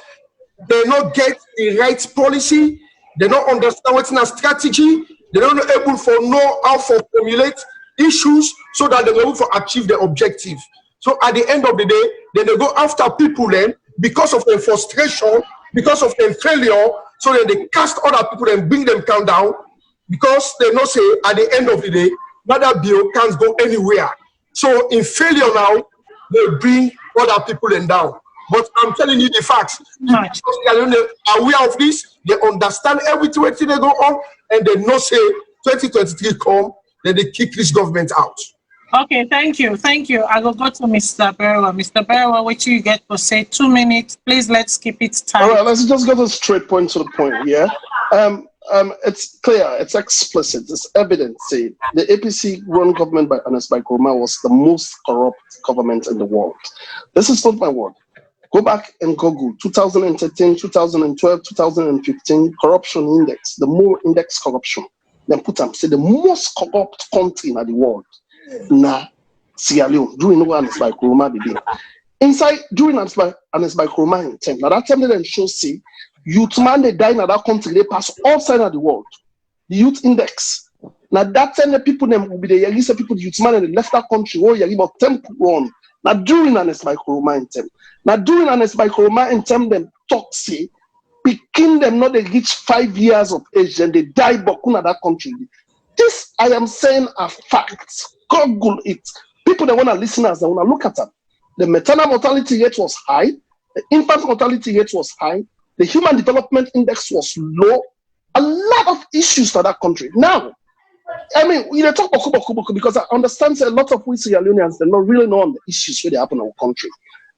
they not get the right policy, they don't understand what's in a strategy, they don't able for know how to formulate issues so that they will able to achieve the objective. So at the end of the day, then they go after people then because of their frustration, because of their failure, so then they cast other people and bring them down because they know say at the end of the day, that bill can't go anywhere. So in failure now, they bring other people then down. But I'm telling you the facts. Because they are aware of this, they understand everything they go on, and they know say 2023 come, then they kick this government out. Okay, thank you. Thank you. I will go to Mr. Berwa. Mr. Berwa, what you get for say 2 minutes? Please, let's keep it time. All right, let's just go to straight point to the point, yeah? It's clear, it's explicit, it's evident. Say the APC run government by Ernest Bai Koroma was the most corrupt government in the world. This is not my word. Go back and Google 2013, 2012, 2015 corruption index, the more index corruption. Then put them, say the most corrupt country in the world. Nah, Sierra Leone, during Ernest Bai Koroma did. Inside, during Ernest Bai Koroma in time, now that time they then show, see, youth man they die in that country, they pass all sides of the world. The youth index. Now that time the people them will be the youngest people, the youth man and the left that country, oh yeah, about 10 run. Now during Ernest Bai Koroma in time. Now during Ernest Bai Koroma in time, them talk say, picking them not they reach 5 years of age and they die bakun at that country. This I am saying are facts. Google it. People that want to listen as they want to look at them. The maternal mortality rate was high, the infant mortality rate was high, the human development index was low, a lot of issues for that country. Now, I mean, we talk about Kubo because I understand a lot of we Sierra Leoneans, they don't really know on the issues where they happen in our country.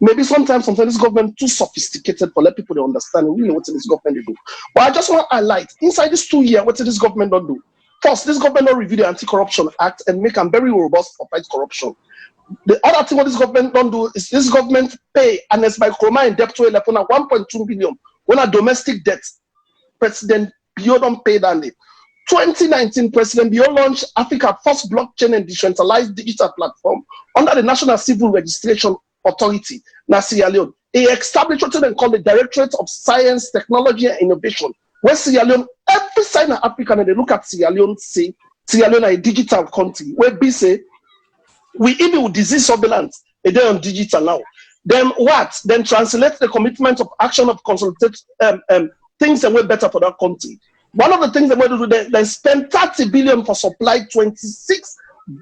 Maybe sometimes this government too sophisticated for let people to understand really what this government they do. But I just want to highlight, inside these 2 years, what this government don't do? First, this government don't review the Anti-Corruption Act and make them very robust for fight corruption. The other thing what this government don't do is this government pay Ernest Bai Koroma in debt to 1.2 billion. When a domestic debt, President Bio don't pay that. 2019, President Bio launched Africa's first blockchain and decentralized digital platform under the National Civil Registration Authority, Sierra Leone. He established what they call the Directorate of Science, Technology and Innovation, where Sierra Leone, every side of Africa, and they look at Sierra Leone, say Sierra Leone is a digital country, where we say, we even with disease surveillance, they're on digital now. Then what? Then translate the commitment of action of consultate things that were better for that country. One of the things they want to do, they spend 30 billion for supply 26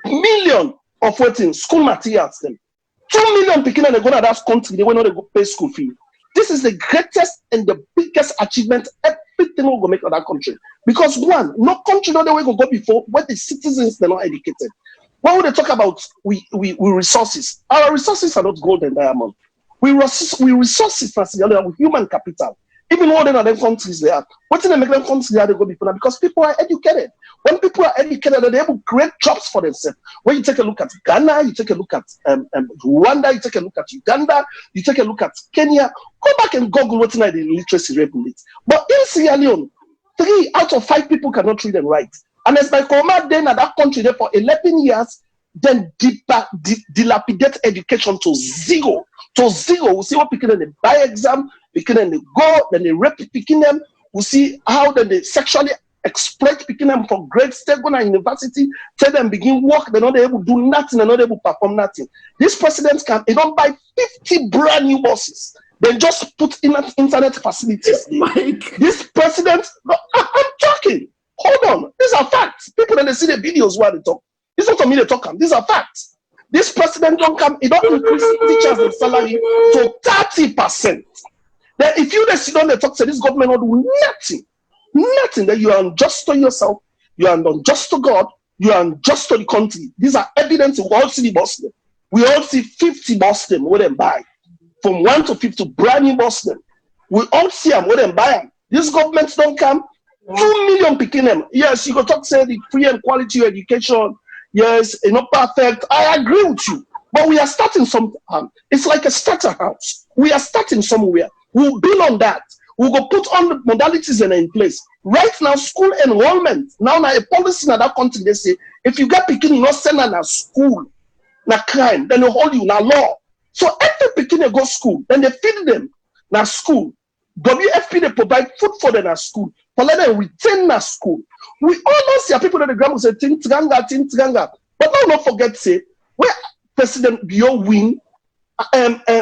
million of waiting school materials. Them 2 million people they go to that country, they will not go pay school fee. This is the greatest and the biggest achievement everything will go make of that country. Because one, no country no way go before where the citizens they're not educated. When they talk about we resources, our resources are not gold and diamond. We resources for human capital. Even more than other countries they are. What in the make them countries they go before? Because people are educated. When people are educated, they're able to create jobs for themselves. When you take a look at Ghana, you take a look at Rwanda, you take a look at Uganda, you take a look at Kenya, go back and Google what's in the literacy rate. But in Sierra Leone, 3 out of 5 people cannot read and write. And as by Koroma then at that country there for 11 years, then dilapidate education to zero. To zero. We see what people they buy exam, people then they go, then they rape picking them. We see how then they sexually exploit picking them for grades. They go to university, tell them begin work, they're not able to do nothing, they're not able to perform nothing. This president they don't buy 50 brand new buses. They just put in internet facilities. Mike. This president, I'm talking. Hold on, these are facts. People then they see the videos where they talk. It's not for me to talk. These are facts. This president don't come, he don't increase teachers' salary to 30%. Then if you sit down and talk, say this government will do nothing. Then you are unjust to yourself, you are unjust to God, you are unjust to the country. These are evidence. We all see the Boston. We all see 50 Boston where they buy. From 1 to 50 brand new Boston. We all see them where they buy them. These governments don't come. 2 million picking them. Yes, you go talk say the free and quality education. Yes, it's not perfect. I agree with you. But we are starting some. It's like a starter house. We are starting somewhere. We'll build on that. We'll go put on the modalities in place. Right now, school enrollment. Now, a policy in that country, they say, if you get picking, you not send them to school, na crime, then they hold you, na law. So every pikin they go school, then they feed them na school. WFP they provide food for them at school. For let them retain na school. We almost see people that the grandma say tin tranga. But now not forget say where President Bio win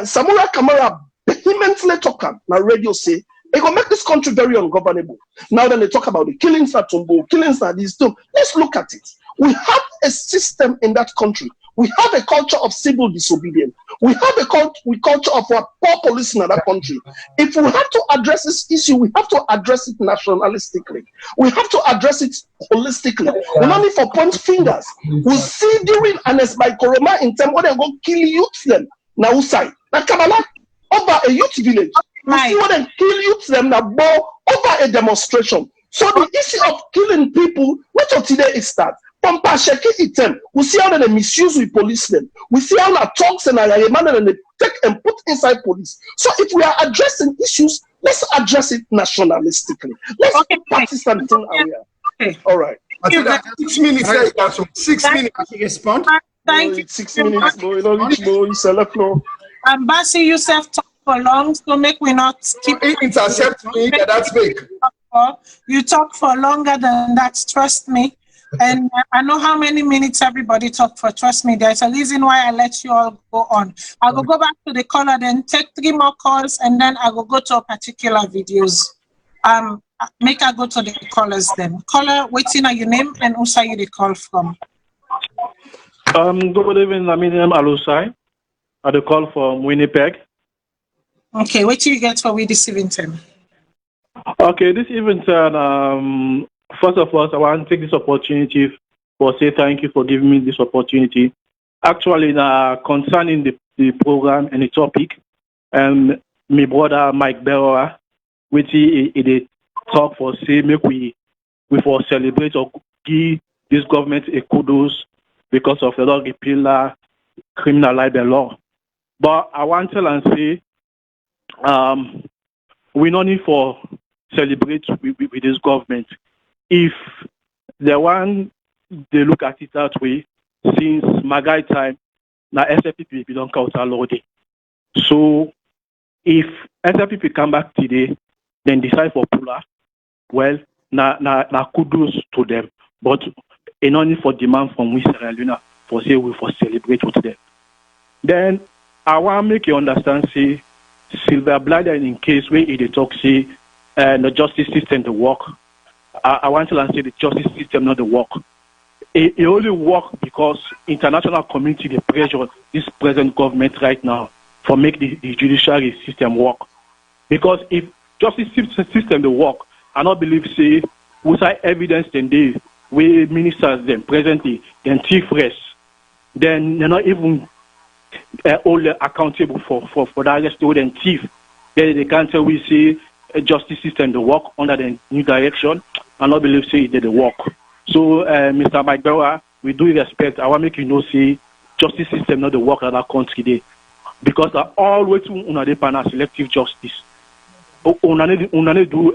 Samurai Kamara vehemently talk na radio say it will make this country very ungovernable. Now then they talk about the killings at Tumbo, killings at these two. Let's look at it. We have a system in that country. We have a culture of civil disobedience. We have a culture of poor police in that country. If we have to address this issue, we have to address it nationalistically. We have to address it holistically. We don't need for point fingers. We see during Anes by Koroma in time when they go kill youth them. Now Usai. Now Kabbalah over a youth village. We see when they kill youth them now over a demonstration. So the issue of killing people, not of today is that. We see how they misuse with police them. We see how they talks and they take and put inside police. So if we are addressing issues, let's address it nationalistically. Let's practice something area. Okay. All right. I think that 6 minutes. 6 minutes. Respond. Thank you. 6 minutes. No, you don't reach more. You select no. Ambassador Youssef talk for long, so make we not keep intercept me. That's big. You talk for longer than that. Trust me. And I know how many minutes everybody talk for. Trust me, there's a reason why I let you all go on. I will go back to the caller, then take 3 more calls, and then I will go to a particular videos. Make I go to the callers then. Caller, waiting on your name and also you the call from. Good evening, my name Alusai. I the call from Winnipeg. Okay, what do you get for we this evening? Okay, this evening, first of all, I want to take this opportunity for say thank you for giving me this opportunity. Actually, concerning the program and the topic, my brother Mike Berroa, which he did talk for say make we for celebrate or give this government a kudos because of the law repeal criminal libel law. But I want to and say we no need for celebrate with this government. If the one they look at it that way, since Magai time, now SFPP belong to Lodi. So if SFPP come back today, then decide for Pula, well, na kudos to them. But in only for demand from we Sierra Leone for say we for celebrate with them. Then I want to make you understand, say, Silver Bladder in case where they talk, say, the justice system to work. I want to say the justice system not the work. It only work because international community they pressure this present government right now for make the judiciary system work. Because if justice system they work, I not believe say without evidence then they we ministers them presently then thief rest, then they're not even all accountable for that arrest then thief. Then they can't tell we say justice system to work under the new direction. I not believe say it did the work. So Mr. Mike Berroa, we do respect. I want to make you know say justice system not the work of that country today. Because all way to una selective justice. Una do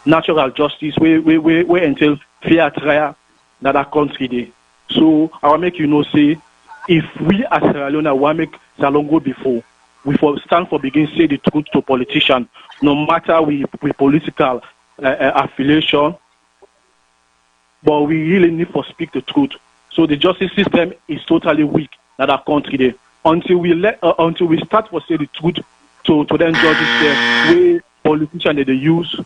natural justice we until fair trial that country day. So I want to make you know say if we as Sierra Leone want make Salone go before, we for stand for begin say the truth to politicians, no matter we political affiliation, but we really need to speak the truth. So the justice system is totally weak in that country there. Until we start to say the truth to them judges there, way politicians they use,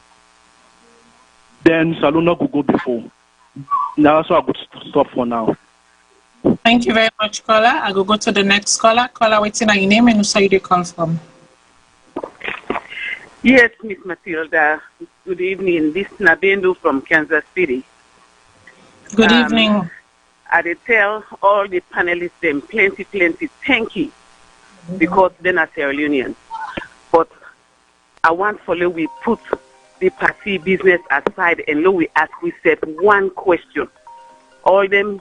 then Salone could go before. Now so I could stop for now. Thank you very much, caller. I will go to the next caller. Caller, waiting on your name and also you the call from. Yes, Miss Matilda. Good evening. This is Nabendo from Kansas City. Good evening. I did tell all the panelists them plenty thank you because they're not Sierra Leoneans. But I want for you we put the party business aside and we ask we said one question. All them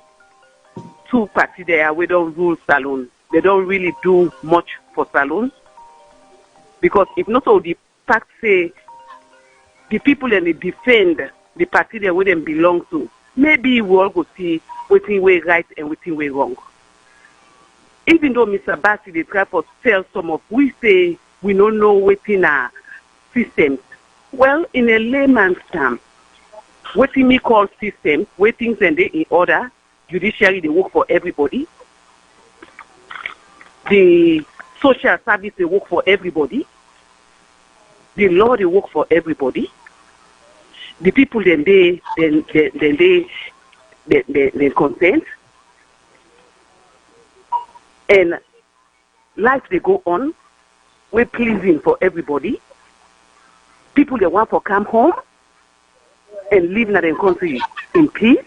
two parties there we don't rule Salone. They don't really do much for Salone. Because if not all the fact say the people and they defend the party they wouldn't belong to, maybe we all go see what's way right and what's way wrong. even though Mr. Bassi they try to tell some of we say we don't know within our systems. Well, in a layman's term, what we call systems, where things and they in order, judiciary they work for everybody. The social service they work for everybody. The law they work for everybody. The people then they consent. And life they go on, we're pleasing for everybody. People they want to come home and live in the country in peace.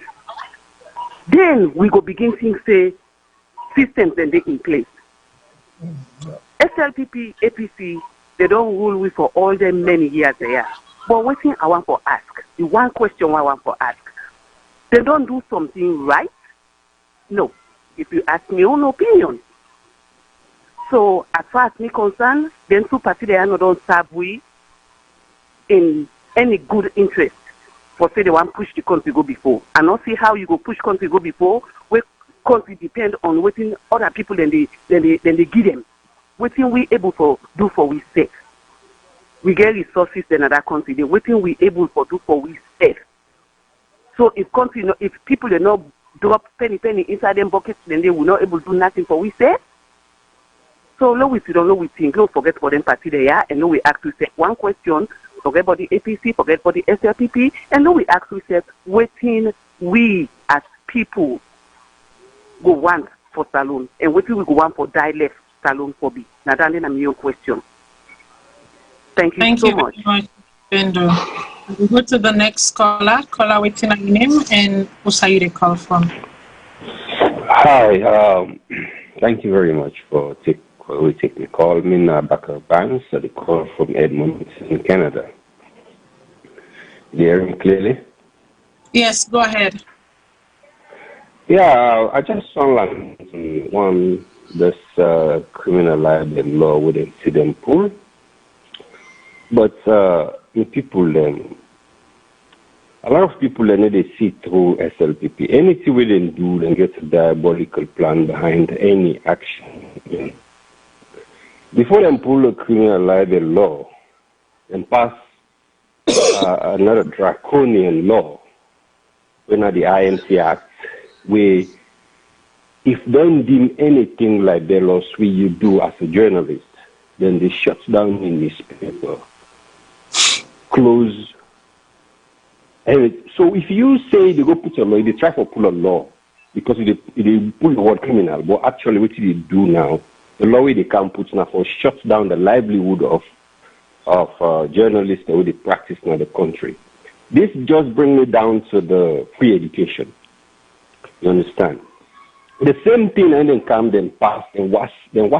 Then we go begin to say systems and they in place. SLPP, APC, they don't rule we for all them many years there. But what thing I want to ask, the one question I want to ask, they don't do something right? No. If you ask me own opinion. So as far as me concerned, then two parties they are not don't serve we in any good interest for say they want push the country go before. And not see how you go push country go before, where country depend on what other people then they give them. What we able to do for we safe. We get resources in other country. The what we able to do for we safe. So if country if people they not drop penny inside them buckets, then they will not able to do nothing for we safe. So no, we don't know we think. No, forget for them party they are, and no, we ask to say one question. Forget about the APC, forget about the SLPP, and no, we ask to say waiting we as people go want for Salone, and waiting we go want for die left Salone for B. Now that's your question. Thank you so much. Bendo. We go to the next caller. Caller waiting on your name and who are you the call from? Hi. Thank you very much for taking the call. I'm Bakar Barnes, the call from Edmonton in Canada. You hear me clearly? Yes, go ahead. Yeah, I just saw this criminal libel law with incident pool. But the people, a lot of people, they see through SLPP. Anything we didn't do, they get a diabolical plan behind any action. Before they pull a criminal libel law and pass another draconian law, when the INC Act, where if they don't deem anything like the laws you do as a journalist, then they shut down in newspaper, close. So if you say they go put a law, they try to pull a law because they pull the word criminal, but actually what they do now, the law they can put now for shut down the livelihood of journalists that they practice in the country. This just brings me down to the free education. You understand? The same thing and then come then pass and what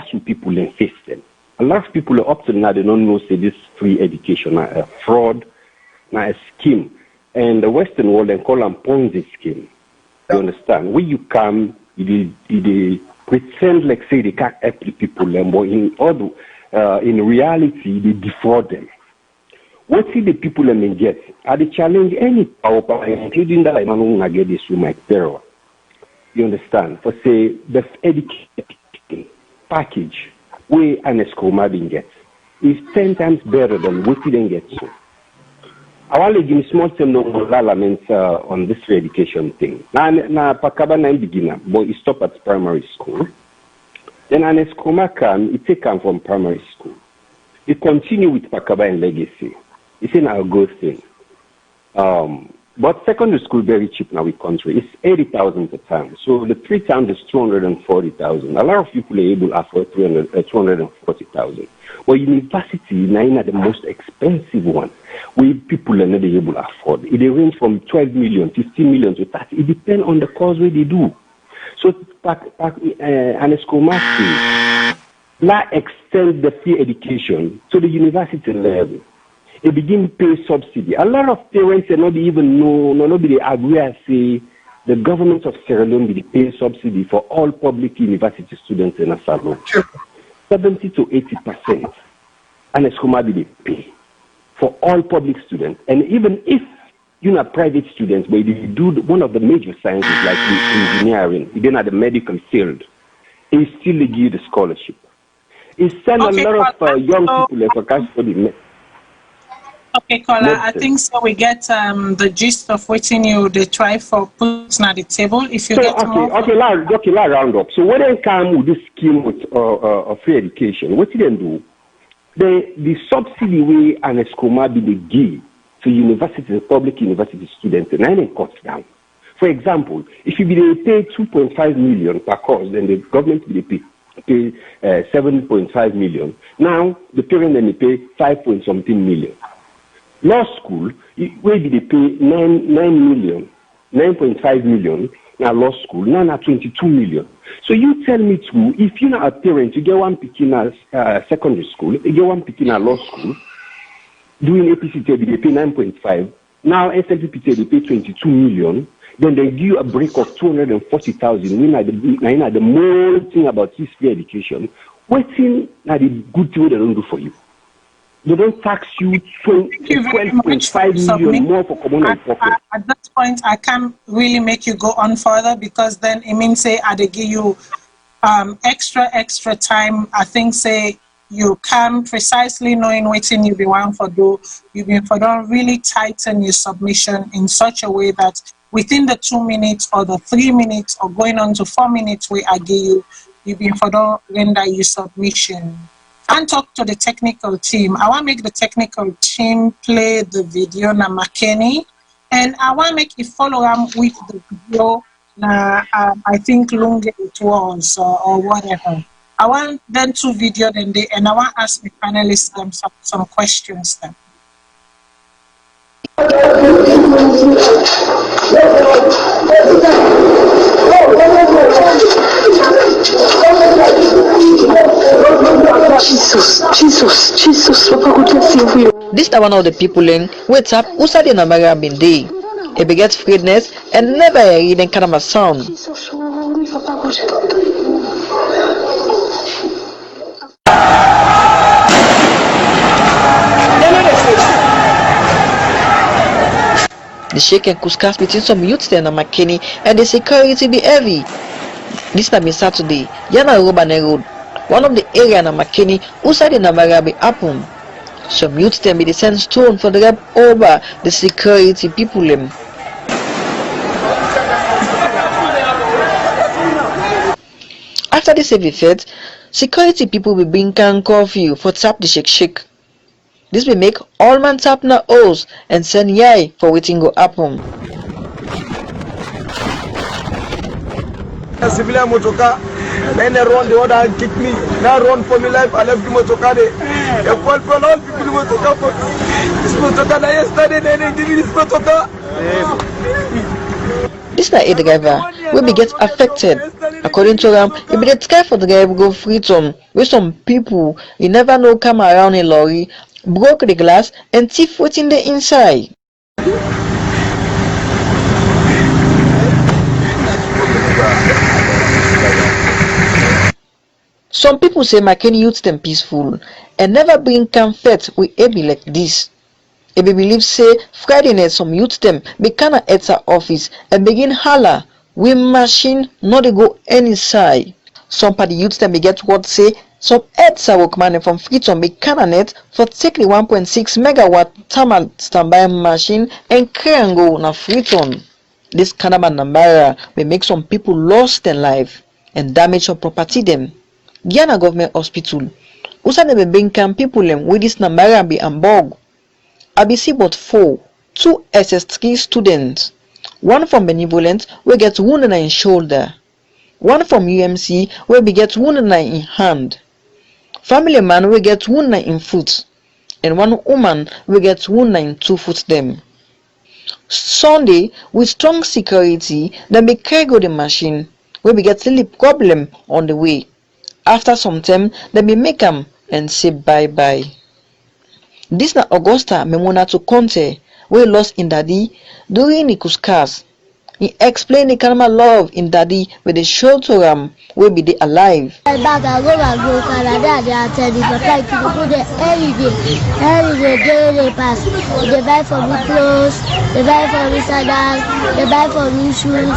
should people then face them? A lot of people are up to now they don't know say this free education now a fraud, now a scheme. And the Western world then call them Ponzi scheme. You understand? When you come, they pretend like say they can't help the people, but in reality they defraud them. What see the people them get? Are they challenge any power, including that I don't get this with my terror. You understand? For say the education package where an Escoma didn't get is 10 times better than what we didn't get. So I want to give me small term on this free education thing. Now Pakaba na beginner, but it stop at primary school. Then an Escoma it take come from primary school. It continue with Pakaba and legacy. It's in our good thing. But secondary school very cheap now in country. It's 80,000 per term. So the 3 terms is 240,000. A lot of people are able to afford 240,000. Well, university now the most expensive one, where people are not able to afford. It range from 12 million, 15 million to 30. It depends on the course where they do. So an Escomasti now extend the free education to the university level. They begin to pay subsidy. A lot of parents are not even know, nobody agree say the government of Sierra Leone will pay subsidy for all public university students in Salone. 70 to 80%. And Escoma they pay for all public students. And even if you're not private students, but you do one of the major sciences like engineering, then at the medical field, It still give you the scholarship. It send Okay, a lot Kola. of young So, people for cash study. okay, Kola. I Medicine. think so. We get the gist of waiting you they try for putting at the table. If you So get more, let's round up. So when they come with this scheme of free education, what do they do? The subsidy way and Escoma be the give to universities, public university students, and then cuts down. For example, if you be they pay 2.5 million per course, then the government will pay 7.5 million. Now the parent then they pay 5 point something million. Law school, where did they pay 9.5 million? Now law school, now 22 million. So you tell me too, if you're not a parent, you get one picking at secondary school, you get one picking at law school, doing APC they pay 9.5. Now SLPT they pay 22 million. Then they give you a break of 240,000. We know the more thing about this free education. Waiting now the good thing they don't do for you. They don't tax you 12.5 million more for common pocket. At that point, I can't really make you go on further because then it means say I give you extra time. I think say you can precisely knowing waiting you be one for do you be for don't really tighten your submission in such a way that within the 2 minutes or the 3 minutes or going on to 4 minutes where I give you be for don't render your submission. And talk to the technical team. I want to make the technical team play the video na McKinney, and I want to make it follow up with the video na I think Lunge it was or whatever. I want them to video them they, and I want to ask the panelists them some questions then. Jesus, Papa, good to see you. This is one of the people in what's up, who said in America been day. It begets freeness and never even kind of a sound. The shake and couscous between some youths there and McKinney and the security be heavy. This time is Saturday, Yana Robane Road, one of the area in McKinney who said in America be happen. Some youths then be the send stone for the rep over the security people them. After this heavy fete, security people will bring can coffee for tap the shake. This will make all man tap na O's and send yai for waiting go happen. A civilian motoka, then they run the order and kick me. Now run for my life. I left the motoka there. I called for all people the motoka for this motoka. Yesterday they give me this motoka. This na a driver will be get affected. According to them, if the sky for the guy go freedom with some people you never know come around a lorry, broke the glass and thief waiting the inside. Some people say McKinney youth them peaceful and never bring comfort with a be like this. If we believe say Friday night some youth them be kinda enter office and begin holler we machine not they go any side. Some party youth them be get what say some ETSA workman from Freetown be kinda net for take the 1.6 megawatt thermal standby machine and carry and go na Freetown. This kind of Nambara may make some people lost their life and damage some property them. Guyana government hospital. Usa never bring camp people them with this Nambara be ambog. I be see but 2 SS3 students. One from Benevolent will get wounded in shoulder. One from UMC will be get wounded in hand. Family man will get wounded in foot. And one woman will get wounded in 2 foot them. Sunday, with strong security, then be carry the machine will be get sleep problem on the way. After some time, then be make them and say bye. This na Augusta Memona to Conte, we lost in daddy during the Cuscas. He explained the kind of love in daddy with the show to will be the alive. They pass. They buy for me clothes, they buy for me sandals, they buy for me shoes,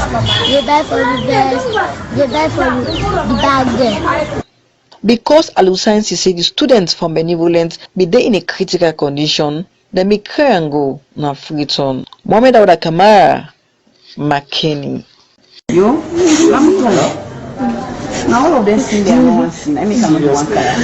they buy for me vest, they buy for me the bag there. Because Alusansi say the students from benevolence be there in a critical condition, they may cry and go na Freeton. Mohamed Awda Kamara, McKinney. Yo, now all of them sing their ones. Let me come to one color.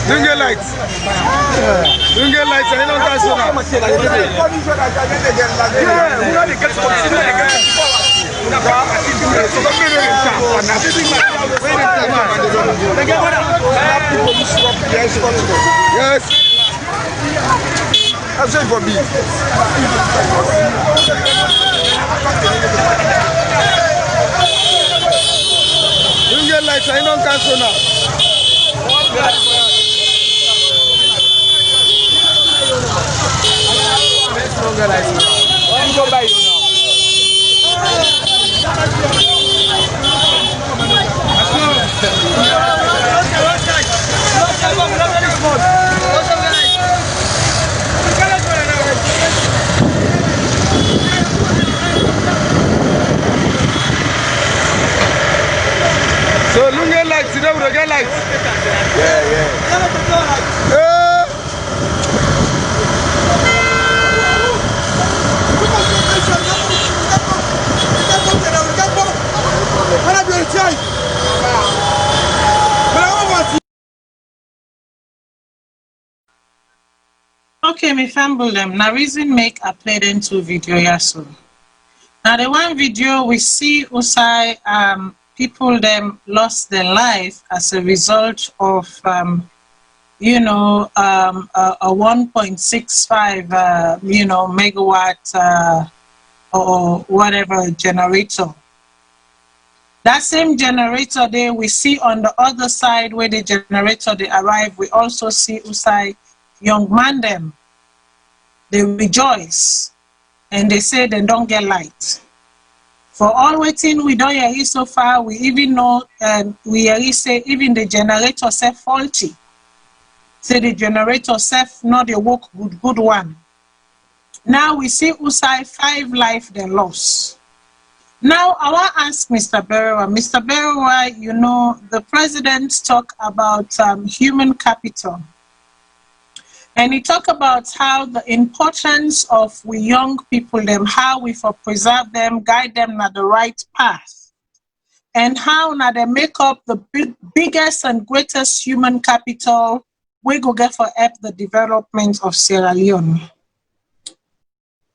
Lunge lights. Lunge lights. I don't know yes. That's it for me. Lunge lights. I don't cancel now. Go by you so Lunge lights, you know we get lights. Okay, me fumble them. Now reason make a play them two video yaso. Now the one video we see Usai people them lost their life as a result of a 1.65 megawatt or whatever generator. That same generator there we see on the other side where the generator they arrive, we also see Usai young man them. They rejoice and they say they don't get light. For all waiting we don't hear so far, we even know we hear say even the generator self faulty. Say the generator self not a work good one. Now we see Usai 5 life they lost. Now I want to ask Mr. Berewa. Mr. Berewa, you know the president talk about human capital. And he talk about how the importance of we young people, them, how we for preserve them, guide them at the right path. And how now they make up the biggest and greatest human capital we go get for help the development of Sierra Leone.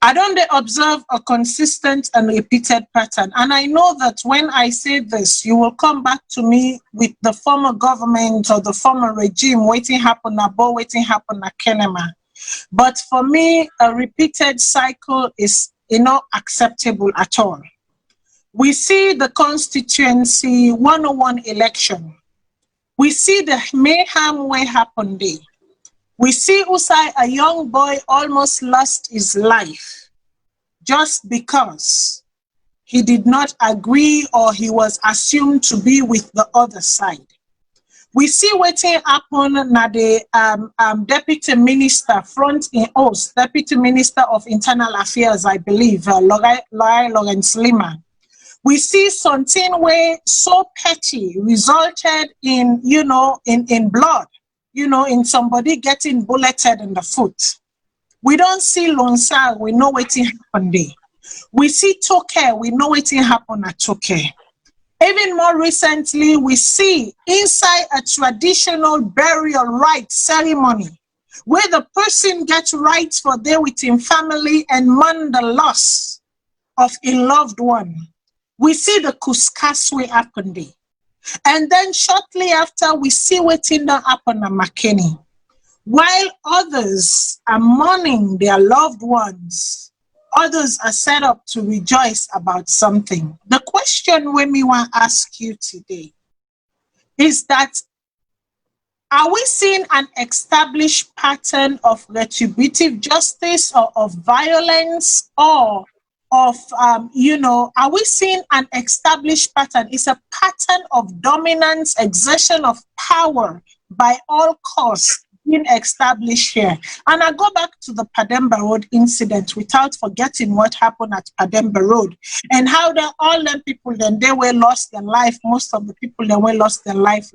I don't observe a consistent and repeated pattern. And I know that when I say this, you will come back to me with the former government or the former regime waiting happen na Bo, waiting happen na Kenema. But for me, a repeated cycle is not acceptable at all. We see the constituency 101 election. We see the mayhem way happened there. We see Usai, a young boy, almost lost his life just because he did not agree or he was assumed to be with the other side. We see waiting happen na the Deputy Minister front in host, Deputy Minister of Internal Affairs, I believe, Lawrence Lima. We see something where so petty resulted in, in blood, in somebody getting bulleted in the foot. We don't see Lonsar, we know what happened there. We see Toke, we know what happened at Toke. Even more recently, we see inside a traditional burial rite ceremony where the person gets rights for their within family and mourn the loss of a loved one. We see the Kuskaswe happen there. And then shortly after, we see what happened at McKinney. While others are mourning their loved ones, others are set up to rejoice about something. The question we want to ask you today is that, are we seeing an established pattern of retributive justice or of violence, or of, are we seeing an established pattern? It's a pattern of dominance, exertion of power by all costs being established here. And I go back to the Pademba Road incident without forgetting what happened at Pademba Road and how all them people, then they were lost their life. Most of the people that were lost their life.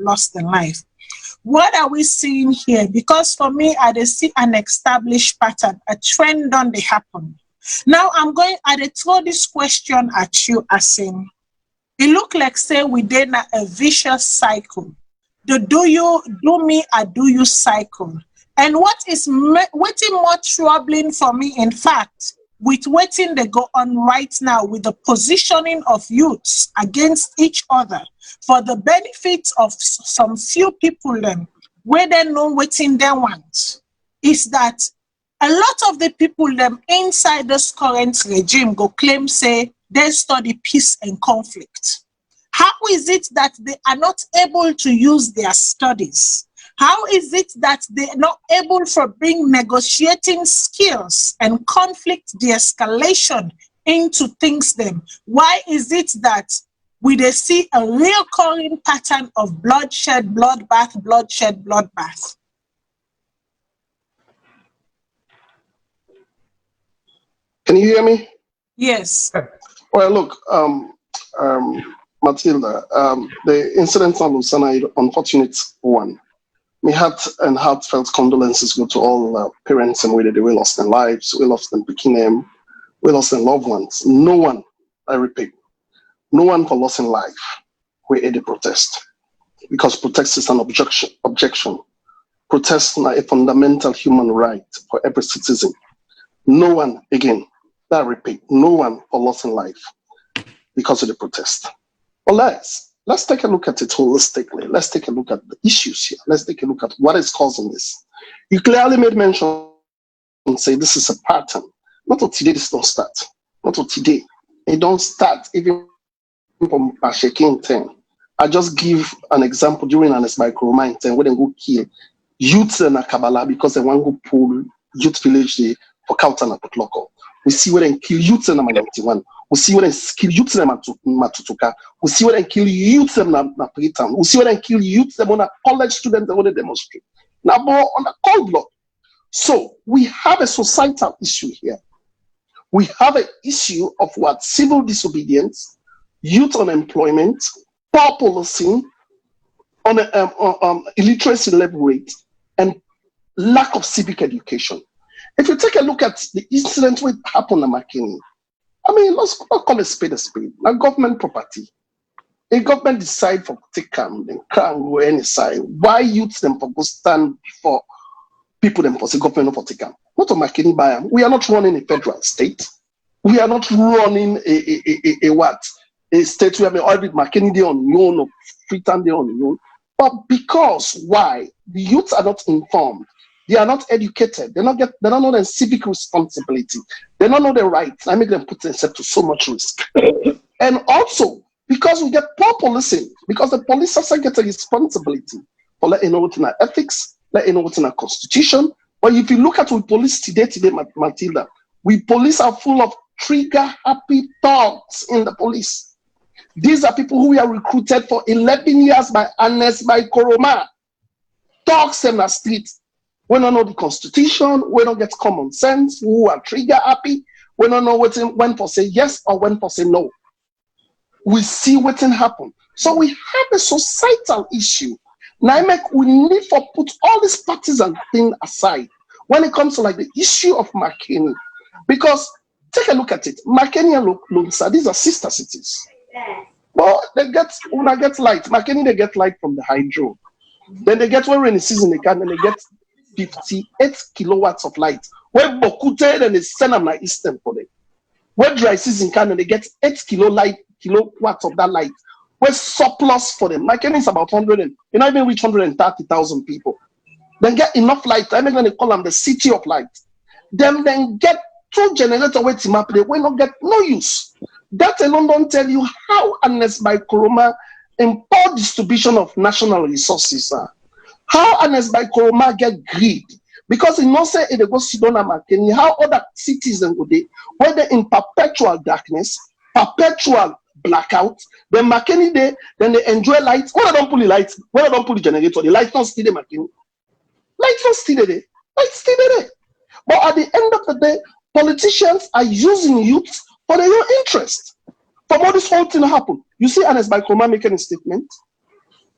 What are we seeing here? Because for me, I see an established pattern, a trend on the happen. Now I throw this question at you as in, it look like say we did a vicious cycle. The do you, do me, or do you cycle. And what is waiting more troubling for me, in fact, with waiting they go on right now with the positioning of youths against each other for the benefits of some few people them, where they know waiting they want, is that a lot of the people them inside this current regime go claim say they study peace and conflict. How is it that they are not able to use their studies? How is it that they are not able to bring negotiating skills and conflict de-escalation into things them? Why is it that we see a recurring pattern of bloodshed, bloodbath, bloodshed, bloodbath? Can you hear me? Yes. Well, look, Matilda, the incident of Lusana is an unfortunate one. My heartfelt condolences go to all parents and whether they were lost their lives, we lost them picking them, we lost their loved ones. No one, I repeat, no one for loss in life will aid the protest, because protest is an objection. Protest is a fundamental human right for every citizen. No one, again, I repeat, no one for loss in life because of the protest. But let's take a look at it holistically. Let's take a look at the issues here. Let's take a look at what is causing this. You clearly made mention and say this is a pattern. Not until today, this don't start. Not until today. It don't start even from a shaking thing. I just give an example during an micro-mind thing where they go kill youths in a Kabbalah because they want to pull youth village there for Kautan and Putloko. We see where they kill youths in a 91. We see where they kill youths in Matutuka. We see where they kill youths in Pritam. We see where they kill youths on a college students that want to demonstrate. Now, more on the cold blood. So we have a societal issue here. We have an issue of what? Civil disobedience, youth unemployment, poor policing, on illiteracy level rate, and lack of civic education. If you take a look at the incident which happened at McKinney, I mean, let's not call a spade a spade. Now, government property. A government decide for take them can't go any side. Why youths them for go stand before people them for the government for take them? Not to McKinney by them. We are not running a federal state. We are not running a what? A state where we already McKinney they on your own or Freetown they on your own. But because why? The youths are not informed. They are not educated. They don't know their civic responsibility. They don't know their rights. I make them put themselves to so much risk. And also, because we get poor policing, because the police also get a responsibility for letting know what's in our ethics, letting know what's in our constitution. But if you look at we police today, Matilda, we police are full of trigger-happy thoughts in the police. These are people who were recruited for 11 years by Ernest by Koroma. Talks in the street. We don't know the constitution. We don't get common sense. Who are trigger happy. We don't know when to say yes or when to say no. We see what can happen. So we have a societal issue. Now, we need to put all these partisan thing aside when it comes to like the issue of McKinney. Because take a look at it. McKinney and Lunsa, these are sister cities. Well, they get when I get light. McKinney, they get light from the hydro. Then they get when rainy season they can, and they get 58 kilowatts of light. When Bokute, then they send them like Eastern for them. When dry season can, and they get 8 kilowatts of that light. When surplus for them. McKinney is about 100, and you not even reach 130,000 people. Then get enough light. I mean, when they call them the city of light. Then get 2 generators waiting up. They will not get no use. That alone don't tell you how Ernest by Koroma in poor distribution of national resources are. How Ernest by Koroma get greed. Because he knows say if they go Sidona McKinney, how other citizens would they, whether in perpetual darkness, perpetual blackout, then McKinney then they enjoy light. When I don't pull the light, when I don't pull the generator, the light not still there, McKinney. Light not still there. Light still there. But at the end of the day, politicians are using youth for their own interest. For all this whole thing to happen. You see Ernest by Koroma making a statement.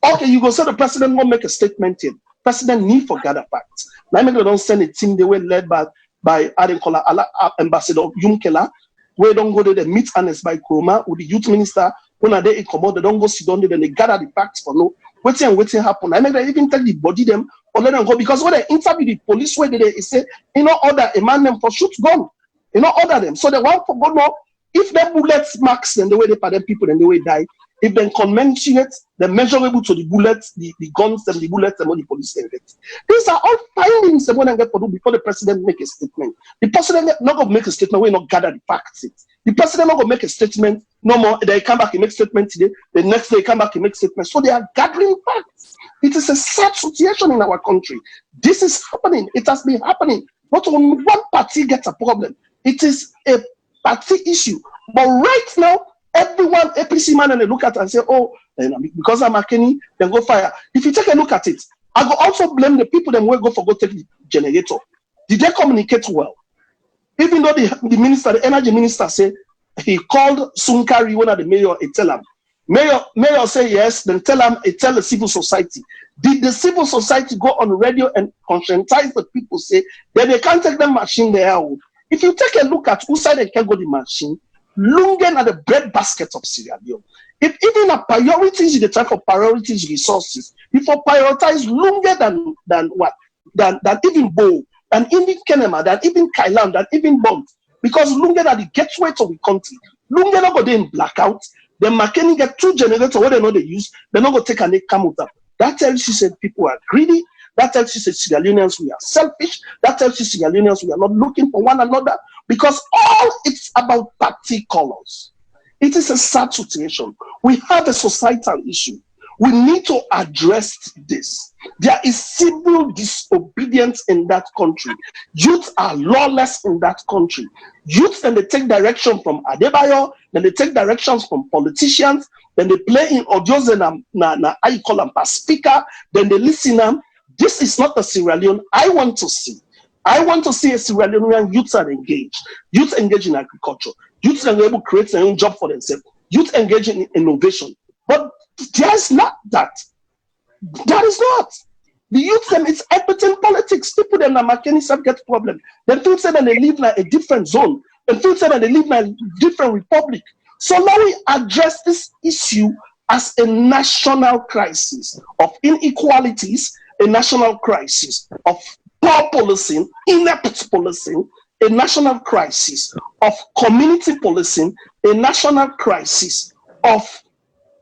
Okay, you go say the president won't make a statement here. President need for gather facts. Now maybe they don't send a team they were led by Adenkola Ambassador Yumkela, where don't go there, they meet Ernest by Koroma with the youth minister. When are they come out, they don't go sit down there, then they gather the facts for no. Waiting happen. I mean they even take the body them or let them go because when they interview the police where they say, order a man them for shoot gun. Order them. So they want for God know if the bullets marks then the way they pay them people, then the way die. If they commensurate, they're measurable to the bullets, the guns, and the bullets, and what the police get. These are all findings that one get to do before the president make a statement. The president not going to make a statement, we not gather the facts. The president not going to make a statement, no more, they come back and make a statement today, the next day come back and make a statement. So they are gathering facts. It is a sad situation in our country. This is happening. It has been happening. Not only one party gets a problem. It is a party issue. But right now, everyone, APC man, and they look at it and say, oh, because I'm McKinney, then go fire. If you take a look at it, I go also blame the people that will go take the generator. Did they communicate well? Even though the energy minister said he called Sunkari, one of the mayor, and tell him. Mayor say yes, then tell the civil society. Did the civil society go on radio and conscientize the people, say that they can't take the machine there? If you take a look at who side they can go the machine, Lungen are the breadbasket of Sierra Leone. If even a priorities in the type of priorities resources, if you prioritize Lungen than even Bo, than even Kenema, than even Kailan, than even Bond, because Lungen are the gateway to the country. Lungen not go there in blackout. Then McKinney get 2 generators what they know they use, they're not gonna take and they come with them. That tells you said people are greedy. That tells you said Sierra Leoneans we are selfish. That tells you Sierra Leoneans we are not looking for one another. Because all it's about party colors. It is a sad situation. We have a societal issue. We need to address this. There is civil disobedience in that country. Youth are lawless in that country. Youth, then they take direction from Adebayo, then they take directions from politicians, then they play in audios and I call them per speaker, then they listen them. This is not the Sierra Leone I want to see. I want to see a Sierra Leonean youth are engaged. Youth engage in agriculture. Youth are able to create their own job for themselves. Youth engage in innovation. But there's not that. That is not. The youth them it's everything politics. People them na McKinney self get problem. Then people say that they live in a different zone. Then people say that they live in a different republic. So now we address this issue as a national crisis of inequalities, a national crisis of poor policing, inept policing, a national crisis of community policing, a national crisis of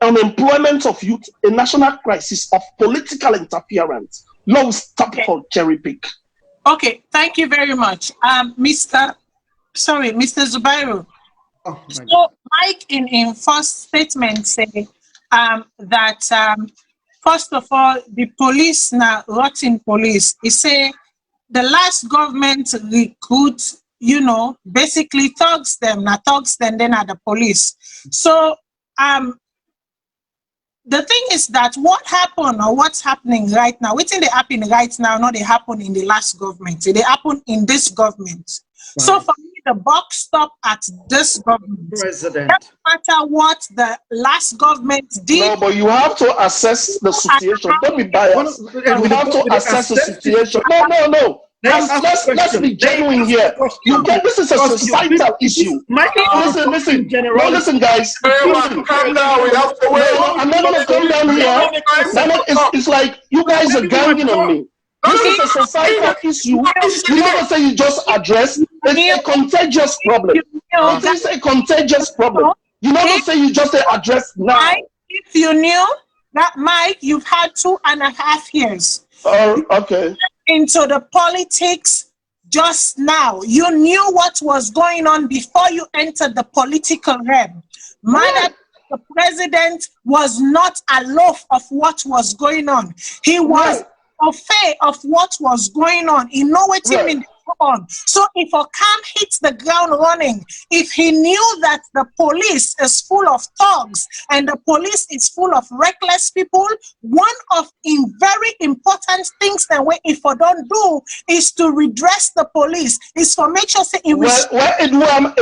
unemployment of youth, a national crisis of political interference. No stop for cherry pick. Okay, thank you very much. Mr. Zubairu. Oh, So Mike in first statement say that first of all, the police now rotten police. He say the last government recruit, basically thugs them, then are the police. So the thing is that what happened or what's happening right now, what's in the happening right now, not they happen in the last government. They happen in this government. Right. So for me, the buck stop at this government. President. No matter what the last government did. No, but you have to assess the situation. Don't be biased. You have to assess the situation. No. Let's be genuine here. This is a societal issue. Listen. No, listen, guys. Calm down. We have to wait. No, I'm not going to come down here. It's like you guys are ganging on me. This is a societal issue. You never say you just address. It's a contagious problem. It is a contagious problem. You never say you just address now. Mike, if you knew that, Mike, you've had 2.5 years. Oh, okay. Into the politics just now. You knew what was going on before you entered the political realm. The president was not aloof of what was going on. He was afraid of what was going on. He know what he mean on. So if Okam hits the ground running, if he knew that the police is full of thugs and the police is full of reckless people, one of the very important things that we if we don't do is to redress the police, is for make sure say it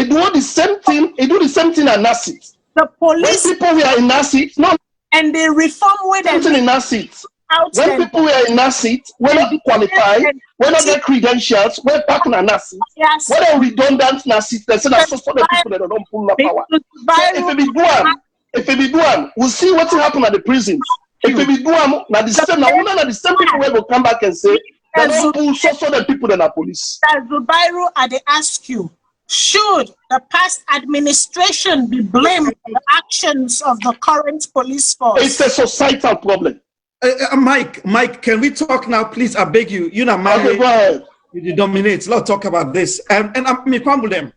do the same thing. It do the same thing at Nassit. The police when people were in Nassit, and they reform with them in Nassit. When people were in Nassit, we're not qualified, we're not get credentials, we're back in Nassit. Yes. We're a redundant Nassit. They say that's for the people that don't pull the power. So if it be done, we'll see what's happening at the prisons. If it be done, now the same people will come back and say they don't pull so the people that are police. Zubairu, I ask you, should the past administration be blamed for the actions of the current police force? It's a societal problem. Mike, can we talk now, please? I beg you. You know, okay, go ahead. You dominate. Let's talk about this. And I'm crumble them.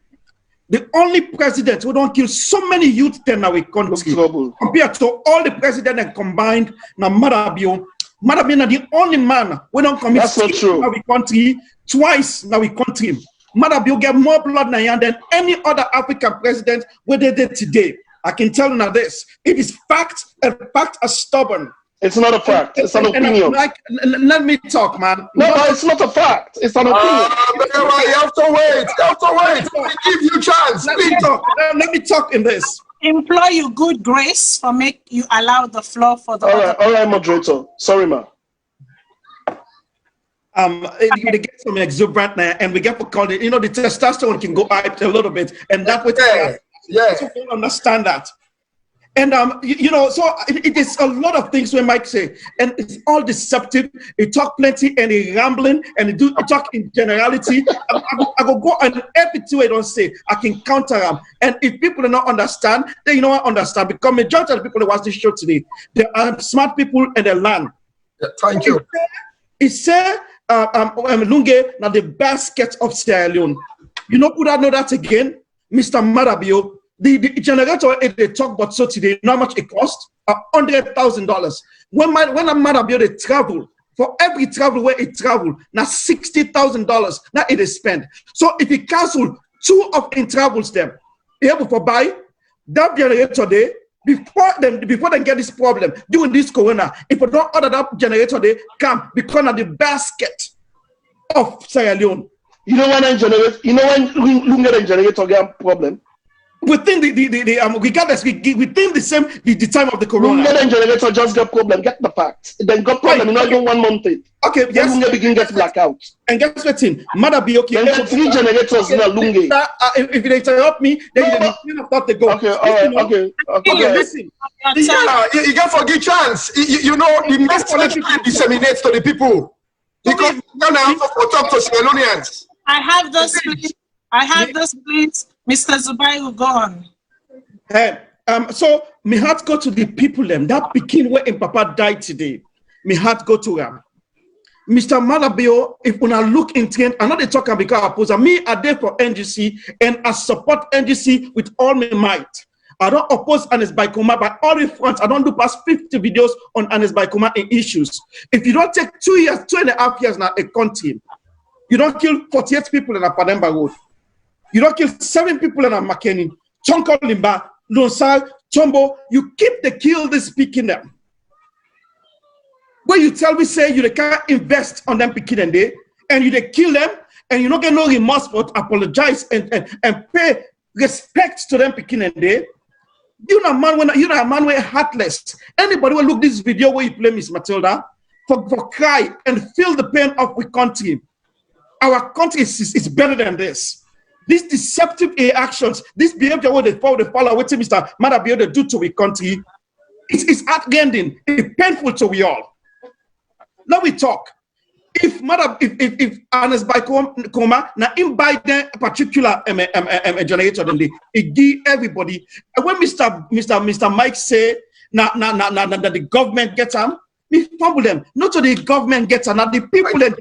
The only president who don't kill so many youth in our country compared to all the presidents combined. Now, Madabio is the only man who don't commit in our country twice. Now we country. Madabio get more blood than any other African president where they did today. I can tell you now this. It is fact, and fact are stubborn. It's not a fact. It's an opinion. Let me talk, man. No, it's not a fact. It's an opinion. You have to wait. You have to wait. We give you a chance. Let me talk in this. Implore you good grace for make you allow the floor for the all right, moderator. Sorry, ma. We get some exuberant now, and we get for call it. You know, the testosterone can go up a little bit, and that way, so people understand that. And you know, so it is a lot of things we might say, and it's all deceptive. He talk plenty and he rambling and he talk in generality. I go and every two I don't say I can counter them. And if people do not understand, then you know I understand because majority of the people that watch this show today, they are smart people and they learn. Yeah, thank you. He said, Lunge now the basket of Sierra Leone. You know, would I know that again, Mr. Madabio? The generator they talk about so today, how much it cost? $100,000. When a Madabio they travel, for every travel where it travel, now $60,000 now it is spent. So if you cancel 2 of in travels them, you able to buy that generator there before they get this problem during this corona. If you don't order that generator, they come because of the basket of Sierra Leone. You know when Lunga generator get problem? Within regardless, within the time of the corona. Lunga generator just got problem. Get the fact. Then got problem. Right. Not even 1 month. Okay, yes. Lunga begin get blackout. And guess what? Madabio, okay. Then get 3 generators in Lunga. If they interrupt me, then you thought they go. Okay, all right, okay. Listen. Yeah, you get for give chance. You know, the message disseminates to the people. Because you're now for talk to Salonians. I have this, please. Mr. Zubairu, go on. So, my heart go to the people, them. That Pekin where Papa died today. My heart go to them. Mr. Madabio, if when I look into it, I know they talk because I oppose. Me, I there for NGC, and I support NGC with all my might. I don't oppose Anes Baikoma by all fronts. I don't do past 50 videos on Anes Baikoma in issues. If you don't take 2.5 years now, a country, you don't kill 48 people in a Pademba Road. You don't kill 7 people in a Makeni, Tonko Limba, Lonsal, Tombo. You keep the kill this speaking them. Where you tell me say you can't invest on them picking and they, and you they kill them, and you don't get no remorse for apologize and pay respect to them picking and they. You're a man when heartless. Anybody will look this video where you play Miss Matilda for cry and feel the pain of the country. Our country is better than this. These deceptive actions, this behavior where they follow what Mr. Madabio do to the country, it's heartrending, it's painful to we all. Now we talk. If Anas by Koma, now in by the particular generator, then they give everybody. And when Mr. Mike say, now the government gets them, we fumble them. Not to the government gets them, now the people that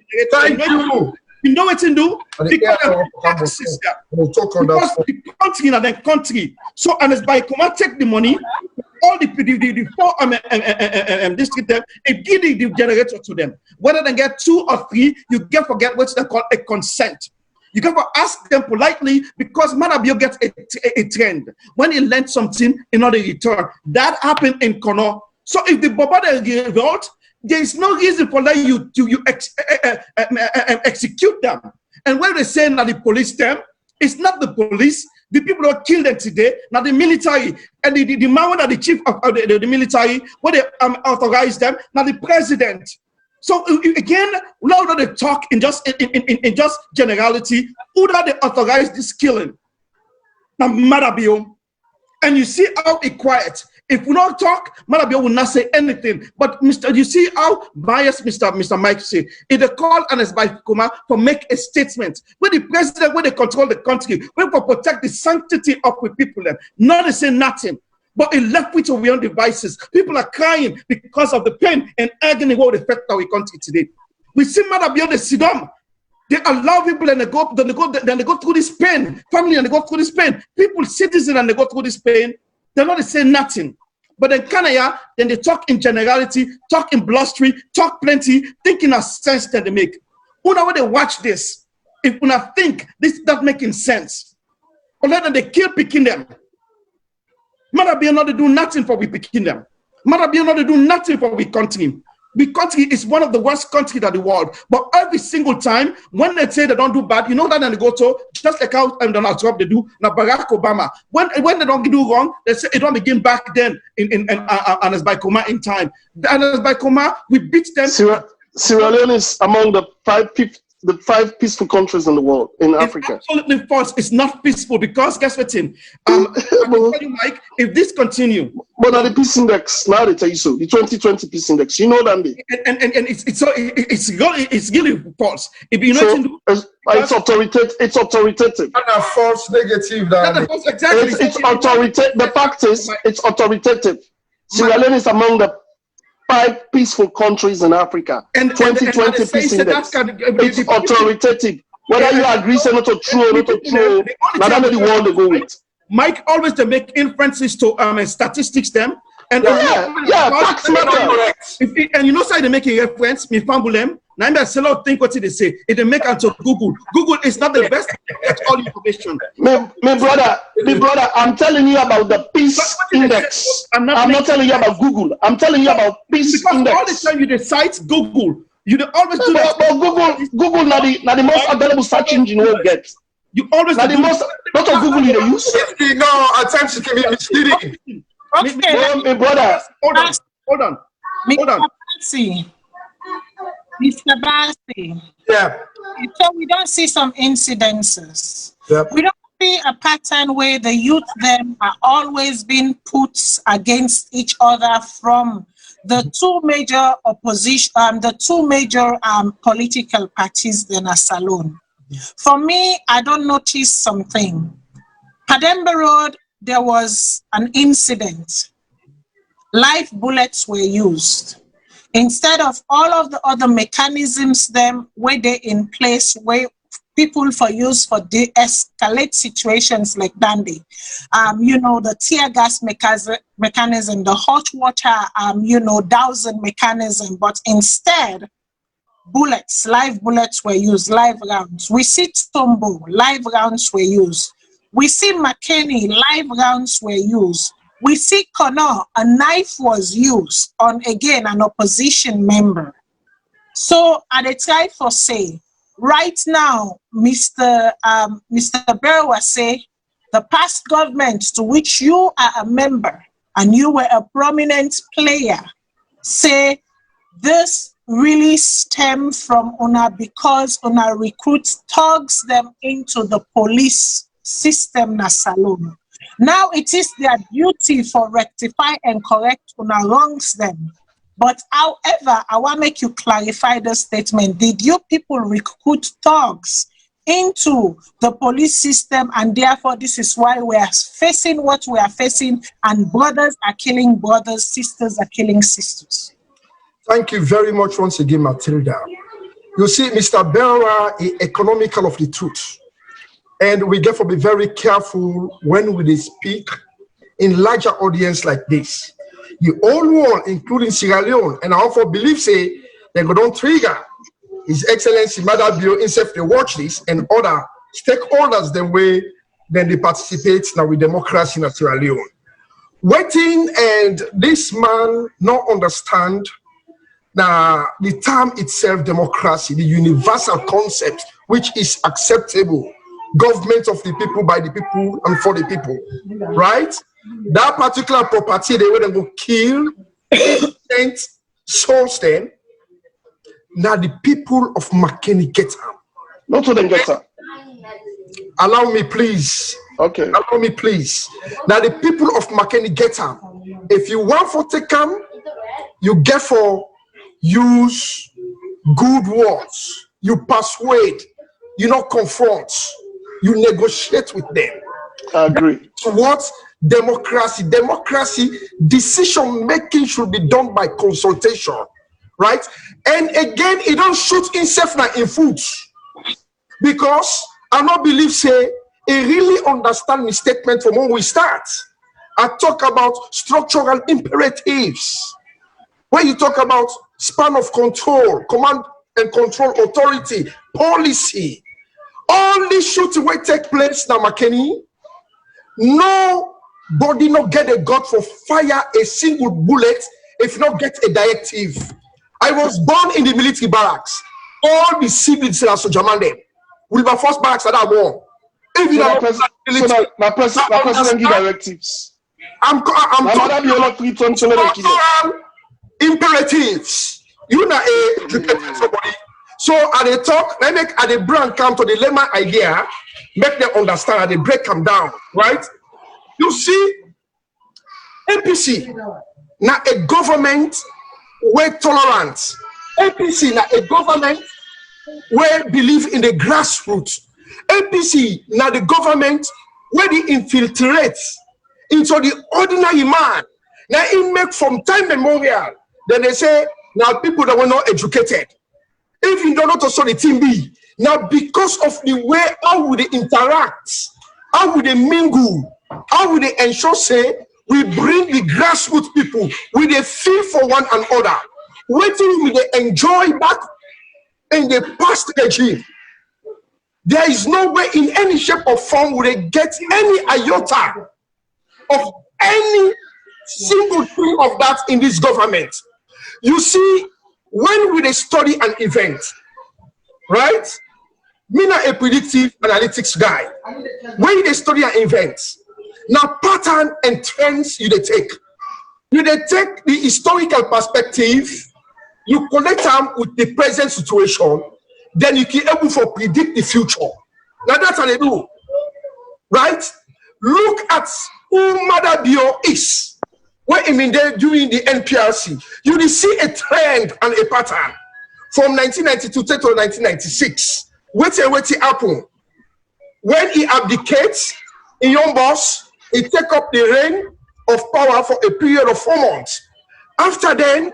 you know what to do? Because the country and the country. So Anas by Koma take the money. All the four district and give the generator to them. Whether they get 2 or 3, you can forget what they call a consent. You can ask them politely because Manabio gets a trend. When he lends something in order to return, that happened in Kono. So if the Bobada revolt, there is no reason for that you execute them. And when they say that the police them, it's not the police. The people who killed them today, now the military, and the man that the chief of the military, when they authorized them, now the president. So again, now that they talk in just generality, who that they authorize this killing? Now Madabio, and you see how it quiet. If we don't talk, Madabio will not say anything. But you see how biased Mr. Mike say. If they call Anas by Kuma for make a statement, when the president, when they control the country, when for protect the sanctity of the people, not to say nothing. But it left with our own devices. People are crying because of the pain and agony what affect our country today. We see Madabio, they sit down. They allow people and they go through this pain. Family and they go through this pain. People, citizens and they go through this pain. They're not saying nothing. But then Kanaya, then they talk in generality, talk in blustery, talk plenty, thinking of sense that they make. When they watch this, if when I think this is not making sense, or let them they kill picking them. Madabia not to do nothing for we picking them. Madabia not to do nothing for we country. The country is one of the worst countries in the world. But every single time, when they say they don't do bad, you know that they go to, just like how Donald Trump they do, now Barack Obama. When they don't do wrong, they say it don't begin back then in Anas by Koma in time. Anas by Koma, we beat them. Sierra Leone is among the five peaceful countries in the world, in Africa. Absolutely false. It's not peaceful because guess what, Tim? I can tell you, Mike, if this continue. But now the peace index, now they tell you so. The 2020 peace index, you know that. It's really false. If you know so, it's authoritative. It's authoritative. And a false negative. Exactly. It's authoritative. The fact is, it's authoritative. Sierra Leone is among the 5 peaceful countries in Africa. And 2020 peace index. It's authoritative. Whether you agree, say not to true or not to true, not the world to go with. Mike always to make inferences to statistics them. And facts matter. And you know, so they make a reference, me fumble them. Now I say, think what they say. If they make answer Google. Google is not the best at all information. My brother, I'm telling you about the peace index. I'm not telling you about Google. I'm telling you about peace index. All the time you cite Google. You always do that. But Google not the most available search engine we'll get. You always not the most. Not of Google you use. No, at times it can be misleading. My brother, hold on. Mr. Bassi. Yeah. So we don't see some incidences. Yep. We don't see a pattern where the youth them are always being put against each other from the two major political parties then are Salone. For me, I don't notice something. Pademba Road, there was an incident. Live bullets were used. Instead of all of the other mechanisms them where they in place where people for use for de-escalate situations like Dandy, the tear gas mechanism, the hot water, dousing mechanism, but instead bullets, live bullets were used, live rounds. We see Tombo, live rounds were used. We see McKinney, live rounds were used. We see Connor, a knife was used on, again, an opposition member. So at a time for say, right now, Mr. Berewa say, the past government to which you are a member and you were a prominent player, say this really stems from Una because Una recruits thugs them into the police system na Salone. Now it is their duty for rectify and correct Una wrongs them. But however, I want to make you clarify the statement. Did you people recruit thugs into the police system, and therefore this is why we are facing what we are facing, and brothers are killing brothers, sisters are killing sisters? Thank you very much once again, Matilda. You see, Mr. Berewa is economical of the truth. And we therefore be very careful when we speak in larger audience like this. The whole world, including Sierra Leone, and I also believe say they go don't trigger His Excellency Madabio instead they watch this and other stakeholders then they participate now with democracy in Sierra Leone. Waiting and this man not understand now the term itself democracy, the universal concept which is acceptable. Government of the people, by the people, and for the people, right? That particular property, they were go kill, souls then. Now the people of McKinney get up. Not to them get up. Allow me, please. Okay. Allow me, please. Now the people of McKinney get up. If you want for take come, you get for use good words. You persuade. You not confront. You negotiate with them. I agree. So what? Democracy. Democracy, decision making should be done by consultation, right? And again, it don't shoot itself now in foot. Because I not believe say, I really understand my statement from when we start. I talk about structural imperatives. When you talk about span of control, command and control authority, policy, all this shooting will take place now, McKinney. Nobody not get a gun for fire a single bullet if not get a directive. I was born in the military barracks. All the civils in Asojamande will be first barracks at that war. If you don't president give directives. I'm talking about imperatives. You know educating somebody. So at the talk, let me at the brand come to the lemma idea, make them understand, and they break them down, right? You see, APC, now a government where tolerant. APC, now a government where believe in the grassroots. APC, now the government where they infiltrate into the ordinary man. Now it make from time memorial, then they say, now people that were not educated. If you don't know to so the team be now because of the way how would they interact, how would they mingle, how would they ensure say we bring the grassroots people with a feel for one another, waiting will they enjoy back in the past regime. There is no way in any shape or form will they get any iota of any single thing of that in this government. You see, when we study an event, right? Me not a predictive analytics guy. When they study an event, now pattern and trends you they take. You they take the historical perspective, you connect them with the present situation, then you can able to predict the future. Now that's how they do, right? Look at who Madabio is. When I mean they're doing the NPRC, you will see a trend and a pattern from 1992 to 1996. Wait happen. When he abdicates, in your boss, he take up the reign of power for a period of 4 months. After then,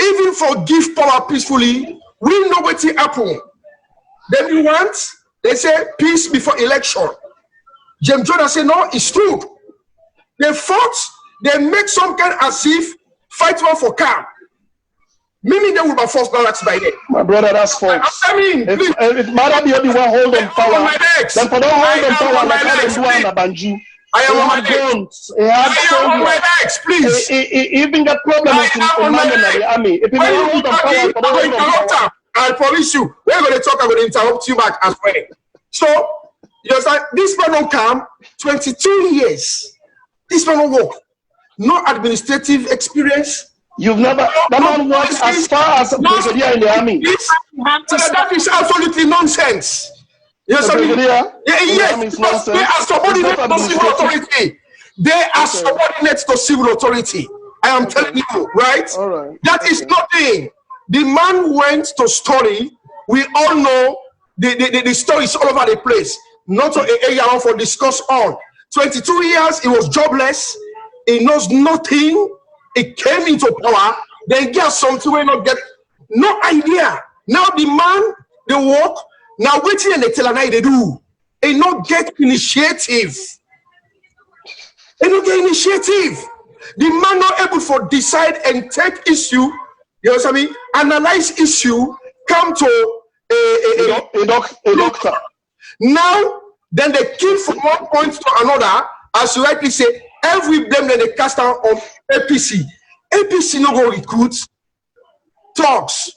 even for give power peacefully, we know what happen. Then you want, they say peace before election. James Jordan said, no, it's true. They fought. They make some kind as if fight one for calm. Meaning they will be forced barracks by then. My brother, that's false. I mean, if Madabio the one hold on power, then for don't hold on power like how they do on Banju. I am on my guns. He had I am on my legs, please. He even got problems in the army. If you hold on power, I'll promise you, we're going to talk, I'm going to interrupt you back as well. So, you understand, this man don't come 22 years. This man don't work. No administrative experience. You've never, that man worked as far as a brigadier in the army. That is absolutely nonsense. Yes, I mean, yes, because they are subordinate to civil authority. They are subordinate to civil authority. I am telling you, right? That is nothing. The man went to study. We all know the story is all over the place. Not an area for discuss on. 22 years, he was jobless. He knows nothing. He came into power. Then get something we not get. No idea. Now the man, they work. Now waiting and they tell they do. They not get initiative. They don't get initiative. The man not able to decide and take issue. You know what I mean? Analyze issue. Come to a doctor. Now, then they keep from one point to another. As you rightly say, every blame that they cast out on APC. APC no go recruit talks.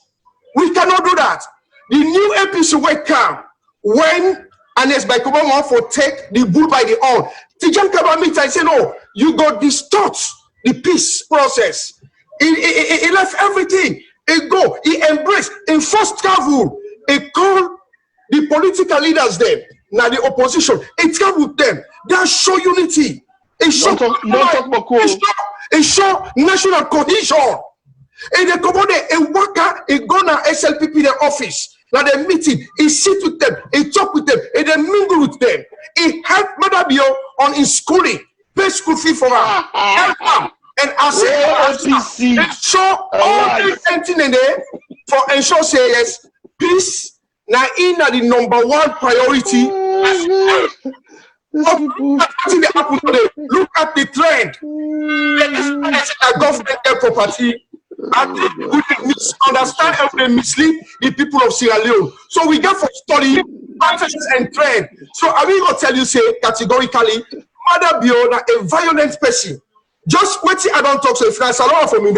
We cannot do that. The new APC will come when Anes by Kubama for take the bull by the horn. Tijan Kabamita and say, no, you got distort the peace process. He left everything. He go, he embraced, in first travel, he called the political leaders there. Now the opposition, he travel with them. They show unity. It show national cohesion. And they come on there, a worker, a gunner, SLPP, their office. Now they meeting, he sit with them, he talk with them, and they mingle with them. He help Mother Bio on his schooling, pay school fee for her, help them. And as they show all the things in there for ensure say yes, peace. Now in the number one priority. Look at the trend. The government property. And we misunderstand and we mislead the people of Sierra Leone. So we get for study patterns and trend. So I will not tell you say categorically, Mother Biona, a violent person. Just wait till I don't talk so if I Salone for me,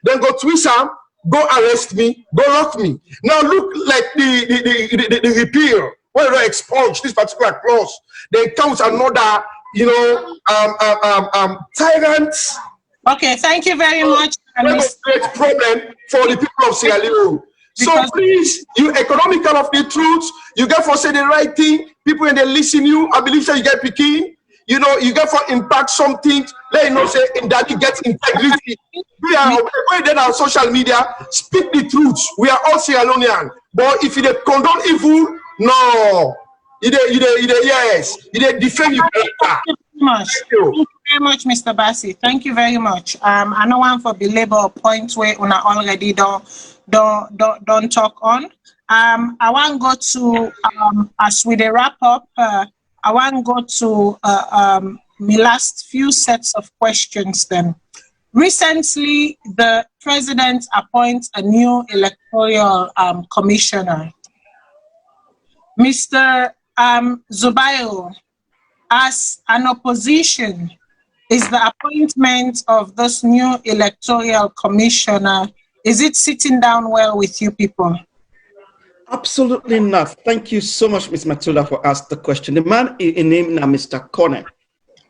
then go twist him, go arrest me, go lock me. Now look like the repeal. When they expunge this particular clause, they count another, tyrants. Okay, thank you very much. That's a great problem for the people of Sierra Leone. So please, you economical of the truth, you get for say the right thing, people when they listen you, I believe that you get picking, you get for impact something, let you know say in that you get integrity. We are going then on social media, speak the truth. We are all Sierra Leonean. But if you condone evil, no. You defend your character. Thank you very much, Mr. Bassi. Thank you very much. I know one for belabor points where una already don't talk on. I want to go to as we wrap up. I want to go to my last few sets of questions. Then, recently, the president appoints a new electoral commissioner, Mr. Zubairo. As an opposition, is the appointment of this new electoral commissioner, is it sitting down well with you people? Absolutely not. Thank you so much, Ms. Matilda, for asking the question. The man in name now, Mr. Kone.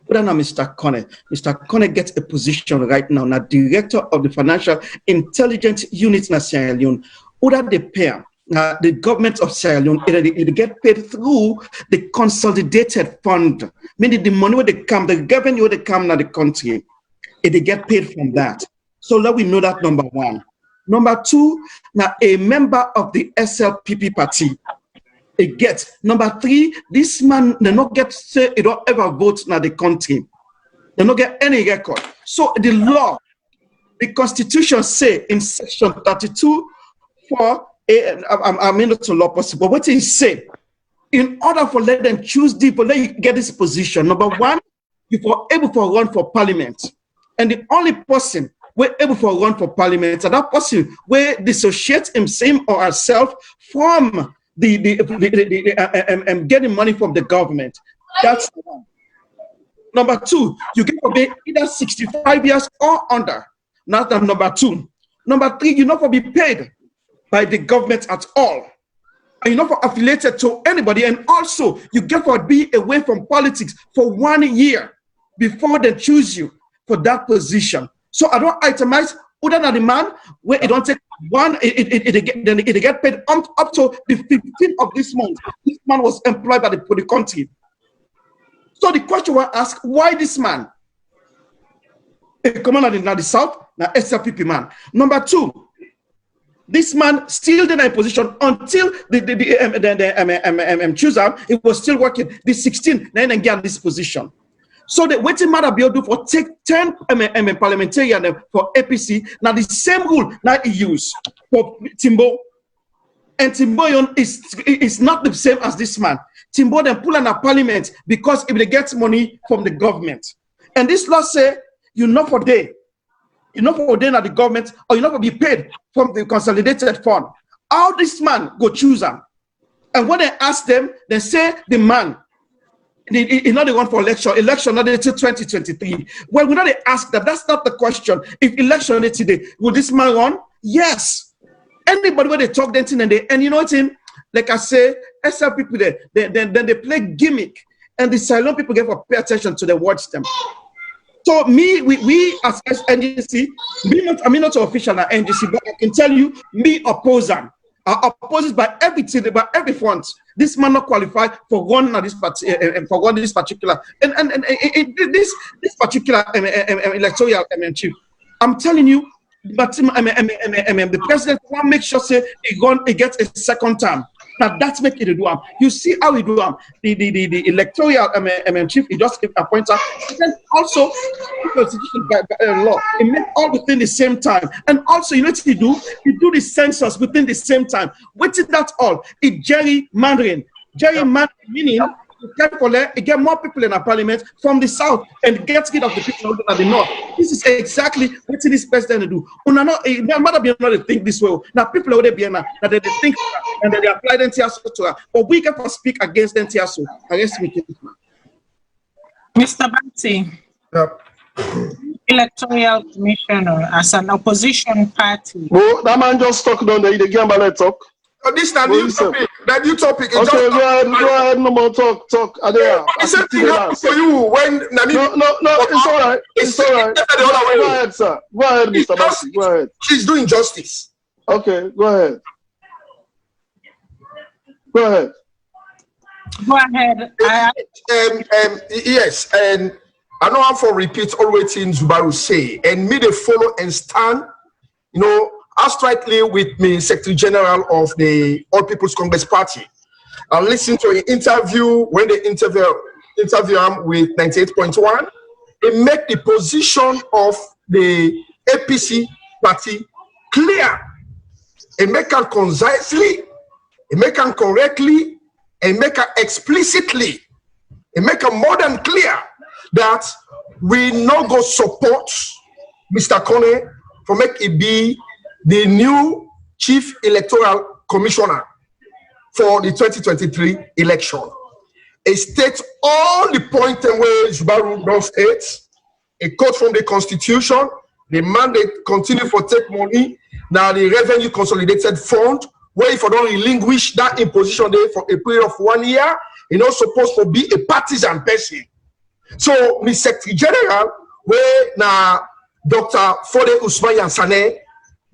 Mr. Kone. Mr. Kone gets a position right now, now director of the Financial Intelligence Unit in Sierra Leone. Who they pay? The government of Sierra Leone, it get paid through the consolidated fund. Meaning the money where they come, the revenue where they come now the country, they get paid from that. So let we know that number one. Number two, now a member of the SLPP party, it gets. Number three, this man, they not get say he don't ever vote now the country. They don't get any record. So the law, the constitution say in section 32 for I mean, it's a law possible. What he say, in order for let them choose people, let you get this position. Number one, you are able to run for parliament, and the only person we're able to run for parliament, and that person will dissociate himself or herself from the getting money from the government. That's one. Number two, you get for be either 65 years or under. Now that's number two. Number three, you're not for be paid by the government at all. And you're not for affiliated to anybody. And also, you get for be away from politics for 1 year before they choose you for that position. So I don't itemize other than the man where it don't take one, it get paid up to the 15th of this month. This man was employed by the country. So the question was asked, why this man? A commander in the south, now SLPP man. Number two, this man still in a position until the chooser, it was still working. The 16th, then again this position. So the waiting matter be do for take 10 parliamentarian for APC. Now the same rule now he use for Timbo. And Timbo is not the same as this man. Timbo then pull on a parliament because if they get money from the government. And this law say you're not for day. You're not for day at the government, or you're not going to be paid from the consolidated fund. How this man go choose them? And when they ask them, they say the man, he's not the one for election not until 2023. Well, we know they ask that. That's not the question. If election is today, will this man run? Yes. Anybody when they talk then and you know what in, like I say, SL people then they play gimmick, and the Salone people get for pay attention to the watch them. So we as NGC, I'm not official at NGC, but I can tell you, me oppose them. I oppose it by everything, by every front. This man not qualified for one this particular this particular electoral chief. I'm telling you, but the president want to make sure say he gets a second term. Now that's make it do him. You see how he do him. The electoral chief, he just appoint her. Then also constitution by law, it make all within the same time. And also, you know what he do? He do the census within the same time. Waiting that all, it gerrymandering. Gerrymandering meaning it get more people in our parliament from the south and get rid of the people at the north. This is exactly what this president do. Matter be not think this way. Now people over there be that they think and then they apply them to her. But we can speak against them to against me. Mr. Banti, electoral commissioner as an opposition party. Well, that man just talk down there. You get my talk. This is a new topic. That new topic. Okay, go ahead, no more talk. Yeah, the same thing happened for you when no, it's all right. It's all right. Go ahead, sir. Go ahead, Mr. Bassi. Go ahead. She's doing justice. Okay, go ahead. Go ahead. Go ahead. Yes, and I know how for repeat always in Zubaru say, and me they follow and stand, you know, outrightly with me, Secretary General of the All People's Congress Party. I listened to an interview when they interview him with 98.1. It make the position of the APC party clear. It make it concisely, it make it correctly, and make it explicitly. It make it more than clear that we no go support Mr. Kone for make it be the new Chief Electoral Commissioner for the 2023 election. It states all the points where Zubaru don't state. A quote from the Constitution, the mandate continue for take money. Now the revenue consolidated fund, where if I don't relinquish that imposition there for a period of 1 year, you're not supposed to be a partisan person. So, Mr. Secretary General, where now Dr. Fode Usman Yansane,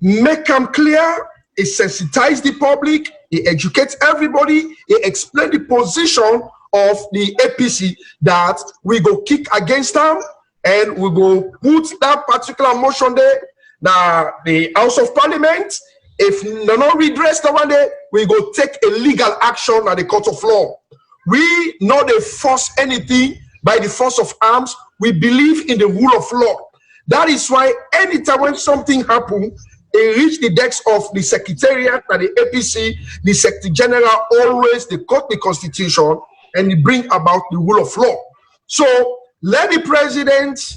make them clear, it sensitize the public, it educates everybody, it explain the position of the APC that we go kick against them and we go put that particular motion there. Now, the House of Parliament, if they're not redressed the one day, we go take a legal action at the court of law. We not force anything by the force of arms. We believe in the rule of law. That is why anytime when something happens, it reach the decks of the Secretariat and the APC, the Secretary General always they quote the Constitution and they bring about the rule of law. So let the president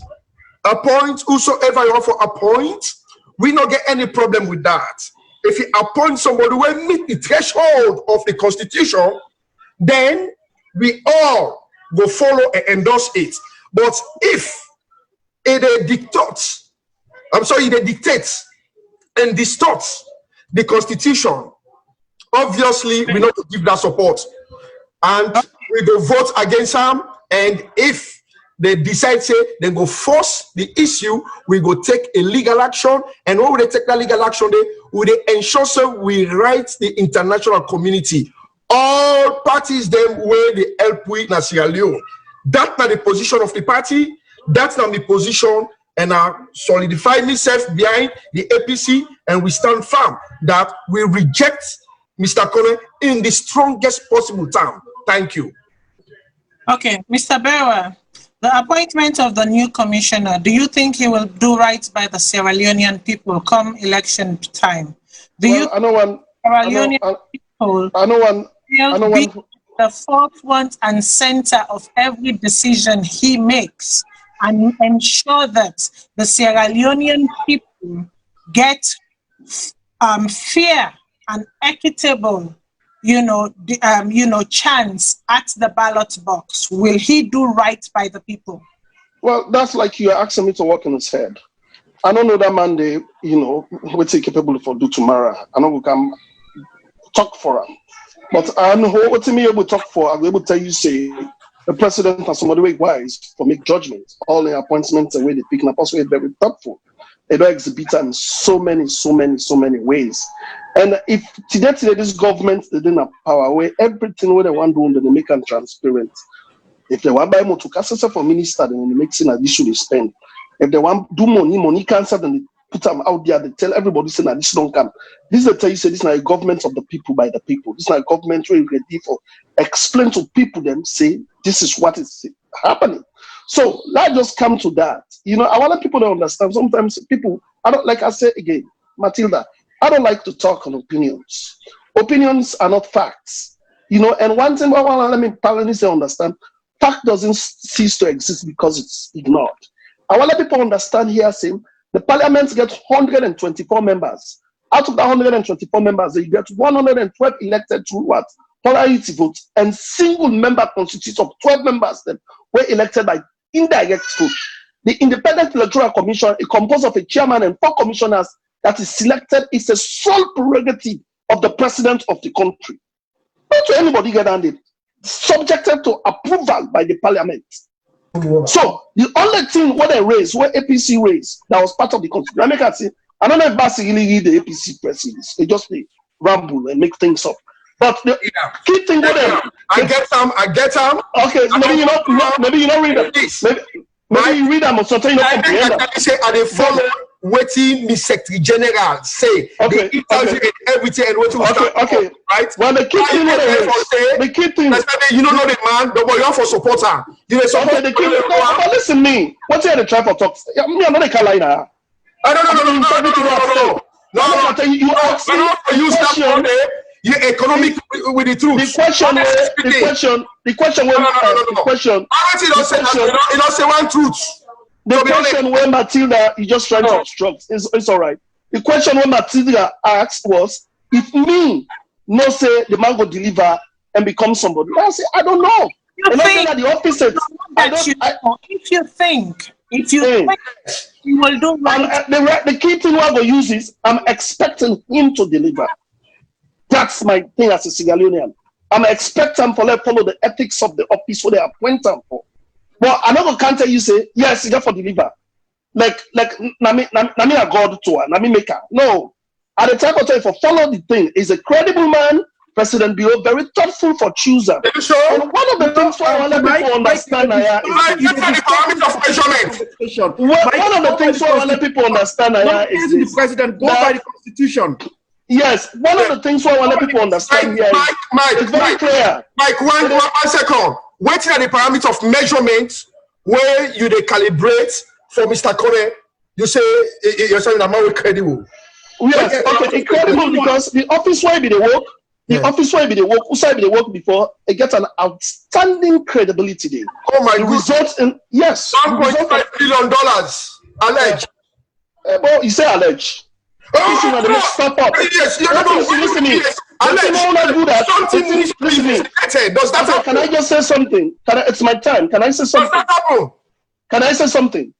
appoint whosoever you want to appoint. We don't get any problem with that. If he appoints somebody who will meet the threshold of the Constitution, then we all go follow and endorse it. But if it dictates, it dictates and distorts the constitution, obviously we not to give that support. And we go vote against them. And if they decide, say, they go force the issue, we go take a legal action. And when we take that legal action, we ensure so we write the international community. All parties them where they help with Sierra Leone. That's not the position of the party. That's not the position. And I solidify myself behind the APC, and we stand firm that we reject Mr. Kone in the strongest possible term. Thank you. Okay, Mr. Bewa, the appointment of the new commissioner, do you think he will do right by the Sierra Leonean people come election time? Sierra Leonean people will be the forefront and center of every decision he makes and ensure that the Sierra Leonean people get fair and equitable chance at the ballot box? Will he do right by the people? Well, that's like you're asking me to work in his head. I don't know that man, what's he capable for do tomorrow. I know we can talk for him. But I know what me able to talk for, I'll be able to tell you, say, the president has somebody way wise for make judgments. All the appointments and way they pick up also very thoughtful. They don't exhibit in so many ways. And if today this government they didn't have power where everything what they want to do, they make them transparent. If they want buy more to cast for minister, then they make an addition they spend. If they want do money cancer, then they put them out there, they tell everybody saying that this don't come. This is the tell you say this is not a government of the people by the people. This is not a government where you ready for explain to people them say this is what is happening. So let's just come to that. I want people to understand. Sometimes people, I don't like I say again, Matilda, I don't like to talk on opinions. Opinions are not facts. And one thing I want to let me parallelly say understand, fact doesn't cease to exist because it's ignored. I want to let people understand here, saying the parliament gets 124 members. Out of the 124 members, they get 112 elected through what? Plurality votes, and single member constitutes of 12 members that were elected by indirect vote. The Independent Electoral Commission is composed of a chairman and 4 commissioners that is selected. It's a sole prerogative of the president of the country. Not to anybody get handed. Subjected to approval by the parliament. So the only thing what they raised, what APC raised, that was part of the constitution. I don't know if Basi really read the APC press release. They just ramble and make things up. But the key thing what I get them. Okay, so maybe you don't read them. Maybe you read them or something you don't comprehend them. Say, are they follow waiting the Secretary General say the interview and everything and what okay. Right? Well, the key thing the key thing you don't know the man, but you have for supporter. You support the key but listen me. What's here the try for talk? Me, I'm not a Carolina. No. You use that money. You economic with the truth. The question. You don't say one truth. The question where Matilda is just trying to obstruct. It's all right. The question where Matilda asked was, if me no say the man will deliver and become somebody. I say I don't know. The opposite. If you think you will do right. The key thing we're going to use is I'm expecting him to deliver. That's my thing as a Sierra Leonean. I'm expecting him to follow the ethics of the office where they appoint him for. But another can't tell you say, yes, you got for deliver. Like Nami a God to her, Nami maker. No. At the time I tell you for follow the thing, is a credible man, President Bio, very thoughtful for chooser. And one of the things for all people understand one of the things for all people understand is the president go by the constitution. Yes, one of the things for all people understand here is very clear. Mike, one second. Waiting at the parameter of measurement where you they calibrate for Mr. Kone, you say you're saying that man will credible. Yes, okay, incredible because the office where be the work, who side be the work before, it gets an outstanding credibility there. Oh my God. Results in $1.5 billion alleged. Well, you say alleged. Stop up. Yes, listen to me. Can I just say something? It's my time. Can I say something? Can I say something?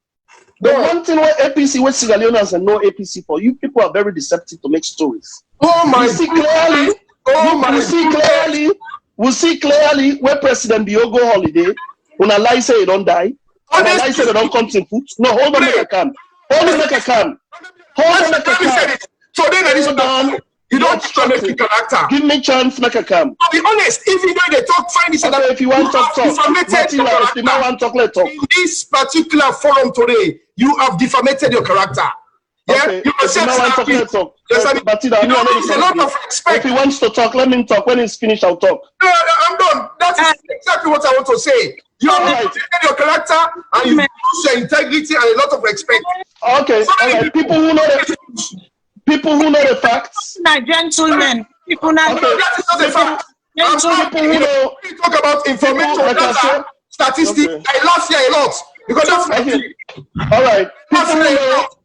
The one thing where APC, where Sierra Leone has a no APC for, you people are very deceptive to make stories. Oh my! We see clearly. We see clearly where President Biogo holiday. When a lie say he don't die. When a lie say they don't come to foot. No, hold on, make a can. Hold on, make a can. Hold on, make a can. So then Hold on. You don't make the character. Give me chance, make a can. To be honest, even though they talk fine, okay, if you want to talk. If you want to talk, let's talk. In this particular forum today, you have defamated your character. Yeah, okay. You If you want to talk, let's talk. But a lot of respect. If he wants to talk, let me talk. When he's finished, I'll talk. No, I'm done. That is exactly what I want to say. You have defamated your character and you lose your integrity and a lot of respect. Okay, all right. People who know the facts. Now, gentlemen, people now. Okay. That is not a fact. People who know. We talk about information, data, statistics. Okay. I lost here a lot because that's okay. All right.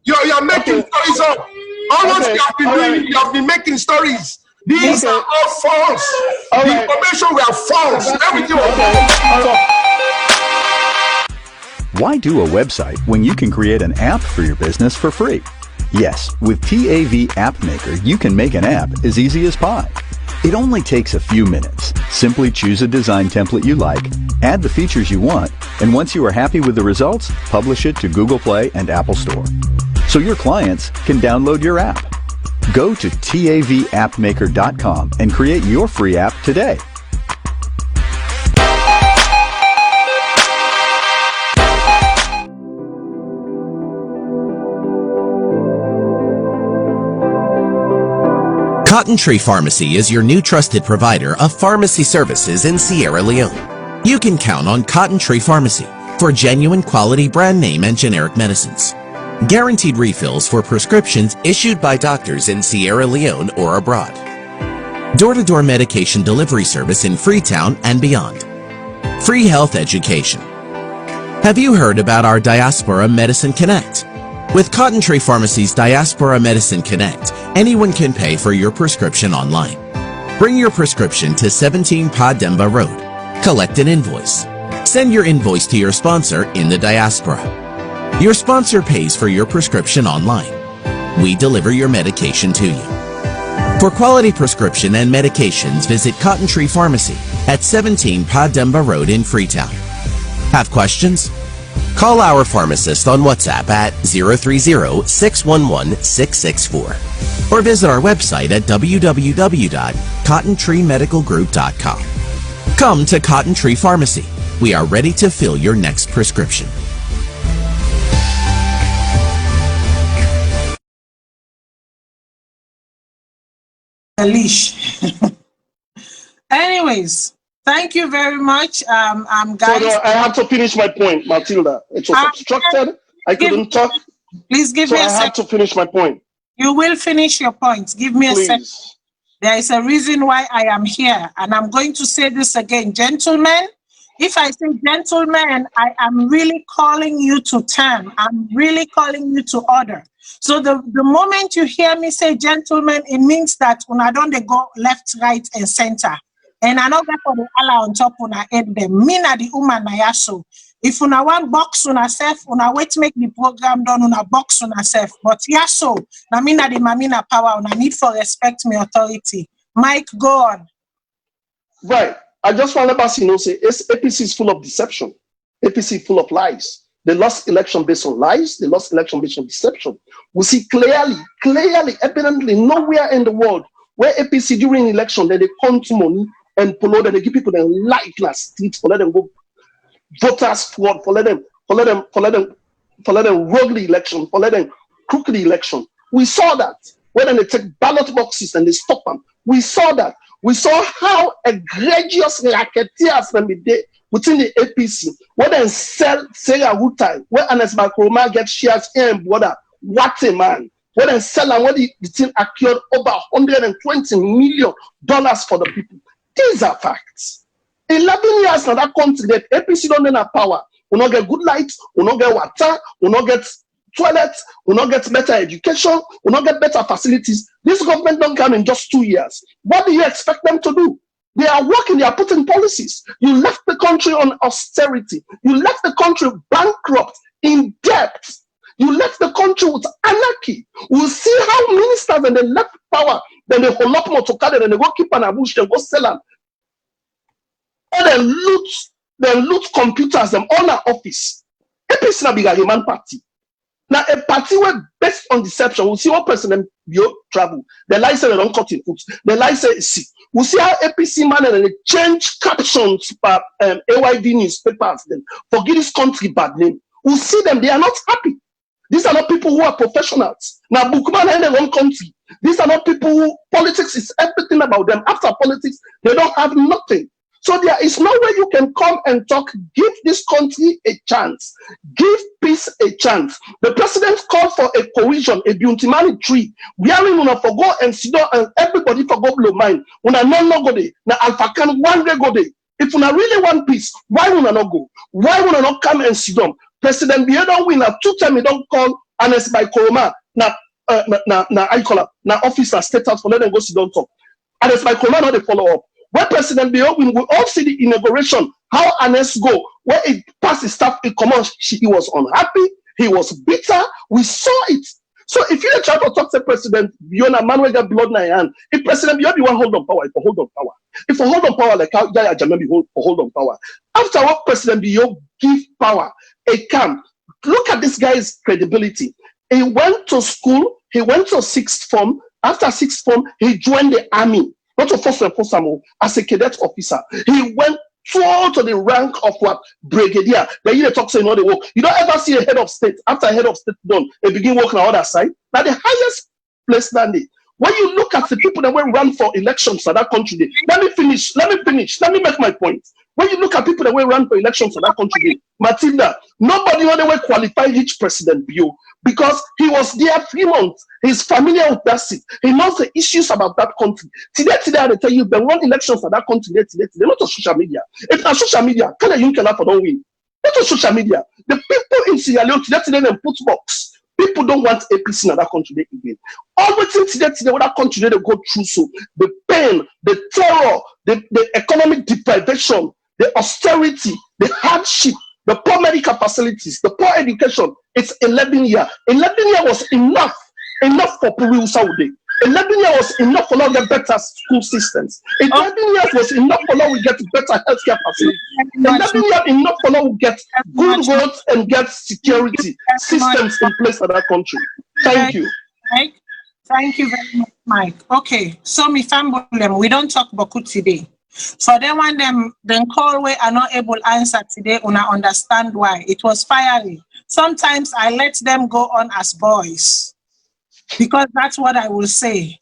You are making stories up. All what you have been doing, you have been making stories. These are all false. The information were false. Everything was false. Why do a website when you can create an app for your business for free? Yes, with TAV App Maker, you can make an app as easy as pie. It only takes a few minutes. Simply choose a design template you like, add the features you want, and once you are happy with the results, publish it to Google Play and Apple Store. So your clients can download your app. Go to TAVAppmaker.com and create your free app today. Cotton Tree Pharmacy is your new trusted provider of pharmacy services in Sierra Leone. You can count on Cotton Tree Pharmacy for genuine quality brand name and generic medicines. Guaranteed refills for prescriptions issued by doctors in Sierra Leone or abroad. Door-to-door medication delivery service in Freetown and beyond. Free health education. Have you heard about our Diaspora Medicine Connect? With Cotton Tree Pharmacy's Diaspora Medicine Connect, anyone can pay for your prescription online. Bring your prescription to 17 Pademba Road. Collect an invoice. Send your invoice to your sponsor in the diaspora. Your sponsor pays for your prescription online. We deliver your medication to you. For quality prescription and medications, visit Cotton Tree Pharmacy at 17 Pademba Road in Freetown. Have questions? Call our pharmacist on WhatsApp at 030-611-664 or visit our website at www.cottontreemedicalgroup.com. Come to Cotton Tree Pharmacy. We are ready to fill your next prescription. Leash. Anyways, thank you very much, guys. So I have to finish my point, Matilda. It was obstructed. I couldn't talk. Please give me a second. I have to finish my point. You will finish your point. Give me a second. There is a reason why I am here, and I'm going to say this again, gentlemen. If I say gentlemen, I am really calling you to term. I'm really calling you to order. So the moment you hear me say gentlemen, it means that una don't they go left, right, and center. And I know that for the Allah on top una head them. Me na the woman na yaso. If una want box una self, una wait to make the program done, una box una self. But yaso, na me na the mamina power, una need for respect me authority. Mike, go on. Right. I just want to let us know, say APC is full of deception. APC full of lies. They lost election based on lies. They lost election based on deception. We see clearly, evidently, nowhere in the world where APC during election, they come to money and follow them, they give people them light in the streets, for let them go voters fraud, for let them rogue election, for let them crooked election. We saw that when they take ballot boxes and they stop them. We saw that. We saw how egregious racketeers can be there within the APC. When they sell Sarah Rutai, where Anes Makroma gets shares here in border. What a man. When they sell and when the thing acquired over $120 million for the people. These are facts. 11 years now that country that APC don't have power. We not get good lights, we not get water, we not get toilets, we not get better education, we not get better facilities. This government don't come in just 2 years. What do you expect them to do? They are working, they are putting policies. You left the country on austerity. You left the country bankrupt, in debt. You left the country with anarchy. We'll see how ministers and they left power, then they hold up more to carry, then they go keep an abush, then go sell them. And then loot computers, them on our office. APC na bigger human party. Now a party where based on deception, we'll see what President Bio travel. The lie say they don't cut in foot. The lie say see. We'll see how APC man and they change captions by AYD newspapers then forget this country bad name. We'll see them, they are not happy. These are not people who are professionals. Now Bookman and their own country. These are not people who politics is everything about them. After politics, they don't have nothing. So there is no way you can come and talk, give this country a chance, give peace a chance. The president called for a cohesion, a Buntimani tree. We are in una for go and sit down and everybody for go blow mind. Una no go there. Now Alpha can one day go there. If una really want peace, why would not go? Why would not come and sit down? President Biya don't win. Now 2 times he don't call Anes by Koroma. Now I call up. Now officer state out for let them go sit down talk. Anes by Koroma not they follow up. Where President Biya win, we all see the inauguration. How Anes go where it passed his staff. It come on. He was unhappy. He was bitter. We saw it. So if you try to talk to President Biya, man will get blood in your hand. If President Biya be one hold on power, if hold on power. If a hold on power like how Yaya Jammeh be hold on power. After what President Biya give power, a camp. Look at this guy's credibility. He went to school. He went to sixth form. After sixth form, he joined the army. Not to first and foremost as a cadet officer. He went to the rank of what? Brigadier. Then you talk saying all the work. You don't ever see a head of state. After a head of state done, they begin working on the other side. Now the highest place standing. When you look at the people that went run for elections in that country, let me finish. Let me make my point. When you look at people that went run for elections in that country, Matilda, nobody on the way qualified each President Bio because he was there 3 months. He's familiar with that seat. He knows the issues about that country. Today, I tell you, they run elections for that country today, not on social media. If on social media, can a young for don't win? Not on social media. The people in Sierra Leone today, they put box. People don't want APC in that country again. All the things today, what that country they go through, so the pain, the terror, the economic deprivation, the austerity, the hardship, the poor medical facilities, the poor education. It's 11 years. 11 years was enough for Peru Saudi. 11 years was enough for now to get better school systems. 11 years was enough for now we get better healthcare facilities. 11 years enough for now we get good roads and get security systems in place for that country. Thank you. Thank you very much, Mike. Okay, so me family, we don't talk Boku today. For them when them call we are not able to answer today, una understand why. It was fiery. Sometimes I let them go on as boys. Because that's what I will say.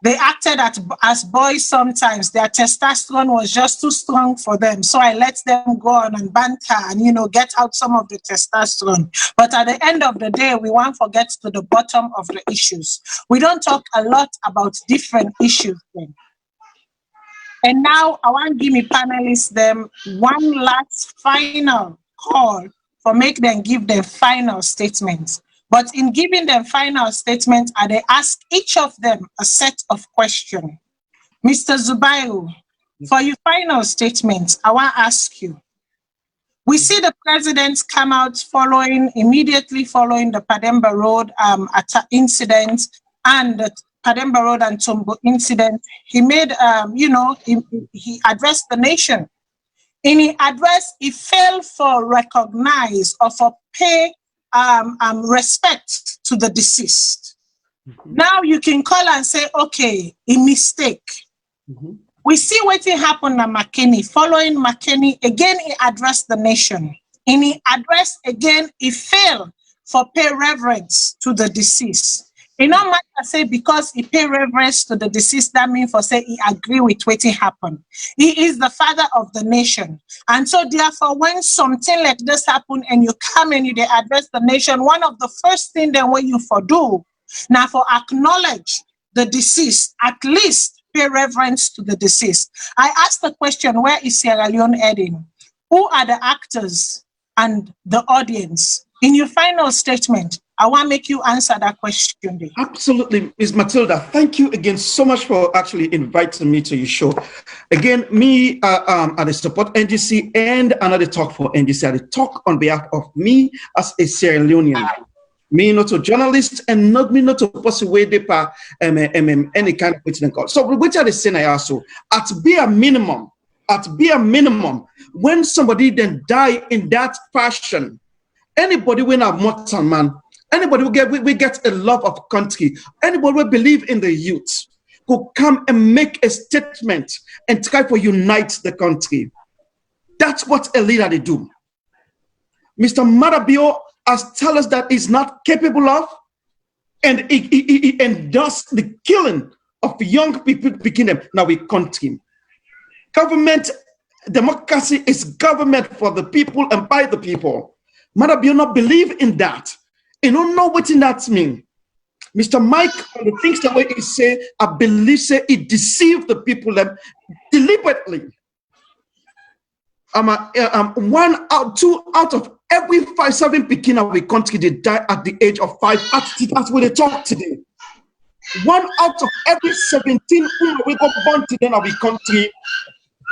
They acted as boys sometimes. Their testosterone was just too strong for them. So I let them go on and banter and, get out some of the testosterone. But at the end of the day, we won't forget to the bottom of the issues. We don't talk a lot about different issues then. And now I want to give me panelists them one last final call for make them give their final statements. But in giving them final statements, they ask each of them a set of questions. Mr. Zubairu, for your final statement, I want to ask you. We see the president come out immediately following the Pademba Road incident and the Pademba Road and Tombo incident. He made, he addressed the nation. In his address, he failed for recognize or for pay respect to the deceased. Now you can call and say, okay, a mistake. We see what happened to McKinney. Following McKinney, again, he addressed the nation. In his address, again, he failed for pay reverence to the deceased. You know, I say because he pay reverence to the deceased, that means for say he agree with what happened. He is the father of the nation. And so therefore, when something like this happen and you come and you address the nation, one of the first things that what you for do, now for acknowledge the deceased, at least pay reverence to the deceased. I asked the question, where is Sierra Leone heading? Who are the actors and the audience? In your final statement, I want to make you answer that question there. Absolutely, Ms. Matilda. Thank you again so much for actually inviting me to your show. Again, me, I support NGC and another talk for NGC. I talk on behalf of me as a Sierra Leonean. Me not a journalist and not me not to persuade any kind of waiting call. So which are the saying I also at bare minimum, when somebody then die in that fashion, anybody when a mortal man, anybody we get a love of country, anybody will believe in the youth, could come and make a statement and try to unite the country. That's what a leader they do. Mr. Marabio has told us that he's not capable of, and he endorsed the killing of young people, picking them. Now we country. Government, democracy is government for the people and by the people. Marabio not believe in that. You don't know what that means. Mr. Mike, on the things the way he say, I believe say he deceived the people deliberately. 1 out 2 out of every 7 picking of the country, they die at the age of 5. That's what they talk today. 1 out of every 17 we got born today in our country,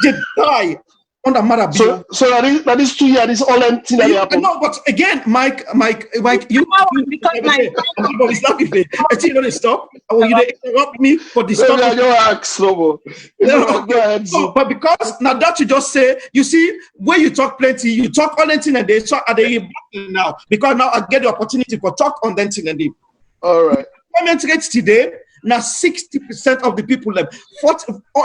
they die under Marabio. So that is 2 years, all empty. No, but again, Mike, you it's not if I think you're gonna stop. I want you to interrupt me for this. Go ahead. No, but because now that you just say, you see, when you talk plenty, you talk on anything and they talk at the now because now I get the opportunity for talk on anything and all right. Employment rates today now 60% of the people left.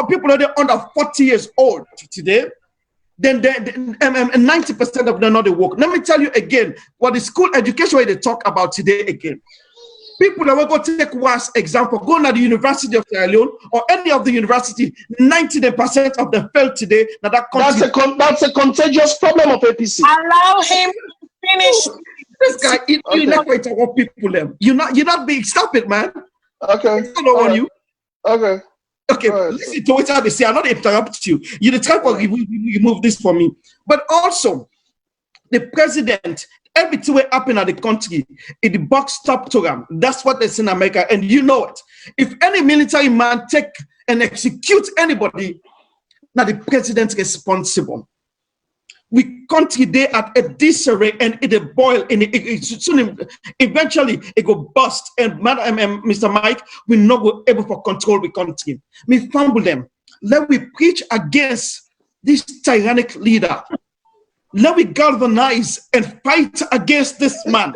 People are under 40 years old today. Then 90% of them not the work. Let me tell you again, what the school education where they talk about today again. People that will go take worse example, go to the University of Sierra Leone or any of the university, 90% of them fail today. Now that's a contagious problem of APC. Allow him to finish. This guy, you're not going to work people. You're not being, stop it, man. Okay. I don't want you. Okay. Okay, listen to what they say. I'm not interrupt you. You try to remove this for me. But also, the president, everything will happen at the country, in the box stop to them. That's what they say in America, and you know it. If any military man take and execute anybody, now the president responsible. We country there at a disarray and it a boil and soon eventually it go bust and Mr. Mike we not go able to control the country. We fumble them. Let we preach against this tyrannic leader. Let we galvanize and fight against this man.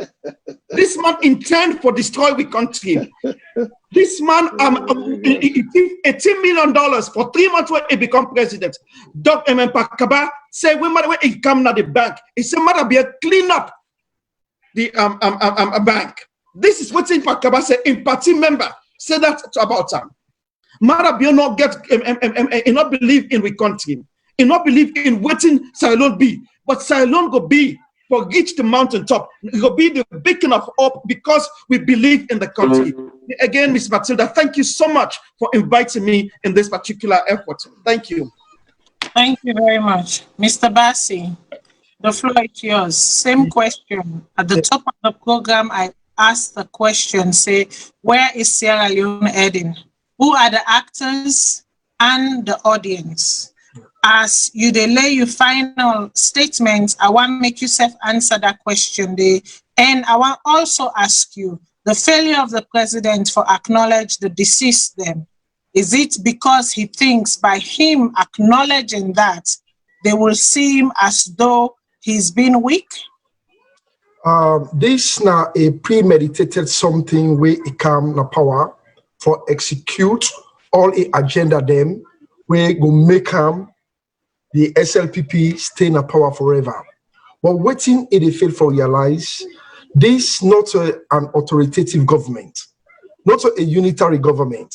This man intend for destroy the country. This man $18 million for 3 months when he become president. Dr. Pakaba say when he come to the bank, he said matter be a clean up the bank. This is what Pakaba said in party member say that about him. Marabio not get he not believe in the country. He not believe in waiting Salone be. But Salone go be for reach the mountaintop. It will be the beacon of hope because we believe in the country. Again, Ms. Matilda, thank you so much for inviting me in this particular effort. Thank you. Thank you very much. Mr. Bassi, the floor is yours. Same question. At the top of the program, I asked the question, say, where is Sierra Leone heading? Who are the actors and the audience? As you delay your final statement, I want to make yourself answer that question there. And I want also ask you, the failure of the president for acknowledge the deceased them, is it because he thinks by him acknowledging that, they will see him as though he's been weak? This now a premeditated something where it come na power for execute all a agenda them, where go make him the SLPP stay in power forever. But waiting it fail for realize this not an authoritative government, not a unitary government.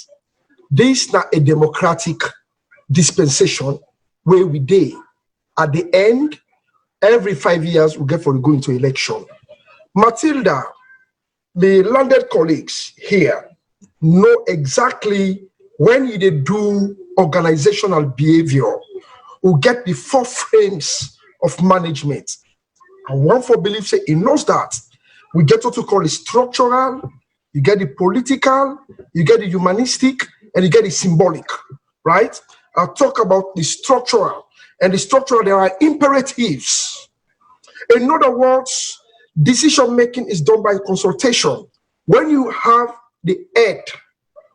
This not a democratic dispensation where we day at the end every 5 years we get for going to election. Matilda, the landed colleagues here know exactly when you do organizational behavior, who get the 4 frames of management. And one for belief say he knows that. We get what we call the structural, you get the political, you get the humanistic, and you get the symbolic, right? I'll talk about the structural. And the structural, there are imperatives. In other words, decision making is done by consultation. When you have the head,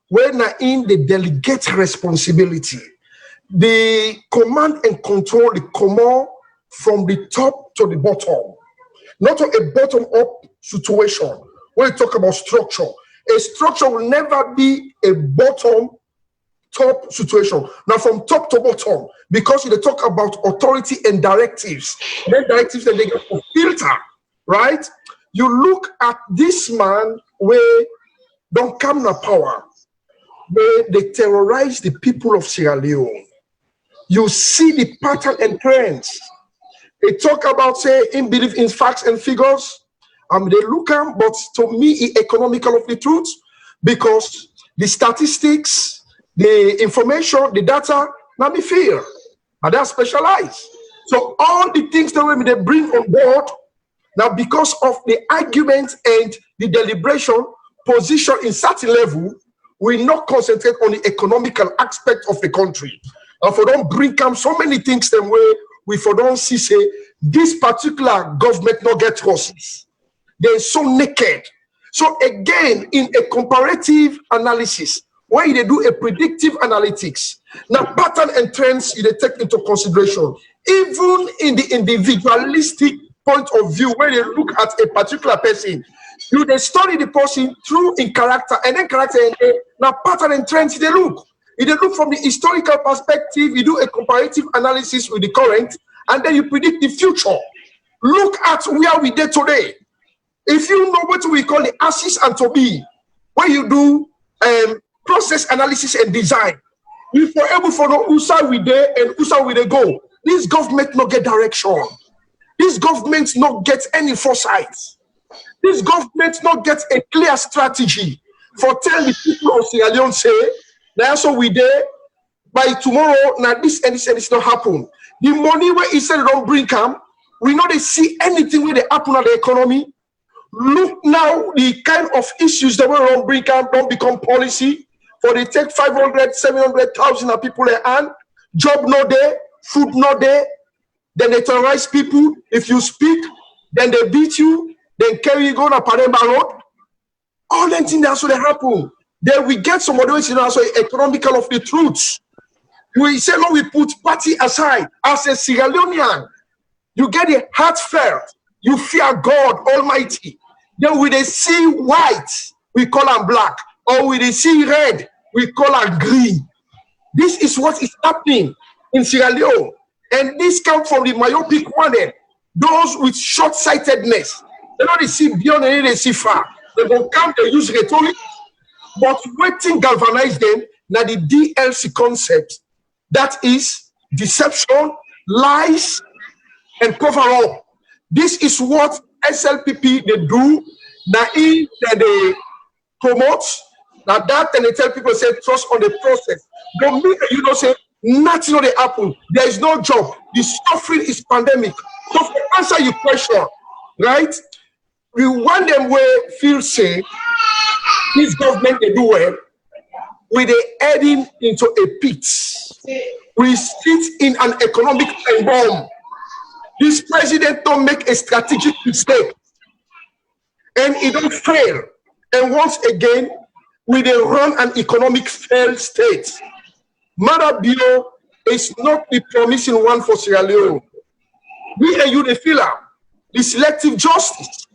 when in the delegate responsibility, the command and control, the command from the top to the bottom, not a bottom-up situation. When you talk about structure, a structure will never be a bottom-top situation. Now, from top to bottom, because they talk about authority and directives, then directives that they get a filter, right? You look at this man where don't come to power, where they terrorize the people of Sierra Leone. You see the pattern and trends. They talk about, say, in belief in facts and figures. They look at, but to me, it's economical of the truth, because the statistics, the information, the data, now me fear, and they're specialized. So all the things that they bring on board, now because of the argument and the deliberation position in certain level, we not concentrate on the economical aspect of the country. And for don't bring up so many things them way, we for don't see say this particular government not get horses. They're so naked. So again, in a comparative analysis, where they do a predictive analytics, now pattern and trends they take into consideration. Even in the individualistic point of view, where they look at a particular person, they study the person through in character, and then character and now pattern and trends they look. If they look from the historical perspective, you do a comparative analysis with the current, and then you predict the future. Look at where we did today. If you know what we call the axis and to be, where you do process analysis and design, you for able for know who side we there and who side we they go. This government not get direction. This government not get any foresight. This government not get a clear strategy for tell the people of Sierra Leone say, now so we there by tomorrow, now this and this not happen. The money where he said don't bring come, we know they see anything where they happen at the economy. Look now, the kind of issues that we don't bring come don't become policy. For they take 500, 700,000 of people there and job not there, food not there. Then they terrorize people. If you speak, then they beat you. Then carry you go to Paremba Road. All that things that's what they happen. Then we get some other things also economical of the truth. We say no, we put party aside. As a Sierra Leonean, you get a heartfelt. You fear God Almighty. Then when they see white, we call them black. Or when they see red, we call them green. This is what is happening in Sierra Leone. And this comes from the myopic one. Those with short-sightedness. They don't see beyond and they see far. They will come, they use rhetoric. But waiting galvanize them, now the DLC concept. That is deception, lies, and cover up. This is what SLPP they do. Now they promote. Now that and they tell people say trust on the process. Don't mean that you don't say nothing will happen. There is no job. The suffering is pandemic. So to answer your question, right? We want them where feel say this government they do well. We they heading into a pit. We sit in an economic bomb. This president don't make a strategic mistake, and he don't fail. And once again, we they run an economic failed state. Marabio is not the promising one for Sierra Leone. We and you the feel the selective justice.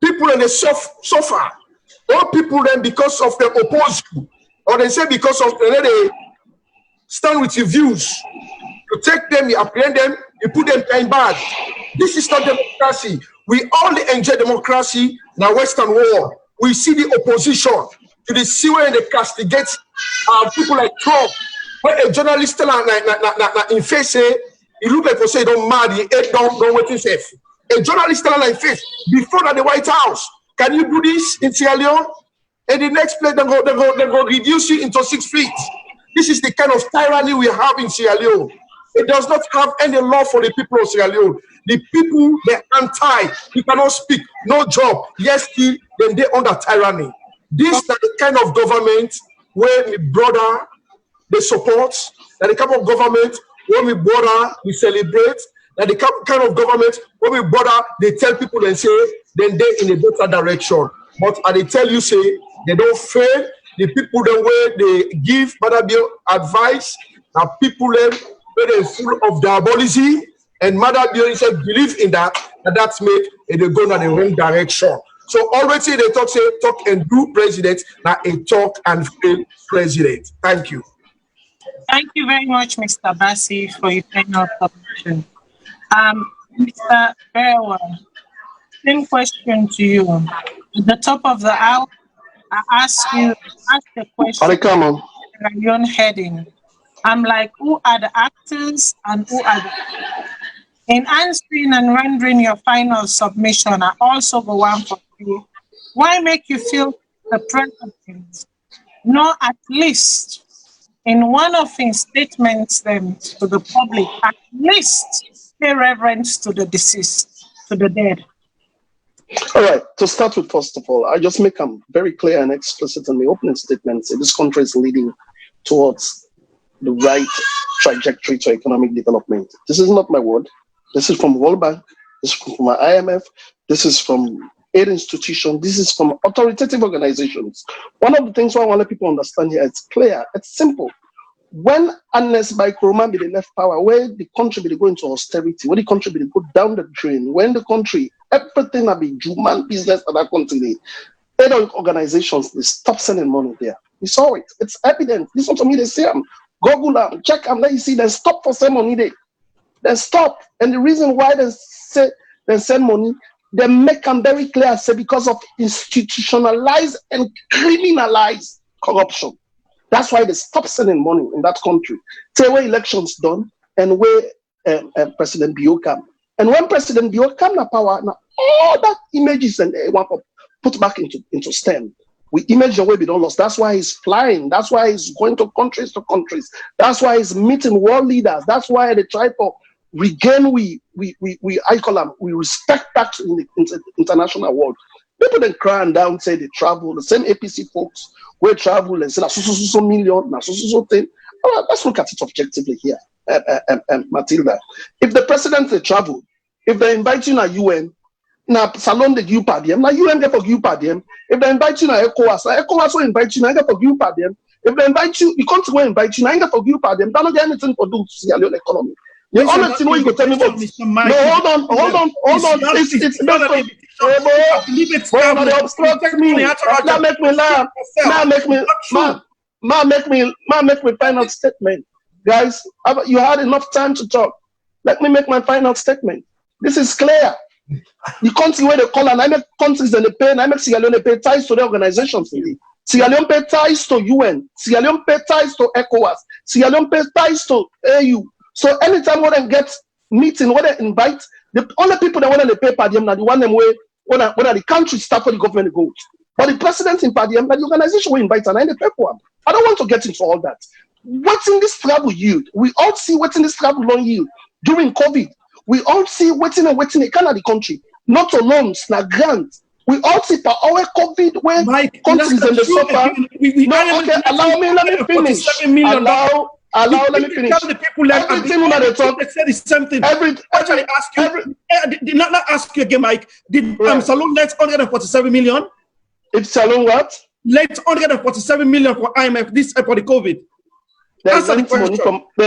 People in the suffer. All people then because of the oppose you, or they say because of they stand with your views. You take them, you apprehend them, you put them in bad. This is not democracy. We all enjoy democracy in a Western world. We see the opposition to the see where they castigate people like Trump. When a journalist in face say, he look like for say don't mad, he don't wait himself. A journalist in face before that the White House. Can you do this in Sierra Leone? And the next place they go reduce you into 6 feet. This is the kind of tyranny we have in Sierra Leone. It does not have any law for the people of Sierra Leone. The people, they're anti. You cannot speak. No job. Yes, still, then they're under tyranny. This is the kind of government where my brother, they support. That the kind of government where we brother, we celebrate. That the kind of government where we brother, they tell people and say, then they're in a better direction. But they tell you, say, they don't fail. The people, the way they give Madabio advice, now people them where they're full of diabolism, and Madabio said believe in that, and that's make it they go in the wrong direction. So already they talk, say talk and do president, now a talk and fail president. Thank you. Thank you very much, Mr. Bassi, for your final submission. Mr. Bewa, same question to you. At the top of the hour, I ask the question. Come on. Leone heading. I'm like, who are the actors and who are the... In answering and rendering your final submission, I also go on for you. Why make you feel the president, nor at least in one of his statements them to the public, at least pay reverence to the deceased, to the dead? All right, to start with, first of all, I just make them very clear and explicit in the opening statement. Say this country is leading towards the right trajectory to economic development. This is not my word. This is from World Bank. This is from my IMF. This is from aid institutions. This is from authoritative organizations. One of the things I want people understand here, it's clear, it's simple. When unless by Kuruma be the left power, where the country be go into austerity, where the country be go down the drain, when the country, everything that be human business at that country, aid organizations, they stop sending money there. We saw it. It's evident. This one to me, they say, Google them, check them, let you see, they stop for send money there. They stop. And the reason why they say they send money, they make them very clear, say because of institutionalized and criminalized corruption. That's why they stop sending money in that country. Say where elections done and where President Bio come. And when President Bio come to power, now all that images and they want to put back into STEM. We image the way we don't lost. That's why he's flying. That's why he's going to countries. That's why he's meeting world leaders. That's why they try to regain we respect back in the international world. People then cry down, say they travel. The same APC folks will travel and say na so million, na so thing. All right, let's look at it objectively here, Matilda. If the president they travel, if they invite you to UN, na Salone they give per diem, na UN get for give per diem. If they invite you to ECOWAS will invite you, na get for give per diem. If they invite you, the country will invite you, na get for give per diem. They don't get anything to do to Sierra Leone economy. The only thing you go tell me about. No, hold on. It's not a obstruct me. Now make me laugh. Now make me final statement. Guys, you had enough time to talk. Let me make my final statement. This is clear. The country where they call and I make countries and they pay, and I make Sierra Leone pay ties to the organizations. Sierra Leone pay ties to UN. Sierra Leone pay ties to ECOWAS. Sierra Leone pay ties to AU. So anytime when they get meeting, when they invite, the only people that want to pay per diem are the one them way when the country start for the government to go. But the president in per diem, the organization will invite and I pay for them. I don't want to get into all that. What's in this travel yield? We all see what's in this travel loan yield during COVID. We all see waiting in Canada country. Not alone, it's not grant. We all see for our COVID where countries in the suffer. Okay, allow me, let me finish. Allow, let me finish. Everything when they talk, they said the same thing. Actually, ask you. Did not ask you again, Mike. Did Salone let 147 million? If Salone what? Let 147 million for IMF this for the COVID. They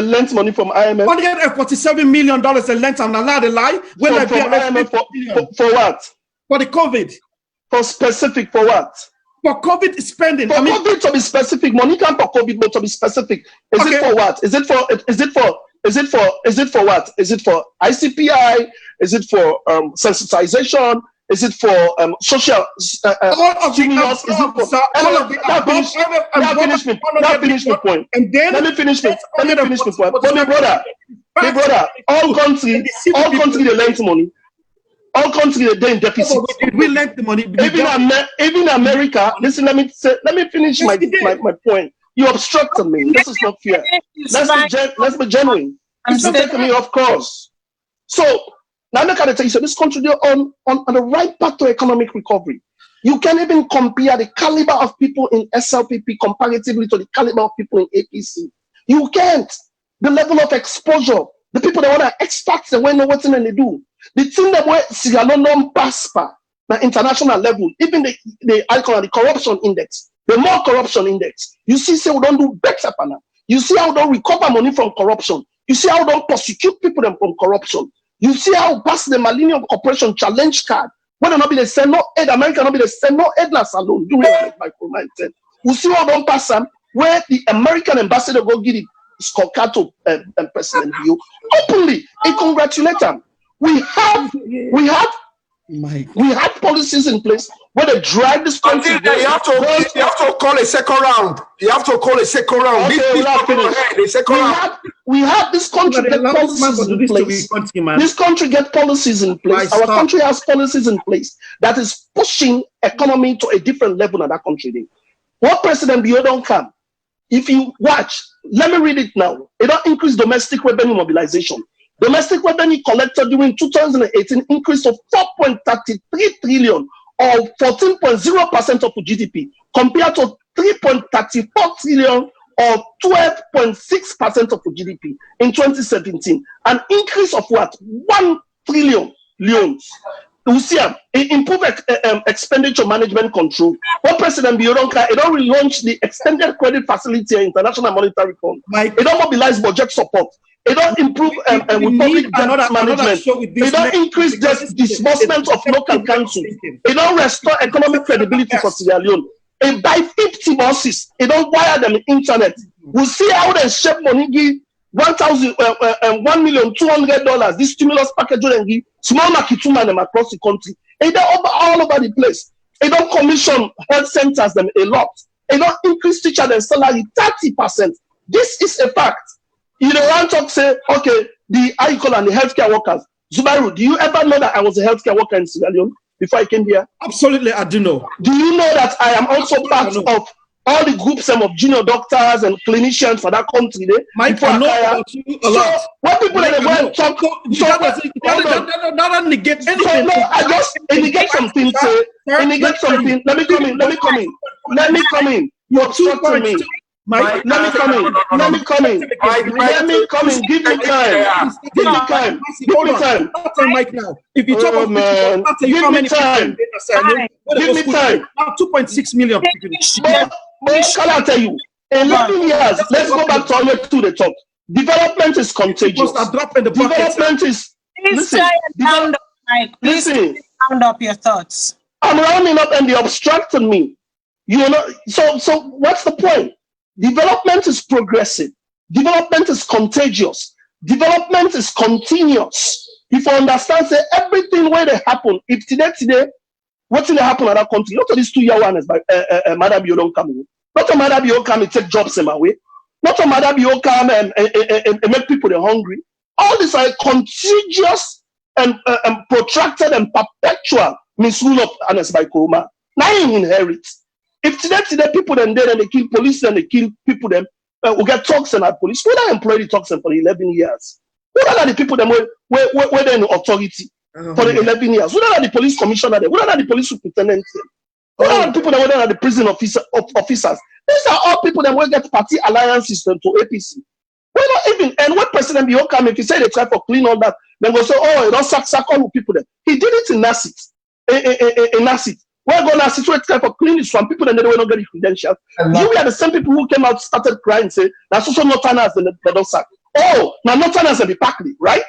lent money from IMF. $147 million they lent and allowed a lie. When from IMF for what? For the COVID. For specific for what? For COVID spending. For COVID to be specific, money come for COVID, but to be specific. Is it for what? Is it for what? Is it for ICPI? Is it for sensitization? Is it for social stimulus? Is it for that finish my point. And then let me finish my point. But my brother, all countries they lend money. All countries are in deficit. We lent the money. Even America. Listen, let me finish my point. You obstructed me. This is not fair. Let's be genuine. It's not taking me off course. So now look at it. So this country they're on the right path to economic recovery. You can't even compare the caliber of people in SLPP comparatively to the caliber of people in APC. You can't. The level of exposure, the people that want to extract, they know what they do. The thing that where Salone prosper the international level, even the icon, the corruption index, the more corruption index. You see, say we don't do better, partner. You see how we don't recover money from corruption. You see how we don't prosecute people from corruption. You see how pass the Millennium Corporation challenge card. Whether not be the send no aid, America not be the send no aid Salone. Do it like micro-19. You see how don't pass them where the American ambassador go give it scorecard to President Bio openly and congratulate them. We have policies in place where they drive this country. You have to call a second round. You have to call a second round. We have this country get policies in place. This country get policies in place. Our country has policies in place that is pushing economy to a different level in that country. What President Bio don't come? If you watch, let me read it now. It don't increase domestic revenue mobilization. Domestic revenue collected during 2018 increased of 4.33 trillion or 14.0% of GDP compared to 3.34 trillion or 12.6% of GDP in 2017. An increase of what? 1 trillion leones. You see, improve expenditure management control. What President Bioronka, it don't relaunch the extended credit facility and International Monetary Fund. It don't mobilize budget support. It don't improve public debt management. It don't increase disbursement of local councils. It don't restore economic credibility for Sierra Leone. It buy 50 buses. It don't wire them internet. We see how they shape money give $1,200,000. This stimulus package will give small market women across the country. It don't all over the place. It don't commission health centers them a lot. It don't increase teacher their salary 30%. This is a fact. You don't want to say, okay, the icon and the healthcare workers. Zubairu, do you ever know that I was a healthcare worker in Sierra Leone before I came here? Absolutely, I do know. Do you know that I am also part of all the groups of junior doctors and clinicians for that country? Mike, I know about you a lot. What people that go talk, that negate anything. No, I just negate something. Negate something. Let me come in. You're obstructing me. Mike, let me come in. Give me time. Mike, now. If you talk about give me time. 2.6 million people. Can I tell you? 11 years. Let's go back to the top. Development is contagious. Development is. Listen. Round up your thoughts. I'm rounding up and they're obstructing me. You know. So what's the point? Development is progressive. Development is contagious. Development is continuous. If you understand, say everything where they happen, if today, what's going to happen in that country? Not to these 2 year ones by Madam Bio don't come. Not to Madam Bio come and take jobs in my way. Not to Madam Bio come and make people hungry. All these are contagious and protracted and perpetual misrule of Anes by Kuruma. Now you inherit. If today people then they kill police and they kill people them, we get toxin at police. We don't employ the toxin for 11 years. We don't have the people them where they're in authority for the 11 years. We don't have the police commissioner there. We don't have the police superintendent there. We don't have people that were the prison officers. These are all people that will get party alliances to APC. We're not even, and when President Bio come, if he say they try to clean all that, then go say, oh, you don't sack all people there. He did it in Nassit. In Nassit. We're going to situate for cleaning some people and they don't get credentials. You are the same people who came out, started crying, say, that's also not Tanas and they don't sack. Oh, now not Tanas and the Packley, right?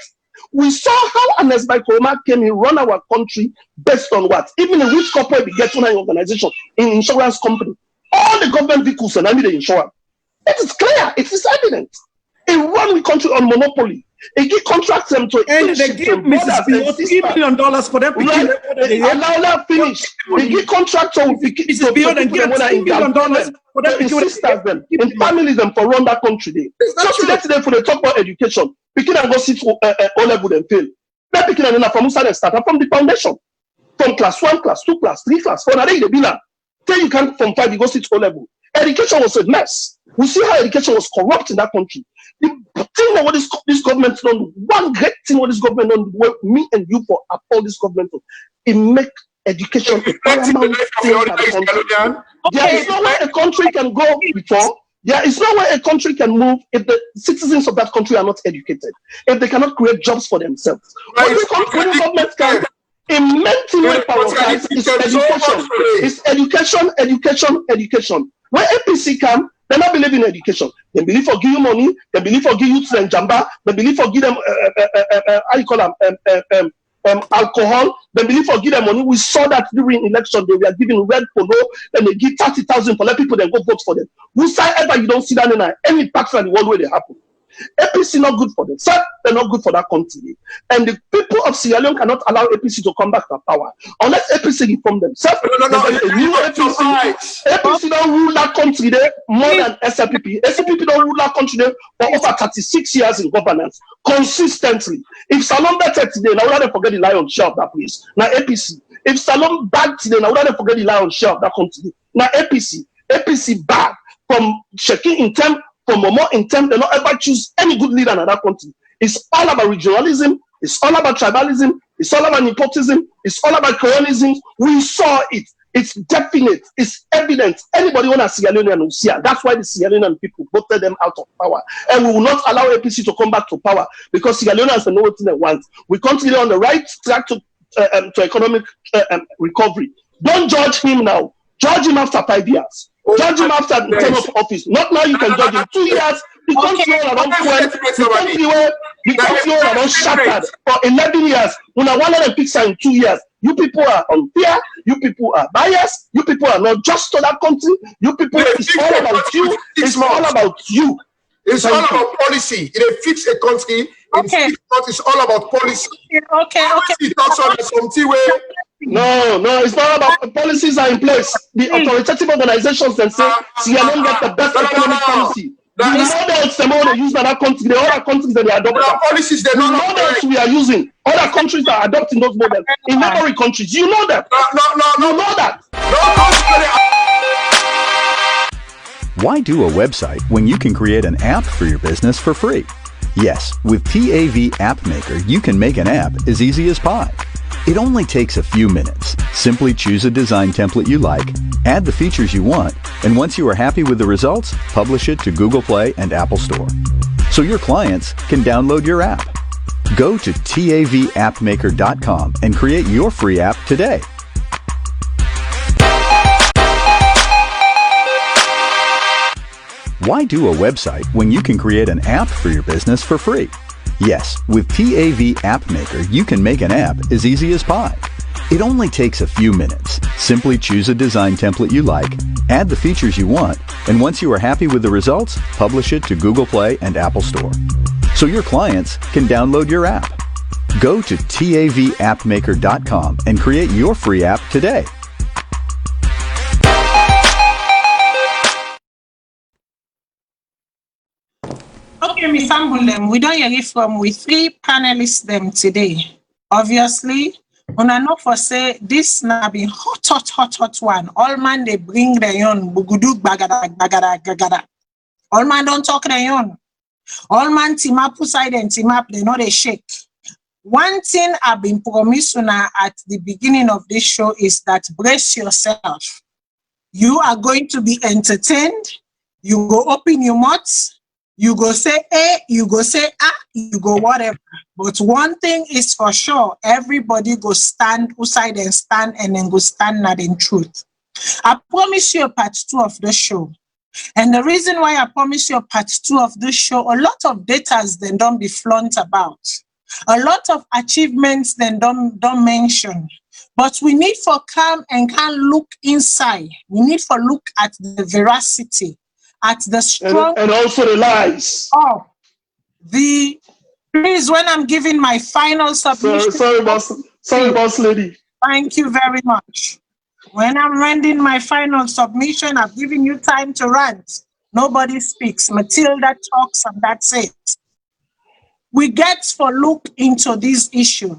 We saw how Anes by Kuruma came in, run our country based on what? Even a rich corporate be getting an organization in insurance company. All the government vehicles and I mean the insurance. It is clear, it is evident. It run the country on monopoly. They give contracts them to and they give Mrs. Bio $3 million for them to allow finish. They give contracts to Mrs. Bio and give $3 million for them to sisters them and families them for run that country. So today for the talk about education, picking and go sit for O-level and fail. They're picking and from inside and start from the foundation, from class 1, class 2, class 3, class 4. Now they be now. Then you can from 5 you go sit O-level. Education was a mess. We see how education was corrupt in that country. The thing that what this government done, one great thing what this government done, what me and you for uphold this government, it make education a paramount thing for the country. There is no way a country can go before. There is no way a country can move if the citizens of that country are not educated, if they cannot create jobs for themselves. When the government can, a main thing we prioritize is education. It's education, education, education. When APC come, they not believe in education. They believe for give you money. They believe for give you to them jamba. They believe for give them how you call them alcohol. They believe for give them money. We saw that during election they were giving red polo. Then they give 30,000 for let people then go vote for them. Whosoever you don't see that in any parts in the world where they happen. APC not good for them. Sir, they're not good for that country. And the people of Sierra Leone cannot allow APC to come back to power unless APC reform themselves. A new APC don't rule that country there more than SLPP. SLPP don't rule that country there for over 36 years in governance consistently. If Salone better today, now they forget the lion share of that place. Now APC. If Salone bad today, now they forget the lion share of that country. Now APC. APC bad from checking in terms. From a more intent, they not ever choose any good leader in that country. It's all about regionalism. It's all about tribalism. It's all about nepotism. It's all about colonialism. We saw it. It's definite. It's evident. Anybody want a Sierra Leonean will see it. That's why the Sierra Leonean people voted them out of power. And we will not allow APC to come back to power because Sierra Leoneans know what they want. We continue on the right track to economic recovery. Don't judge him now. Judge him after 5 years. Judge him after the term of office. Not now you can judge him. 2 years, the country all around the country all around shattered for 11 years. When I wanted to fix in 2 years, you people are unfair, you people are biased, you people are not just to that country, you people, it's all about you, it's all about you. It's all about policy. It fix a country. In 6 months, it's all about policy. Okay. It's also something where. No, it's not about policies are in place. The authoritative organizations can say Sierra Leone get the best economic policy. The models they use in that country, the other countries that they adopt. Policies the models we are using, other countries are adopting those models. In neighboring countries, you know that. No, you know that. Why do a website when you can create an app for your business for free? Yes, with PAV App Maker, you can make an app as easy as pie. It only takes a few minutes. Simply choose a design template you like, add the features you want, and once you are happy with the results, publish it to Google Play and Apple Store. So your clients can download your app. Go to tavappmaker.com and create your free app today. Why do a website when you can create an app for your business for free? Yes, with PAV App Maker, you can make an app as easy as pie. It only takes a few minutes. Simply choose a design template you like, add the features you want, and once you are happy with the results, publish it to Google Play and Apple Store. So your clients can download your app. Go to tavappmaker.com and create your free app today. Okay, Miss Ambulem, we don't hear from we 3 panelists them today. Obviously, when I know for say this now be hot one. All man they bring their own bugudu bagada. All man don't talk their own. All man team up side and team up, they know they shake. One thing I've been promising at the beginning of this show is that brace yourself. You are going to be entertained. You go open your mouth. You go say A, you go say you go whatever. But one thing is for sure, everybody go stand outside and stand and then go stand not in truth. I promise you a part 2 of the show. And the reason why I promise you a part 2 of the show, a lot of data then don't be flaunt about. A lot of achievements then don't mention. But we need for come and can look inside. We need for look at the veracity, at the strong and also the lies. Oh, please, when I'm giving my final submission. Sorry, boss lady. Thank you very much. When I'm rendering my final submission, I've given you time to rant. Nobody speaks. Matilda talks, and that's it. We get for look into this issue.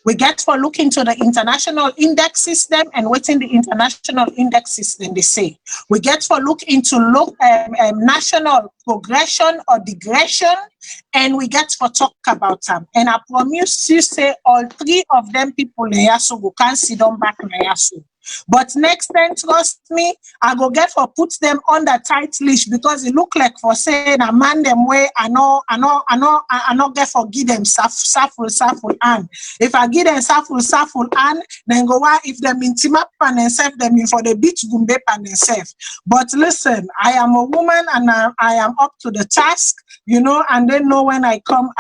We get for look into the international index system and within the international index system they say. We get for look into national progression or digression, and we get for talk about them. And I promise you say all three of them people here so we can't sit down back here so. But next time, trust me, I go get for put them on the tight leash because it look like for saying a man them way I know get for give them saful and if I give them saful and then go why if them intimate pan and self them in for the beach gumbe pan and self. But listen, I am a woman and I am up to the task, you know, and then know when I come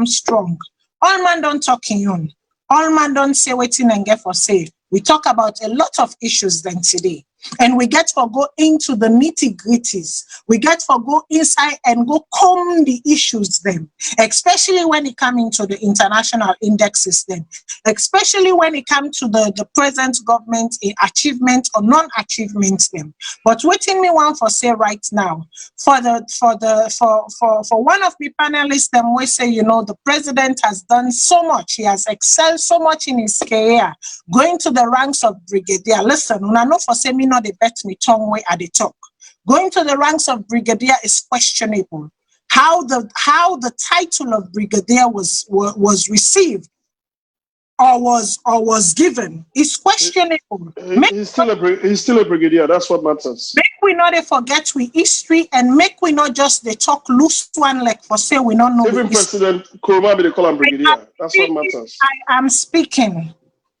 strong. All man don't talk in you. All man don't say waiting and get for say. We talk about a lot of issues then today. And we get to go into the nitty-gritties. We get to go inside and go comb the issues then, especially when it comes into the international index system, especially when it comes to the present government achievement or non-achievement them. But waiting me one for say right now, for one of the panelists them we say, you know, the president has done so much, he has excelled so much in his career, going to the ranks of brigadier. Listen, when I know for say me not they bet me tongue way at the talk. Going to the ranks of brigadier is questionable. How the title of brigadier was received or was given is questionable. He's still a brigadier. That's what matters. Make we not forget we history and make we not just they talk loose one like for say we not know. Even President Kuruma they call him brigadier. That's what matters. I am speaking.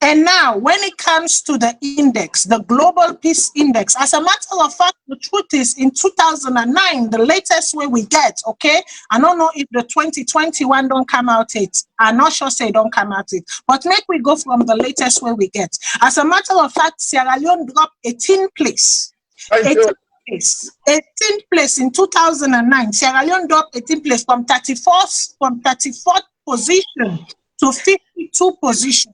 And now, when it comes to the index, the Global Peace Index, as a matter of fact, the truth is in 2009, the latest way we get, okay? I don't know if the 2021 don't come out it. I'm not sure say don't come out it. But make we go from the latest way we get. As a matter of fact, Sierra Leone dropped 18th place. 18th place in 2009. Sierra Leone dropped 18th place from 34th position to 52 position.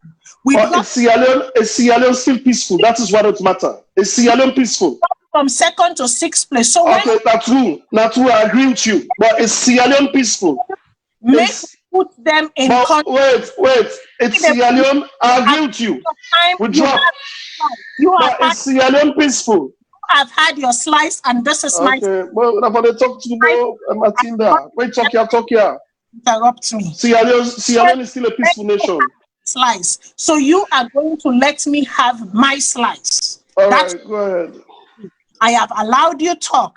Is Sierra Leone still peaceful? That is what it matters. Is Sierra Leone peaceful? From 2nd to 6th place. So okay, that's true. I agree with you. But is Sierra Leone peaceful? Put them in wait. It's Sierra Leone. I agree with you. We drop. But is Sierra Leone peaceful? I've had your slice, and this is my. Okay, well, I'm going to talk to you, Matinda. Wait, talk here. Interrupt me. Sierra Leone is still a peaceful nation. Slice. So you are going to let me have my slice. All right, go ahead. I have allowed you talk.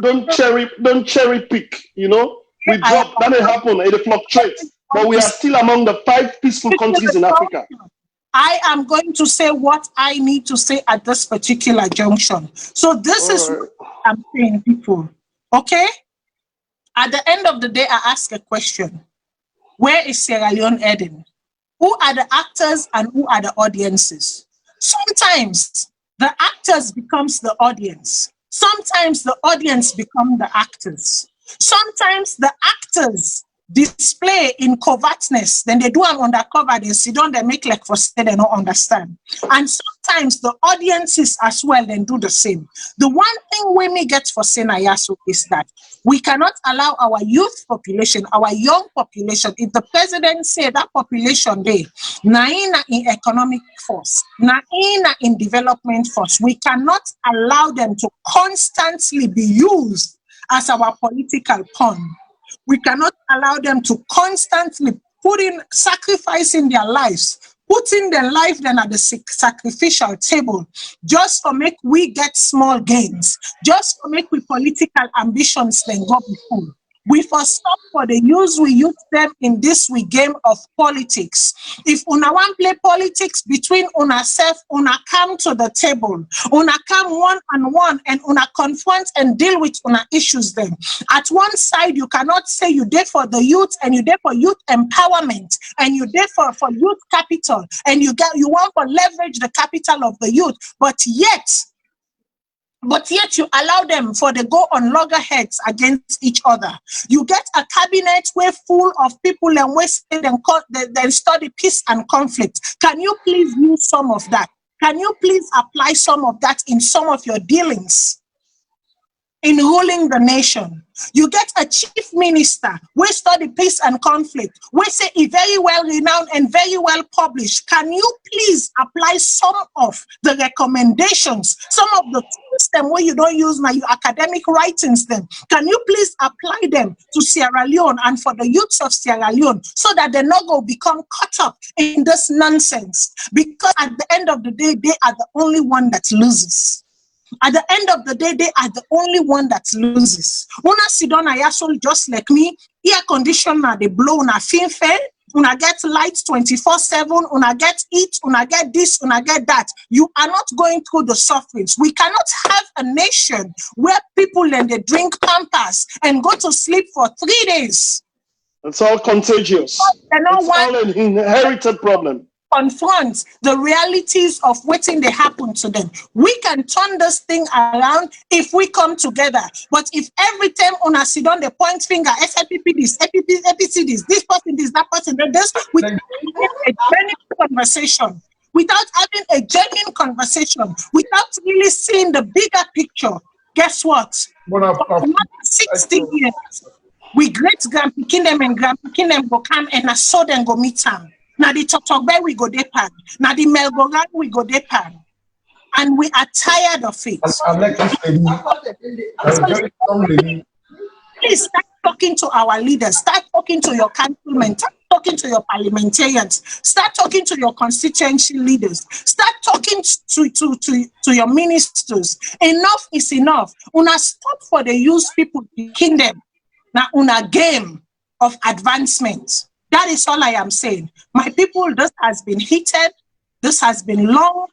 Don't cherry pick. You know, we drop. That may happen. It fluctuates, but we are still among the 5 peaceful countries in Africa. I am going to say what I need to say at this particular junction. So this is what I'm saying, people. Okay. At the end of the day, I ask a question. Where is Sierra Leone heading? Who are the actors and who are the audiences? Sometimes the actors becomes the audience. Sometimes the audience become the actors. Sometimes the actors display in covertness, then they do them undercover, they sit down, they make like for say they don't understand. And sometimes the audiences as well then do the same. The one thing we may get for Senayasu is that we cannot allow our youth population, our young population, if the president say that population day, naina in economic force, naina in development force, we cannot allow them to constantly be used as our political pawn. We cannot allow them to constantly sacrificing their lives, putting their life then at the sacrificial table, just for make we get small gains, just for make we political ambitions then go before. We first stop for the use we use them in this game of politics. If una want play politics between una self, una come to the table, una come one-on-one and una confront and deal with una issues then. At one side, you cannot say you did for the youth and you did for youth empowerment and you did for youth capital and you want to leverage the capital of the youth, but yet you allow them for they go on loggerheads against each other. You get a cabinet where full of people and we say then study peace and conflict. Can you please use some of that? Can you please apply some of that in some of your dealings? in ruling the nation. You get a chief minister we study peace and conflict, we say he very well renowned and very well published. Can you please apply some of the recommendations, some of the tools them where you don't use now, your academic writings them? Can you please apply them to Sierra Leone and for the youths of Sierra Leone so that they not go become caught up in this nonsense? Because at the end of the day, they are the only one that loses. At the end of the day, they are the only one that loses. Una sit down just like me, air conditioner, they blow una fin fair, una get lights 24/7, una get eat, una get this, una get that. You are not going through the sufferings. We cannot have a nation where people then they drink Pampers and go to sleep for 3 days. It's all contagious. It's all an inherited problem. Confront the realities of what they happen to them. We can turn this thing around if we come together. But if every time on a sit on the point finger, SLPP this, APC this person this, that person this, without having a genuine conversation, without having a genuine conversation, without really seeing the bigger picture, guess what? For another 60 years, we great grandpicking them and grandpicking them go come and I saw them go meet them. Now the Totogbe we go depan. Now the Melbourne we go depan. And we are tired of it. Please start talking to our leaders. Start talking to your councilmen. Start talking to your parliamentarians. Start talking to your constituency leaders. Start talking to your ministers. Enough is enough. Una stop for the youth people to kingdom. Now una game of advancement. That is all I am saying. My people, this has been heated. This has been long.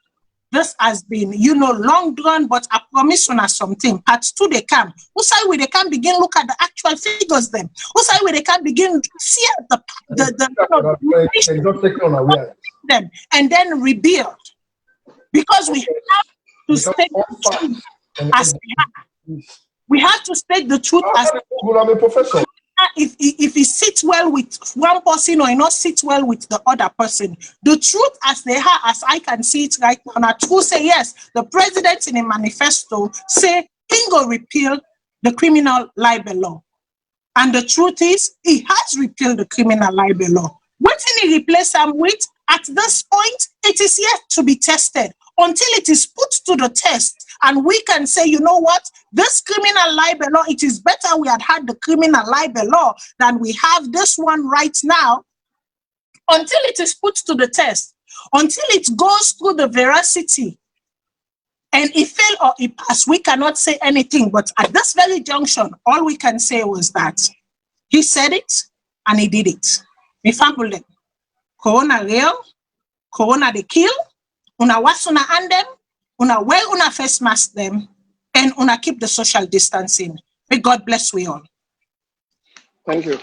This has been, long drawn, but I promise you something. Part 2, they come. Who say we they can begin look at the actual figures then? Who say we they can begin see them and then rebuild? Because we have to state the truth as they are. We have to state the truth as I'm a professor. If he sits well with one person or he not sit well with the other person. The truth as they are, as I can see it right now, now to say yes, the president in a manifesto say he go repeal the criminal libel law. And the truth is, he has repealed the criminal libel law. What did he replace them with? At this point, it is yet to be tested until it is put to the test. And we can say, you know what? This criminal libel law, it is better we had the criminal libel law than we have this one right now until it is put to the test, until it goes through the veracity. And it fail or it pass, we cannot say anything. But at this very junction, all we can say was that he said it and he did it. Example them. Corona real, Corona they kill, una wash una hand them, una wear una face mask them, and una keep the social distancing. May God bless we all. Thank you.